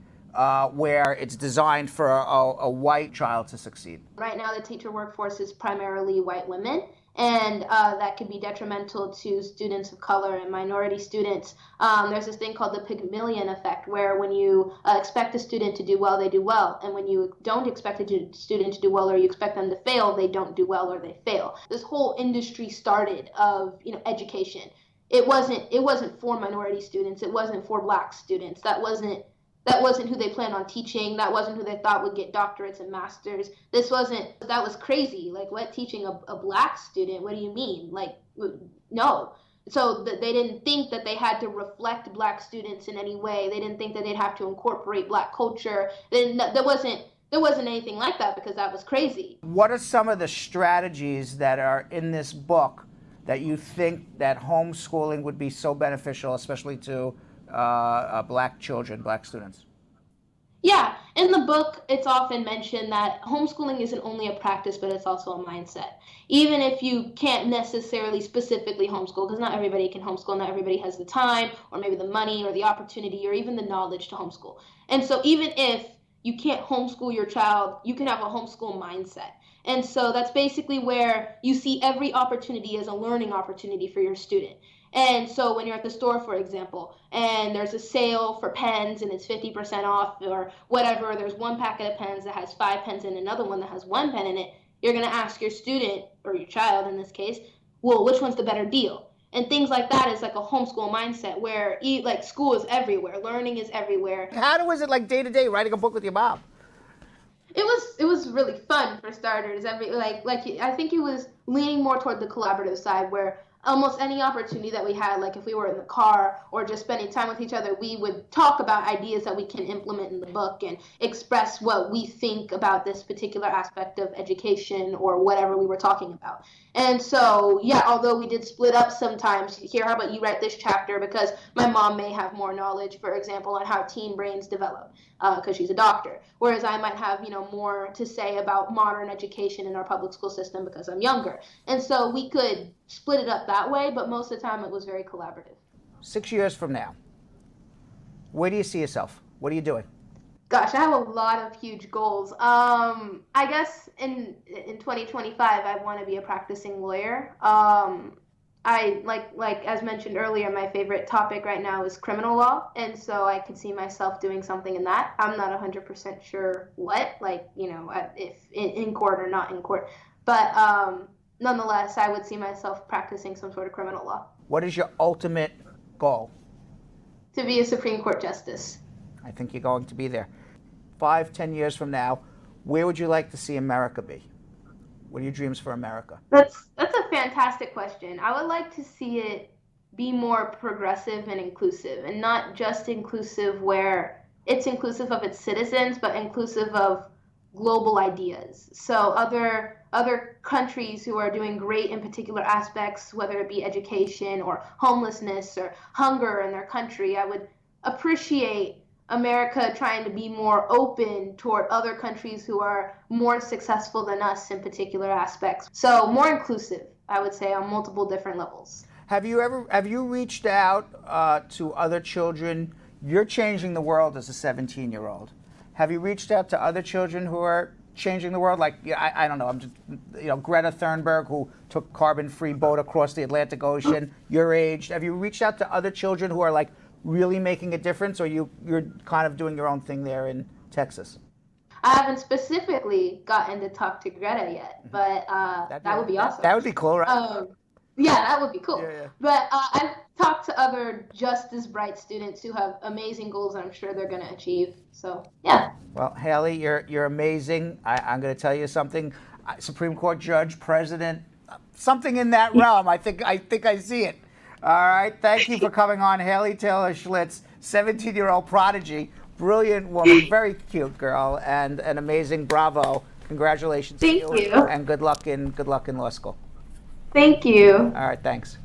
where it's designed for a white child to succeed? Right now, the teacher workforce is primarily white women, and that could be detrimental to students of color and minority students. There's this thing called the Pygmalion effect, where when you expect a student to do well, they do well, and when you don't expect a student to do well, or you expect them to fail, they don't do well or they fail. This whole industry started of education. It wasn't for minority students. It wasn't for Black students. That wasn't who they planned on teaching. That wasn't who they thought would get doctorates and masters. That was crazy. Like, what, teaching a Black student? What do you mean? Like, no. So they didn't think that they had to reflect Black students in any way. They didn't think that they'd have to incorporate Black culture. There wasn't anything like that, because that was crazy. What are some of the strategies that are in this book that you think that homeschooling would be so beneficial, especially to Black children, Black students? Yeah, in the book, it's often mentioned that homeschooling isn't only a practice, but it's also a mindset. Even if you can't necessarily specifically homeschool, because not everybody can homeschool, not everybody has the time, or maybe the money, or the opportunity, or even the knowledge to homeschool. And so even if you can't homeschool your child, you can have a homeschool mindset. And so that's basically where you see every opportunity as a learning opportunity for your student. And so when you're at the store, for example, and there's a sale for pens and it's 50% off or whatever, there's one packet of pens that has 5 pens and another one that has 1 pen in it, you're going to ask your student, or your child in this case, well, which one's the better deal? And things like that is like a homeschool mindset, where like school is everywhere, learning is everywhere. How was it like day to day writing a book with your mom? It was really fun, for starters. I think it was leaning more toward the collaborative side, where almost any opportunity that we had, like if we were in the car or just spending time with each other, we would talk about ideas that we can implement in the book and express what we think about this particular aspect of education or whatever we were talking about. And so, yeah, although we did split up sometimes, here, how about you write this chapter, because my mom may have more knowledge, for example, on how teen brains develop, because she's a doctor, whereas I might have, more to say about modern education in our public school system because I'm younger. And so we could split it up that way, but most of the time it was very collaborative. 6 years from now, where do you see yourself? What are you doing? Gosh, I have a lot of huge goals. I guess in 2025, I want to be a practicing lawyer. I like as mentioned earlier, my favorite topic right now is criminal law, and so I could see myself doing something in that. I'm not 100% sure what, if in court or not in court, but nonetheless, I would see myself practicing some sort of criminal law. What is your ultimate goal? To be a Supreme Court justice. I think you're going to be there. 5-10 years from now, where would you like to see America be? What are your dreams for America? That's a fantastic question. I would like to see it be more progressive and inclusive, and not just inclusive where it's inclusive of its citizens, but inclusive of global ideas. So other countries who are doing great in particular aspects, whether it be education or homelessness or hunger in their country, I would appreciate America trying to be more open toward other countries who are more successful than us in particular aspects. So more inclusive, I would say, on multiple different levels. Have you reached out to other children? You're changing the world as a 17-year-old. Have you reached out to other children who are changing the world? Like, I don't know. I'm just, Greta Thunberg, who took carbon-free boat across the Atlantic Ocean. Your age. Have you reached out to other children who are like really making a difference, or you're kind of doing your own thing there in Texas? I haven't specifically gotten to talk to Greta yet, but that would be awesome. That would be cool, right? Yeah, that would be cool. Yeah. But I've talked to other just as bright students who have amazing goals that I'm sure they're going to achieve. So, yeah. Well, Haley, you're amazing. I'm going to tell you something. Supreme Court judge, president, something in that realm. I think I see it. All right. Thank you for coming on, Haley Taylor Schlitz, 17-year-old prodigy, brilliant woman, very cute girl, and an amazing. Bravo. Congratulations. Thank you. And good luck in law school. Thank you. All right, thanks.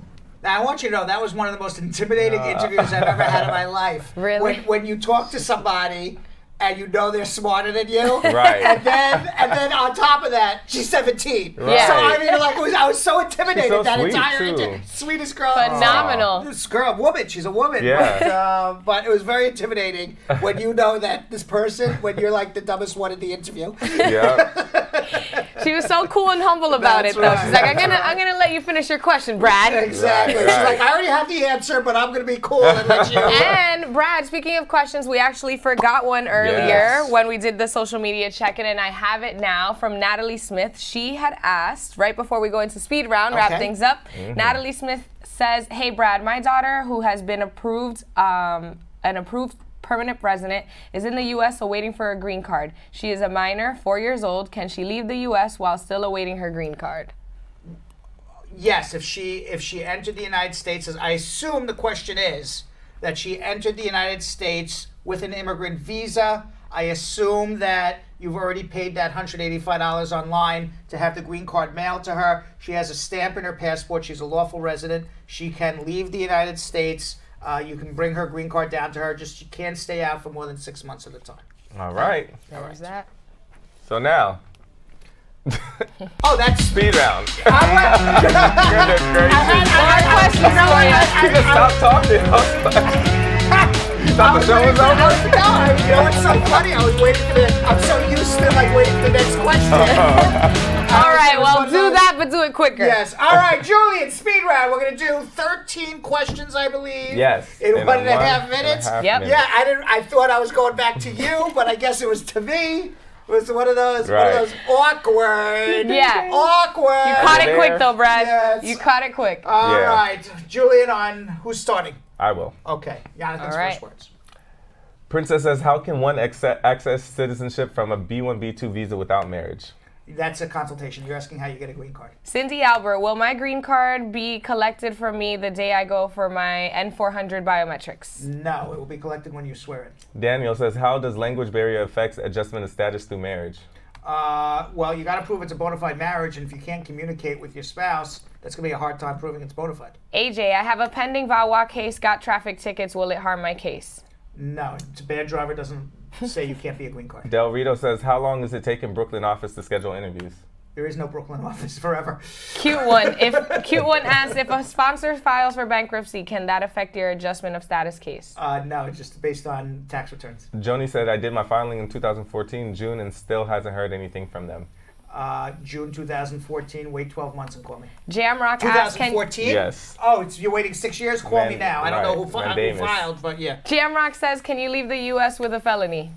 Now, I want you to know that was one of the most intimidating interviews I've ever had in my life. Really? When you talk to somebody and you know they're smarter than you, Right? And then on top of that, she's 17. Right. So I mean, I was so intimidated. She's so that sweet, entire too. Sweetest girl. Phenomenal. This girl, woman. She's a woman. Yeah. But it was very intimidating when you know that this person, when you're like the dumbest one in the interview. Yeah. She was so cool and humble about That's it, though. right. She's like, I'm gonna let you finish your question, Brad. Exactly. Right. She's like, I already have the answer, but I'm going to be cool and let you. And Brad, speaking of questions, we actually forgot one earlier when we did the social media check-in, and I have it now from Natalie Smith. She had asked, right before we go into speed round, wrap things up, Natalie Smith says, hey Brad, my daughter, who has been approved, an approved permanent resident, is in the U.S. awaiting for a green card. She is a minor, 4 years old. Can she leave the U.S. while still awaiting her green card? Yes, if she entered the United States, as I assume the question is that she entered the United States with an immigrant visa. I assume that you've already paid that $185 online to have the green card mailed to her. She has a stamp in her passport. She's a lawful resident. She can leave the United States. You can bring her green card down to her. Just she can't stay out for more than 6 months at a time. All right. There's that. So now. Oh, that's speed round. I Goodness gracious. You just stopped talking. Thought the show was over? No, you know what's so funny? I was waiting for I'm so used to waiting for the next question. All right, well, do that, but do it quicker. Yes. All right, Julian, speed round. We're going to do 13 questions, I believe. Yes. In in 1.5 minutes. Yep. Yeah, I thought I was going back to you, but I guess it was to me. It was one of those awkward. Yeah. Awkward. You caught it quick, though, Brad. Yes. You caught it quick. All right. Julian, on who's starting? I will. Okay. Yonathan's first words. Princess says, how can one access citizenship from a B1, B2 visa without marriage? That's a consultation. You're asking how you get a green card. Cindy Albert, will my green card be collected from me the day I go for my N400 biometrics? No, it will be collected when you swear it. Daniel says, how does language barrier affect adjustment of status through marriage? Well, you got to prove it's a bona fide marriage, and if you can't communicate with your spouse, that's going to be a hard time proving it's bona fide. AJ, I have a pending VAWA case, got traffic tickets. Will it harm my case? No, it's a bad driver doesn't say you can't be a green card. Del Rito says, how long does it take in Brooklyn office to schedule interviews? There is no Brooklyn office forever. Cute one. Cute one asks, if a sponsor files for bankruptcy, can that affect your adjustment of status case? No, it's just based on tax returns. Joni said, I did my filing in 2014, June, and still hasn't heard anything from them. June 2014, wait 12 months and call me. Jamrock asks, 2014? Yes. Oh, you're waiting 6 years? Call me now. I don't know who filed, but yeah. Jamrock says, can you leave the U.S. with a felony?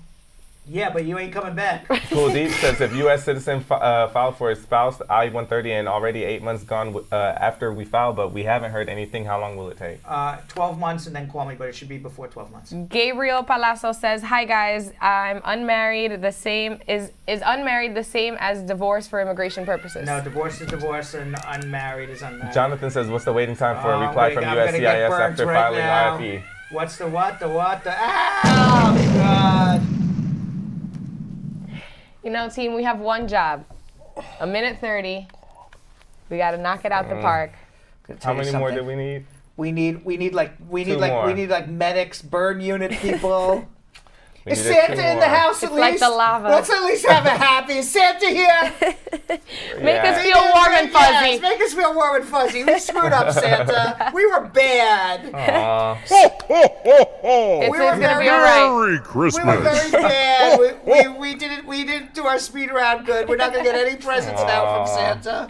Yeah, but you ain't coming back. Cool Deep says, if U.S. citizen filed for his spouse, I-130, and already 8 months gone after we filed, but we haven't heard anything, how long will it take? 12 months and then call me, but it should be before 12 months. Gabriel Palazzo says, hi guys, I'm unmarried. The same is unmarried the same as divorce for immigration purposes? No, divorce is divorce and unmarried is unmarried. Jonathan says, what's the waiting time for a reply from USCIS after filing IFE? What's the what? Oh, God. You know, team, we have one job. 1:30. We got to knock it out the park. How many more do we need? We need like medics, burn unit people. Is Santa in the house at least? Like the lava. Let's at least have a happy. Is Santa here? Make us feel warm and fuzzy. Yes, make us feel warm and fuzzy. We screwed up, Santa. We were bad. Aw. It's gonna be all right. Merry Christmas. We were very bad. We didn't do our speed round good. We're not gonna get any presents now from Santa.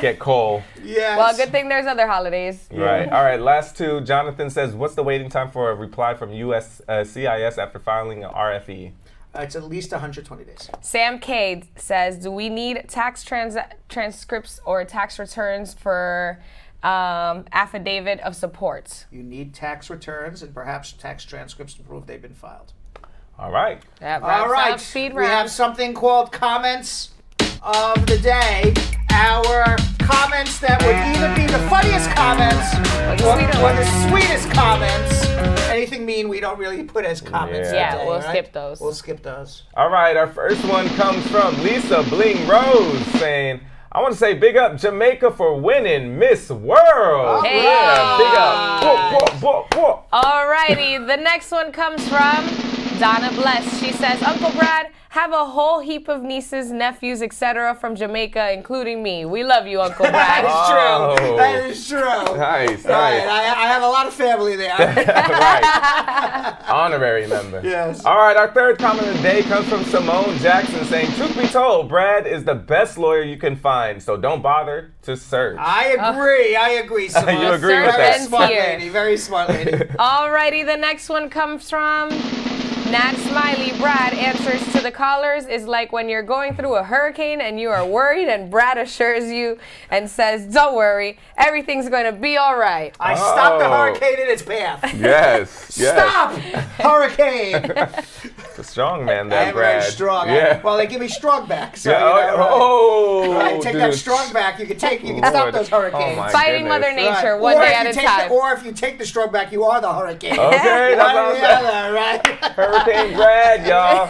Get coal. Yes. Well, good thing there's other holidays. Right. All right. Last two. Jonathan says, "What's the waiting time for a reply from CIS after filing an RFE?" It's at least 120 days. Sam Cade says, do we need tax transcripts or tax returns for affidavit of support? You need tax returns and perhaps tax transcripts to prove they've been filed. All right. That All right. Speed we have round. something called comments of the day. Our comments that would either be the funniest comments or the sweetest comments. Anything mean we don't really put as comments Yeah. today, we'll right? skip those. We'll skip those. All right. Our first one comes from Lisa Bling Rose saying, "I want to say big up Jamaica for winning Miss World." Hey. Yeah, big up. Whoop, whoop, whoop, whoop. Alrighty, the next one comes from Donna Bless. She says, Uncle Brad, have a whole heap of nieces, nephews, etc. from Jamaica, including me. We love you, Uncle Brad. That is true. Oh. That is true. Nice, Right. nice. I have a lot of family there. Right. Honorary member. Yes. All right, our third comment of the day comes from Simone Jackson saying, "Truth be told, Brad is the best lawyer you can find, so don't bother to search." I agree, Simone. You agree with Very that? smart Here. lady. Very smart lady. Alrighty, the next one comes from Nat Smiley. Brad answers to the callers is like when you're going through a hurricane and you are worried and Brad assures you and says, don't worry, everything's going to be all right. I stopped the hurricane in its path. Yes, yes. Stop! Hurricane! It's a strong man, I'm that Brad. very strong. Yeah. Well, they give me strong back. So, Yeah, you know, oh, right, take that dude. strong back. You can stop Lord. those hurricanes. Oh, my Fighting goodness. Mother Nature, Right. one Or day if at you a take time. or if you take the strong back, you are the hurricane. Okay, that's One or what the I'm saying. other, right? Hurricane Brad, y'all.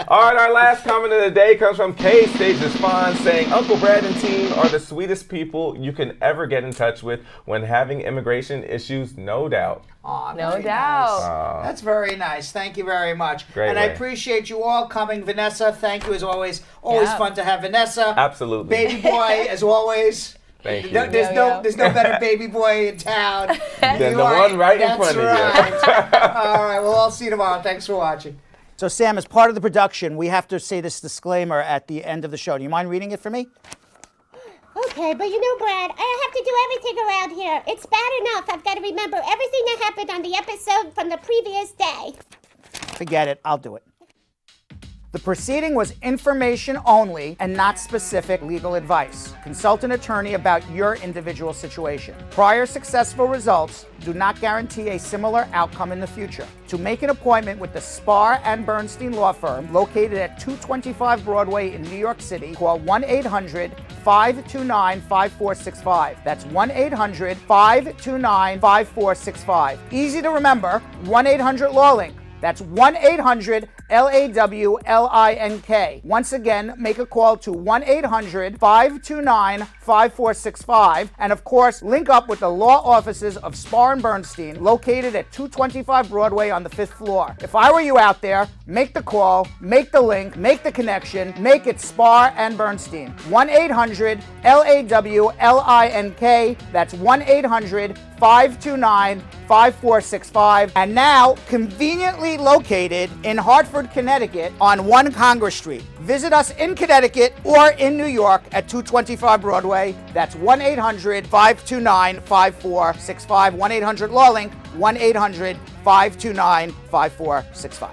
All right, our last comment of the day comes from K Stages Fawn saying, "Uncle Brad and team are the sweetest people you can ever get in touch with when having immigration issues, no doubt." Aw, No very doubt. nice. That's very nice. Thank you very much. Great and I way. appreciate you all coming. Vanessa, thank you as always. Always Yeah. fun to have Vanessa. Absolutely. Baby boy, as always. Thank you. There's no better baby boy in town Than You the are- one right in that's front of you. right. All right, well, I'll see you tomorrow. Thanks for watching. So, Sam, as part of the production, we have to say this disclaimer at the end of the show. Do you mind reading it for me? Okay, but you know, Brad, I have to do everything around here. It's bad enough I've got to remember everything that happened on the episode from the previous day. Forget it. I'll do it. The proceeding was information only and not specific legal advice. Consult an attorney about your individual situation. Prior successful results do not guarantee a similar outcome in the future. To make an appointment with the Spar and Bernstein law firm located at 225 Broadway in New York City, call 1-800-529-5465. That's 1-800-529-5465. Easy to remember, 1-800-LAW-LINK. That's 1-800-LAWLINK. Once again, make a call to 1-800-529-5465. And of course, link up with the law offices of Spar and Bernstein, located at 225 Broadway on the 5th floor. If I were you out there, make the call, make the link, make the connection, make it Spar and Bernstein. 1-800-LAWLINK. That's 1-800-529-5465. And now, conveniently located in Hartford, Connecticut on 1 Congress Street. Visit us in Connecticut or in New York at 225 Broadway. That's 1-800-529-5465. 1-800-LAW-LINK. 1-800-529-5465.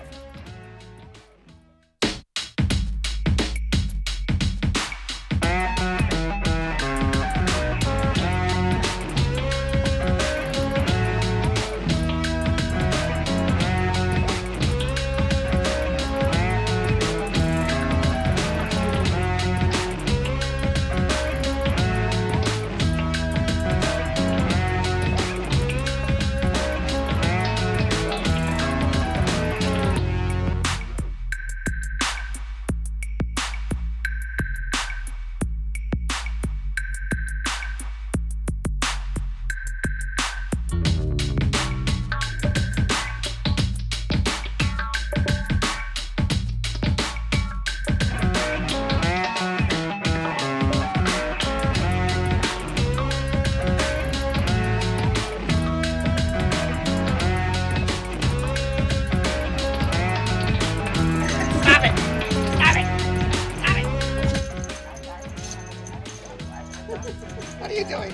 What are you doing?